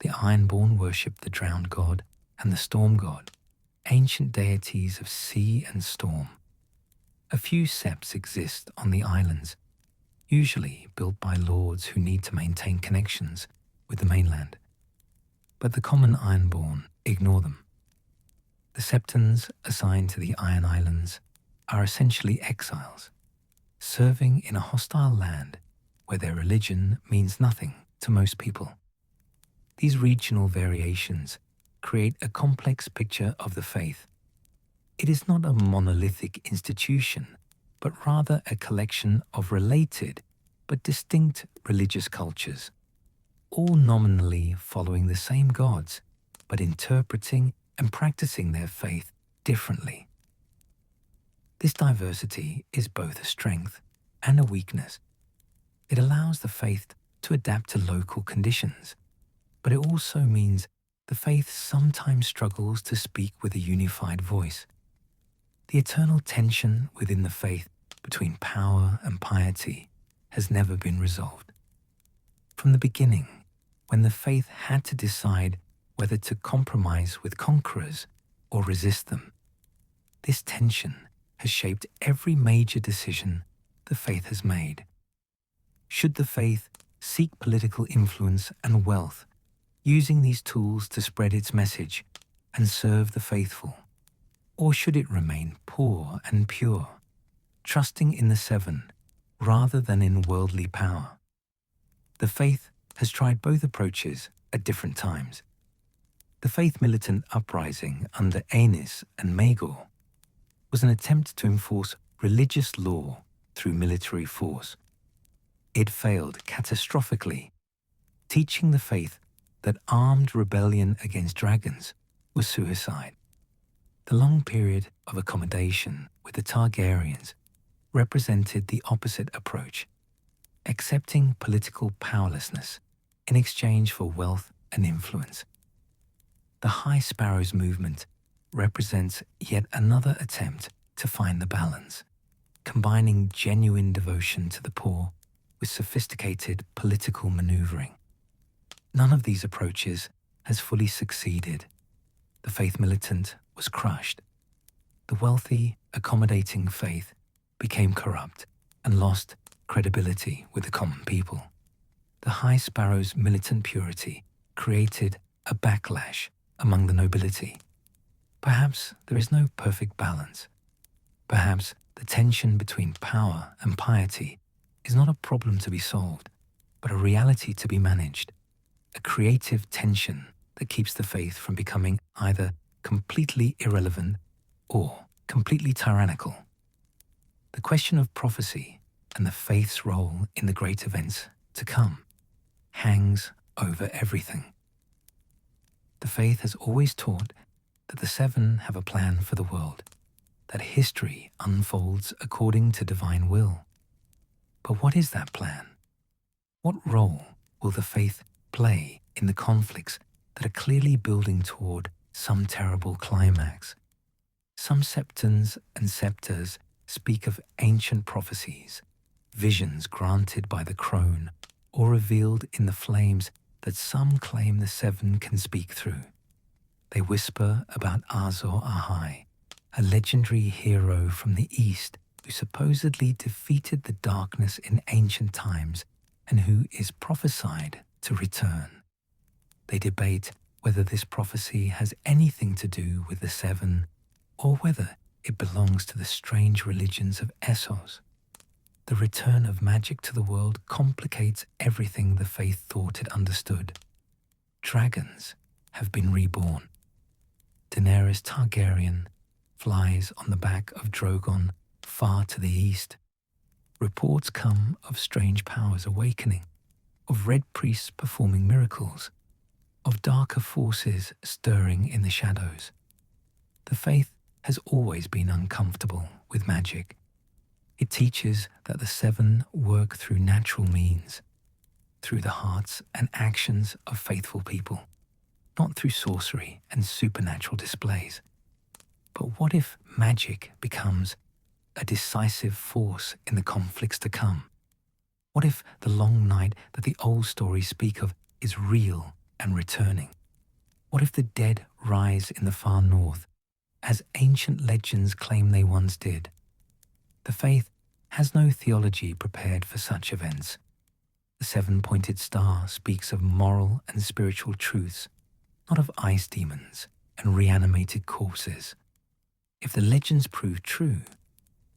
The Ironborn worship the drowned god and the storm god, ancient deities of sea and storm. A few septs exist on the islands, usually built by lords who need to maintain connections with the mainland. But the common Ironborn ignore them. The Septons assigned to the Iron Islands are essentially exiles, serving in a hostile land where their religion means nothing to most people. These regional variations create a complex picture of the faith. It is not a monolithic institution, but rather a collection of related but distinct religious cultures, all nominally following the same gods, but interpreting and practicing their faith differently. This diversity is both a strength and a weakness. It allows the faith to adapt to local conditions, but it also means the faith sometimes struggles to speak with a unified voice. The eternal tension within the faith between power and piety has never been resolved. From the beginning, when the faith had to decide whether to compromise with conquerors or resist them, this tension has shaped every major decision the faith has made. Should the faith seek political influence and wealth, using these tools to spread its message and serve the faithful? Or should it remain poor and pure, trusting in the Seven rather than in worldly power? The faith has tried both approaches at different times. The Faith Militant uprising under Aenys and Maegor was an attempt to enforce religious law through military force. It failed catastrophically, teaching the faith that armed rebellion against dragons was suicide. The long period of accommodation with the Targaryens represented the opposite approach, accepting political powerlessness in exchange for wealth and influence. The High Sparrows movement represents yet another attempt to find the balance, combining genuine devotion to the poor with sophisticated political maneuvering. None of these approaches has fully succeeded. The Faith Militant was crushed. The wealthy, accommodating faith became corrupt and lost credibility with the common people. The High Sparrows' militant purity created a backlash among the nobility. Perhaps there is no perfect balance. Perhaps the tension between power and piety is not a problem to be solved, but a reality to be managed, a creative tension that keeps the faith from becoming either completely irrelevant or completely tyrannical. The question of prophecy and the faith's role in the great events to come hangs over everything. The faith has always taught that the Seven have a plan for the world, that history unfolds according to divine will. But what is that plan? What role will the faith play in the conflicts that are clearly building toward some terrible climax? Some septons and scepters speak of ancient prophecies, visions granted by the Crone or revealed in the flames that some claim the Seven can speak through. They whisper about Azor Ahai, a legendary hero from the East who supposedly defeated the darkness in ancient times and who is prophesied to return. They debate whether this prophecy has anything to do with the Seven or whether it belongs to the strange religions of Essos. The return of magic to the world complicates everything the faith thought it understood. Dragons have been reborn. Daenerys Targaryen flies on the back of Drogon far to the east. Reports come of strange powers awakening, of red priests performing miracles, of darker forces stirring in the shadows. The faith has always been uncomfortable with magic. It teaches that the Seven work through natural means, through the hearts and actions of faithful people, not through sorcery and supernatural displays. But what if magic becomes a decisive force in the conflicts to come? What if the long night that the old stories speak of is real and returning? What if the dead rise in the far north, as ancient legends claim they once did? The faith has no theology prepared for such events. The seven-pointed star speaks of moral and spiritual truths, not of ice demons and reanimated corpses. If the legends prove true,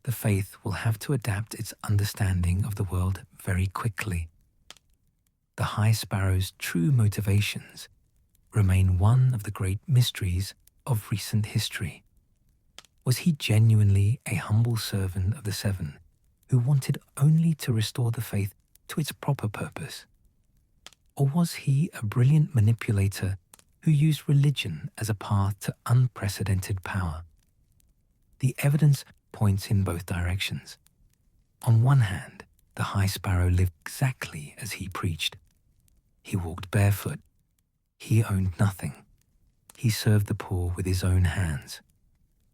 the faith will have to adapt its understanding of the world very quickly. The High Sparrow's true motivations remain one of the great mysteries of recent history. Was he genuinely a humble servant of the Seven who wanted only to restore the faith to its proper purpose? Or was he a brilliant manipulator who used religion as a path to unprecedented power? The evidence points in both directions. On one hand, the High Sparrow lived exactly as he preached. He walked barefoot. He owned nothing. He served the poor with his own hands.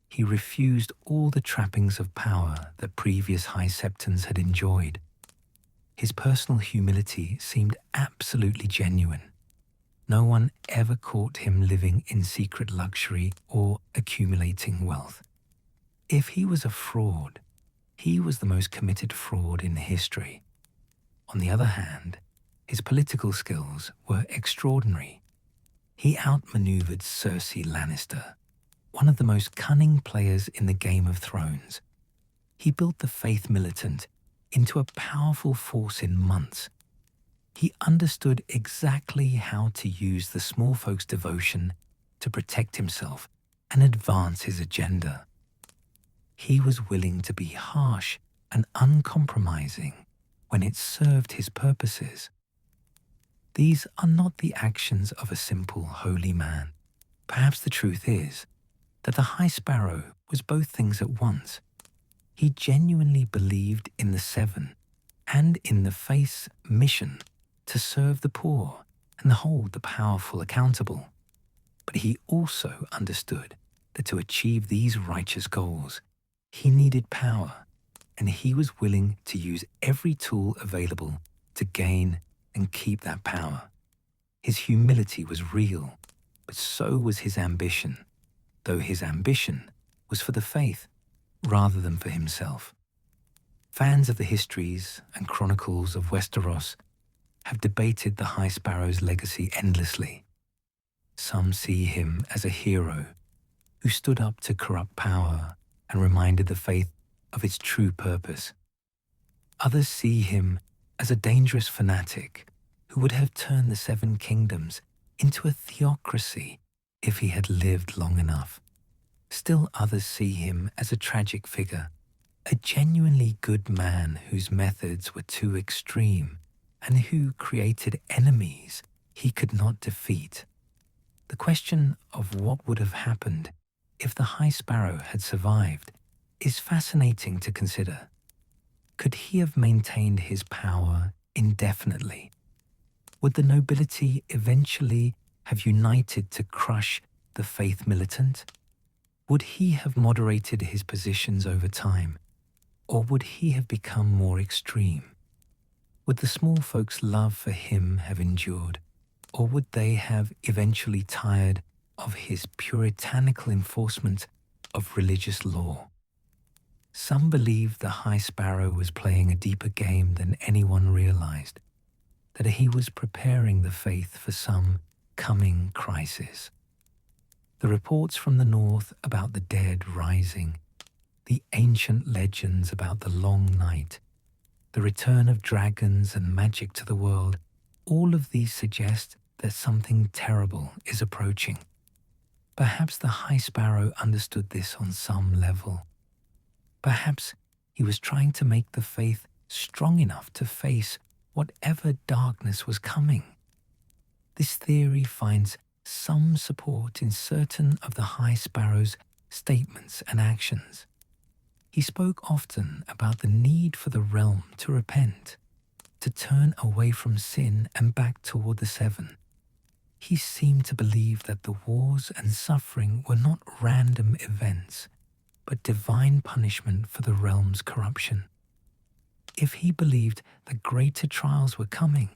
He refused all the trappings of power that previous High Septons had enjoyed. His personal humility seemed absolutely genuine. No one ever caught him living in secret luxury or accumulating wealth. If he was a fraud, he was the most committed fraud in history. On the other hand, his political skills were extraordinary. He outmaneuvered Cersei Lannister, one of the most cunning players in the Game of Thrones. He built the Faith Militant into a powerful force in months. He understood exactly how to use the small folk's devotion to protect himself and advance his agenda. He was willing to be harsh and uncompromising when it served his purposes. These are not the actions of a simple, holy man. Perhaps the truth is that the High Sparrow was both things at once. He genuinely believed in the Seven and in the Faith's mission to serve the poor and hold the powerful accountable. But he also understood that to achieve these righteous goals, he needed power, and he was willing to use every tool available to gain and keep that power. His humility was real, but so was his ambition, though his ambition was for the faith rather than for himself. Fans of the histories and chronicles of Westeros have debated the High Sparrow's legacy endlessly. Some see him as a hero who stood up to corrupt power and reminded the faith of its true purpose. Others see him as a dangerous fanatic who would have turned the Seven Kingdoms into a theocracy if he had lived long enough. Still others see him as a tragic figure, a genuinely good man whose methods were too extreme and who created enemies he could not defeat. The question of what would have happened if the High Sparrow had survived is fascinating to consider. Could he have maintained his power indefinitely? Would the nobility eventually have united to crush the Faith Militant? Would he have moderated his positions over time, or would he have become more extreme? Would the small folks' love for him have endured, or would they have eventually tired of his puritanical enforcement of religious law? Some believe the High Sparrow was playing a deeper game than anyone realized, that he was preparing the faith for some coming crisis. The reports from the north about the dead rising, the ancient legends about the long night, the return of dragons and magic to the world, all of these suggest that something terrible is approaching. Perhaps the High Sparrow understood this on some level. Perhaps he was trying to make the faith strong enough to face whatever darkness was coming. This theory finds some support in certain of the High Sparrow's statements and actions. He spoke often about the need for the realm to repent, to turn away from sin and back toward the Seven. He seemed to believe that the wars and suffering were not random events, but divine punishment for the realm's corruption. If he believed that greater trials were coming,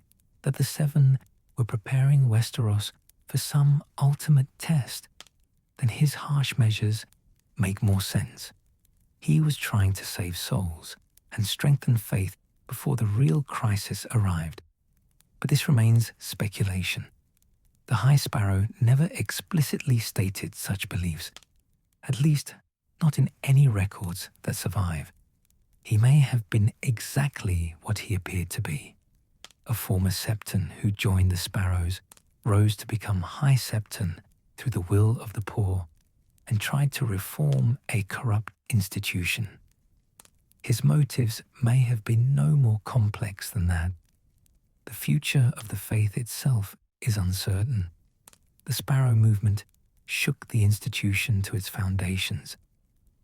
that the Seven were preparing Westeros for some ultimate test, then his harsh measures make more sense. He was trying to save souls and strengthen faith before the real crisis arrived. But this remains speculation. The High Sparrow never explicitly stated such beliefs, at least not in any records that survive. He may have been exactly what he appeared to be, a former Septon who joined the Sparrows, rose to become High Septon through the will of the poor, and tried to reform a corrupt institution. His motives may have been no more complex than that. The future of the faith itself is uncertain. The Sparrow movement shook the institution to its foundations,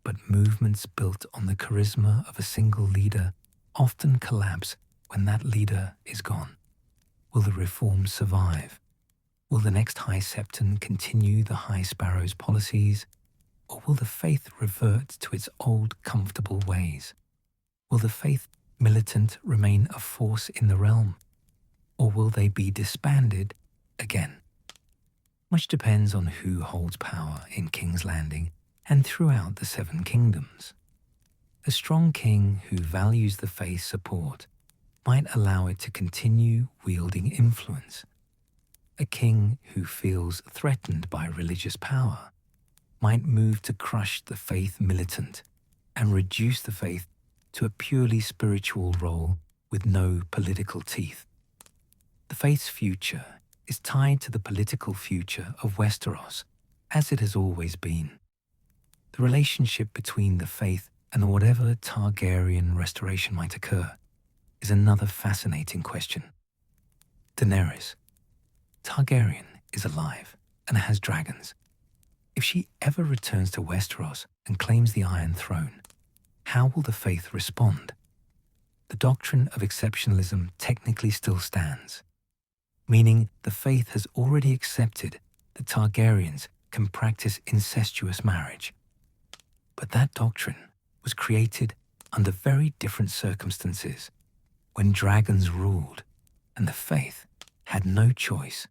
but movements built on the charisma of a single leader often collapse when that leader is gone. Will the reforms survive? Will the next High Septon continue the High Sparrow's policies, or will the faith revert to its old comfortable ways? Will the Faith Militant remain a force in the realm, or will they be disbanded again? Much depends on who holds power in King's Landing and throughout the Seven Kingdoms. A strong king who values the faith's support might allow it to continue wielding influence. A king who feels threatened by religious power might move to crush the Faith Militant and reduce the faith to a purely spiritual role with no political teeth. The faith's future is tied to the political future of Westeros, as it has always been. The relationship between the faith and whatever Targaryen restoration might occur is another fascinating question. Daenerys. Targaryen is alive and has dragons. If she ever returns to Westeros and claims the Iron Throne, how will the faith respond? The doctrine of exceptionalism technically still stands, meaning the faith has already accepted that Targaryens can practice incestuous marriage. But that doctrine was created under very different circumstances, when dragons ruled and the faith had no choice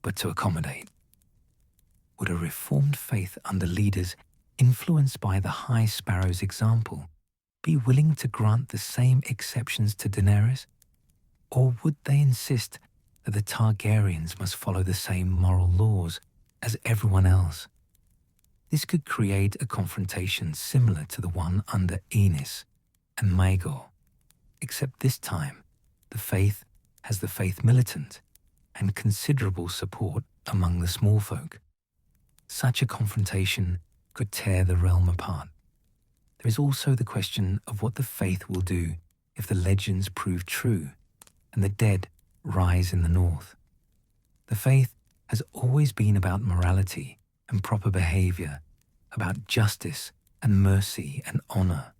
but to accommodate. Would a reformed faith under leaders influenced by the High Sparrow's example be willing to grant the same exceptions to Daenerys? Or would they insist that the Targaryens must follow the same moral laws as everyone else? This could create a confrontation similar to the one under Aenys and Maegor, except this time the faith has the Faith Militant and considerable support among the small folk. Such a confrontation could tear the realm apart. There is also the question of what the faith will do if the legends prove true and the dead rise in the north. The faith has always been about morality and proper behavior, about justice and mercy and honor.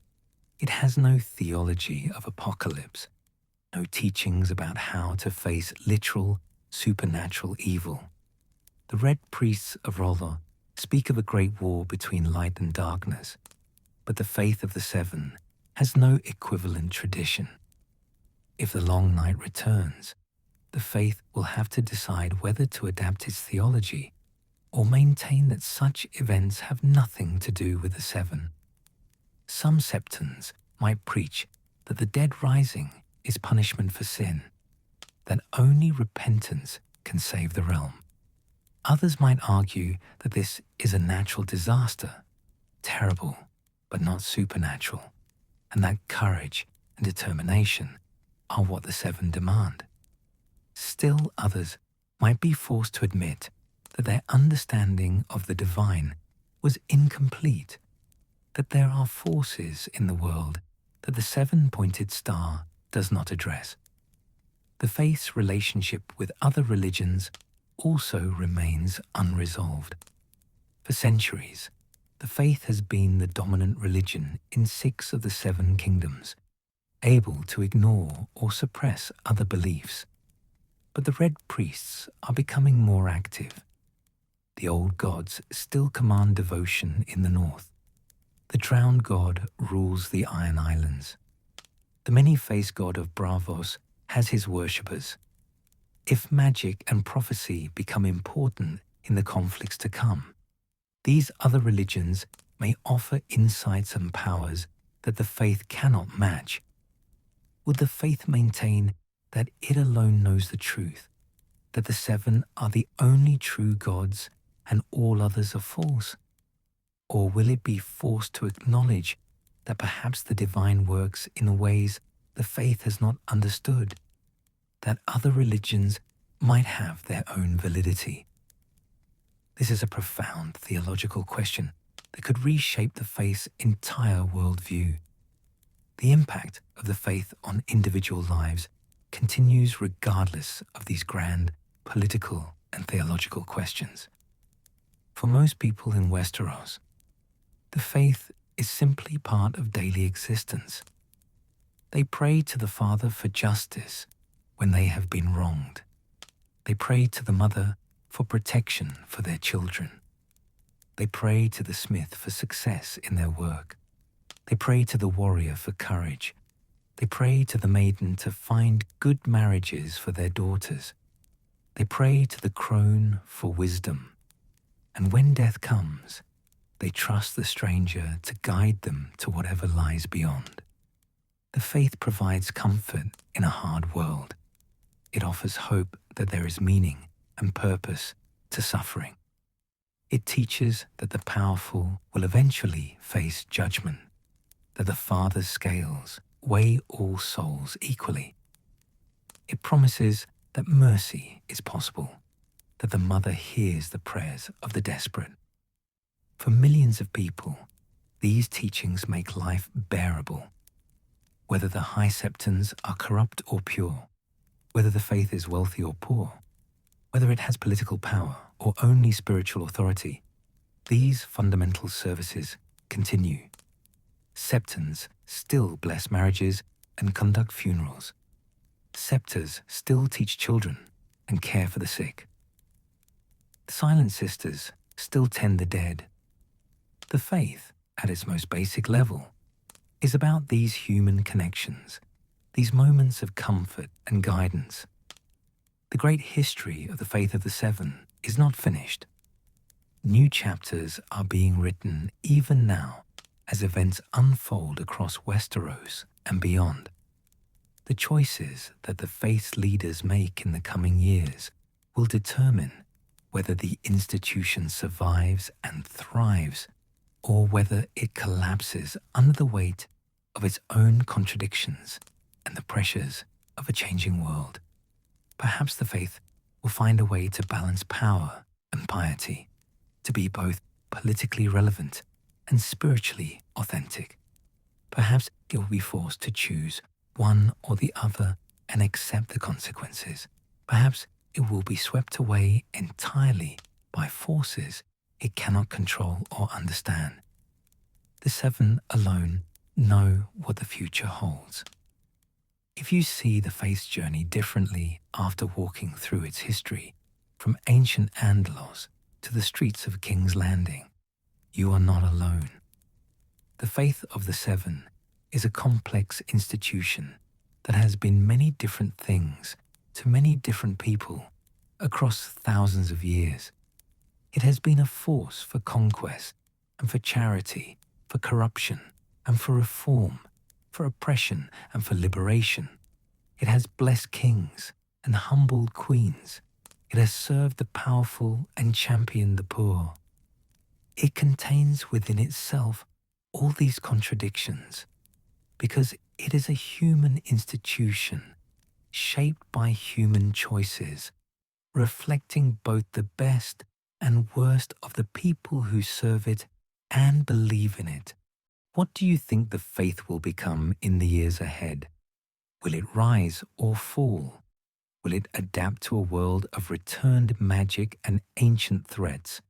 It has no theology of apocalypse, no teachings about how to face literal, supernatural evil. The Red Priests of R'hllor speak of a great war between light and darkness, but the faith of the Seven has no equivalent tradition. If the Long Night returns, the faith will have to decide whether to adapt its theology or maintain that such events have nothing to do with the Seven. Some Septons might preach that the dead rising is punishment for sin, that only repentance can save the realm. Others might argue that this is a natural disaster, terrible but not supernatural, and that courage and determination are what the Seven demand. Still others might be forced to admit that their understanding of the divine was incomplete, that there are forces in the world that the seven-pointed star does not address. The faith's relationship with other religions also remains unresolved. For centuries, the faith has been the dominant religion in 6 of the 7 kingdoms, able to ignore or suppress other beliefs. But the Red Priests are becoming more active. The old gods still command devotion in the north. The drowned god rules the Iron Islands. The many-faced god of Braavos has his worshippers. If magic and prophecy become important in the conflicts to come, these other religions may offer insights and powers that the faith cannot match? Would the faith maintain that it alone knows the truth, that the seven are the only true gods and all others are false? Or will it be forced to acknowledge that perhaps the divine works in ways the faith has not understood, that other religions might have their own validity? This is a profound theological question that could reshape the faith's entire worldview. The impact of the faith on individual lives continues regardless of these grand political and theological questions. For most people in Westeros, the faith is simply part of daily existence. They pray to the Father for justice when they have been wronged. They pray to the Mother for protection for their children. They pray to the smith for success in their work. They pray to the warrior for courage. They pray to the maiden to find good marriages for their daughters. They pray to the crone for wisdom. And when death comes, they trust the stranger to guide them to whatever lies beyond. The faith provides comfort in a hard world. It offers hope that there is meaning and purpose to suffering. It teaches that the powerful will eventually face judgment, that the Father's scales weigh all souls equally. It promises that mercy is possible, that the Mother hears the prayers of the desperate. For millions of people, these teachings make life bearable. Whether the High Septons are corrupt or pure, whether the faith is wealthy or poor, whether it has political power or only spiritual authority, these fundamental services continue. Septons still bless marriages and conduct funerals. Septors still teach children and care for the sick. The Silent Sisters still tend the dead. The faith, at its most basic level, is about these human connections, these moments of comfort and guidance. The great history of the faith of the Seven is not finished. New chapters are being written even now as events unfold across Westeros and beyond. The choices that the faith's leaders make in the coming years will determine whether the institution survives and thrives, or whether it collapses under the weight of its own contradictions and the pressures of a changing world. Perhaps the faith will find a way to balance power and piety, to be both politically relevant and spiritually authentic. Perhaps it will be forced to choose one or the other and accept the consequences. Perhaps it will be swept away entirely by forces it cannot control or understand. The Seven alone know what the future holds. If you see the faith's journey differently after walking through its history, from ancient Andalos to the streets of King's Landing, you are not alone. The faith of the Seven is a complex institution that has been many different things to many different people across thousands of years. It has been a force for conquest and for charity, for corruption and for reform, for oppression and for liberation. It has blessed kings and humbled queens. It has served the powerful and championed the poor. It contains within itself all these contradictions because it is a human institution shaped by human choices, reflecting both the best and worst of the people who serve it and believe in it. What do you think the faith will become in the years ahead? Will it rise or fall? Will it adapt to a world of returned magic and ancient threats?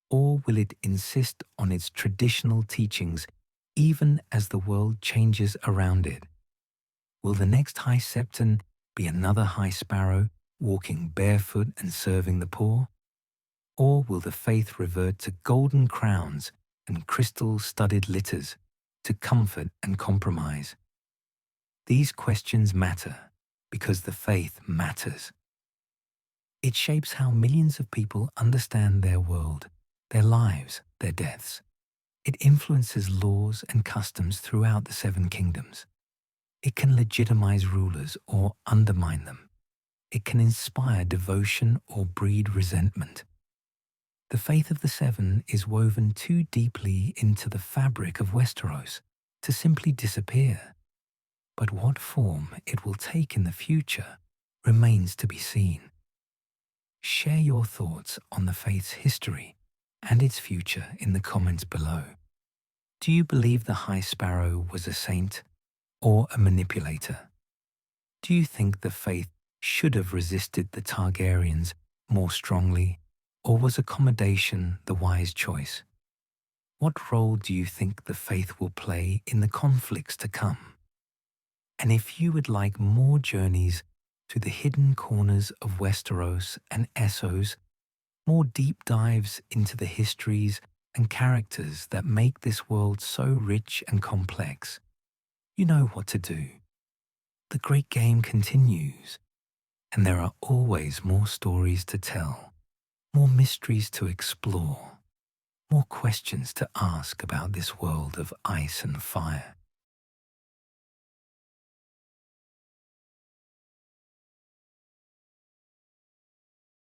Or will it insist on its traditional teachings even as the world changes around it? Will the next High Septon be another High Sparrow walking barefoot and serving the poor? Or will the faith revert to golden crowns and crystal-studded litters to comfort and compromise? These questions matter because the faith matters. It shapes how millions of people understand their world, their lives, their deaths. It influences laws and customs throughout the Seven Kingdoms. It can legitimize rulers or undermine them. It can inspire devotion or breed resentment. The faith of the Seven is woven too deeply into the fabric of Westeros to simply disappear. But what form it will take in the future remains to be seen. Share your thoughts on the faith's history and its future in the comments below. Do you believe the High Sparrow was a saint or a manipulator? Do you think the faith should have resisted the Targaryens more strongly, or was accommodation the wise choice? What role do you think the faith will play in the conflicts to come? And if you would like more journeys to the hidden corners of Westeros and Essos, more deep dives into the histories and characters that make this world so rich and complex, you know what to do. The great game continues, and there are always more stories to tell, more mysteries to explore, more questions to ask about this world of ice and fire.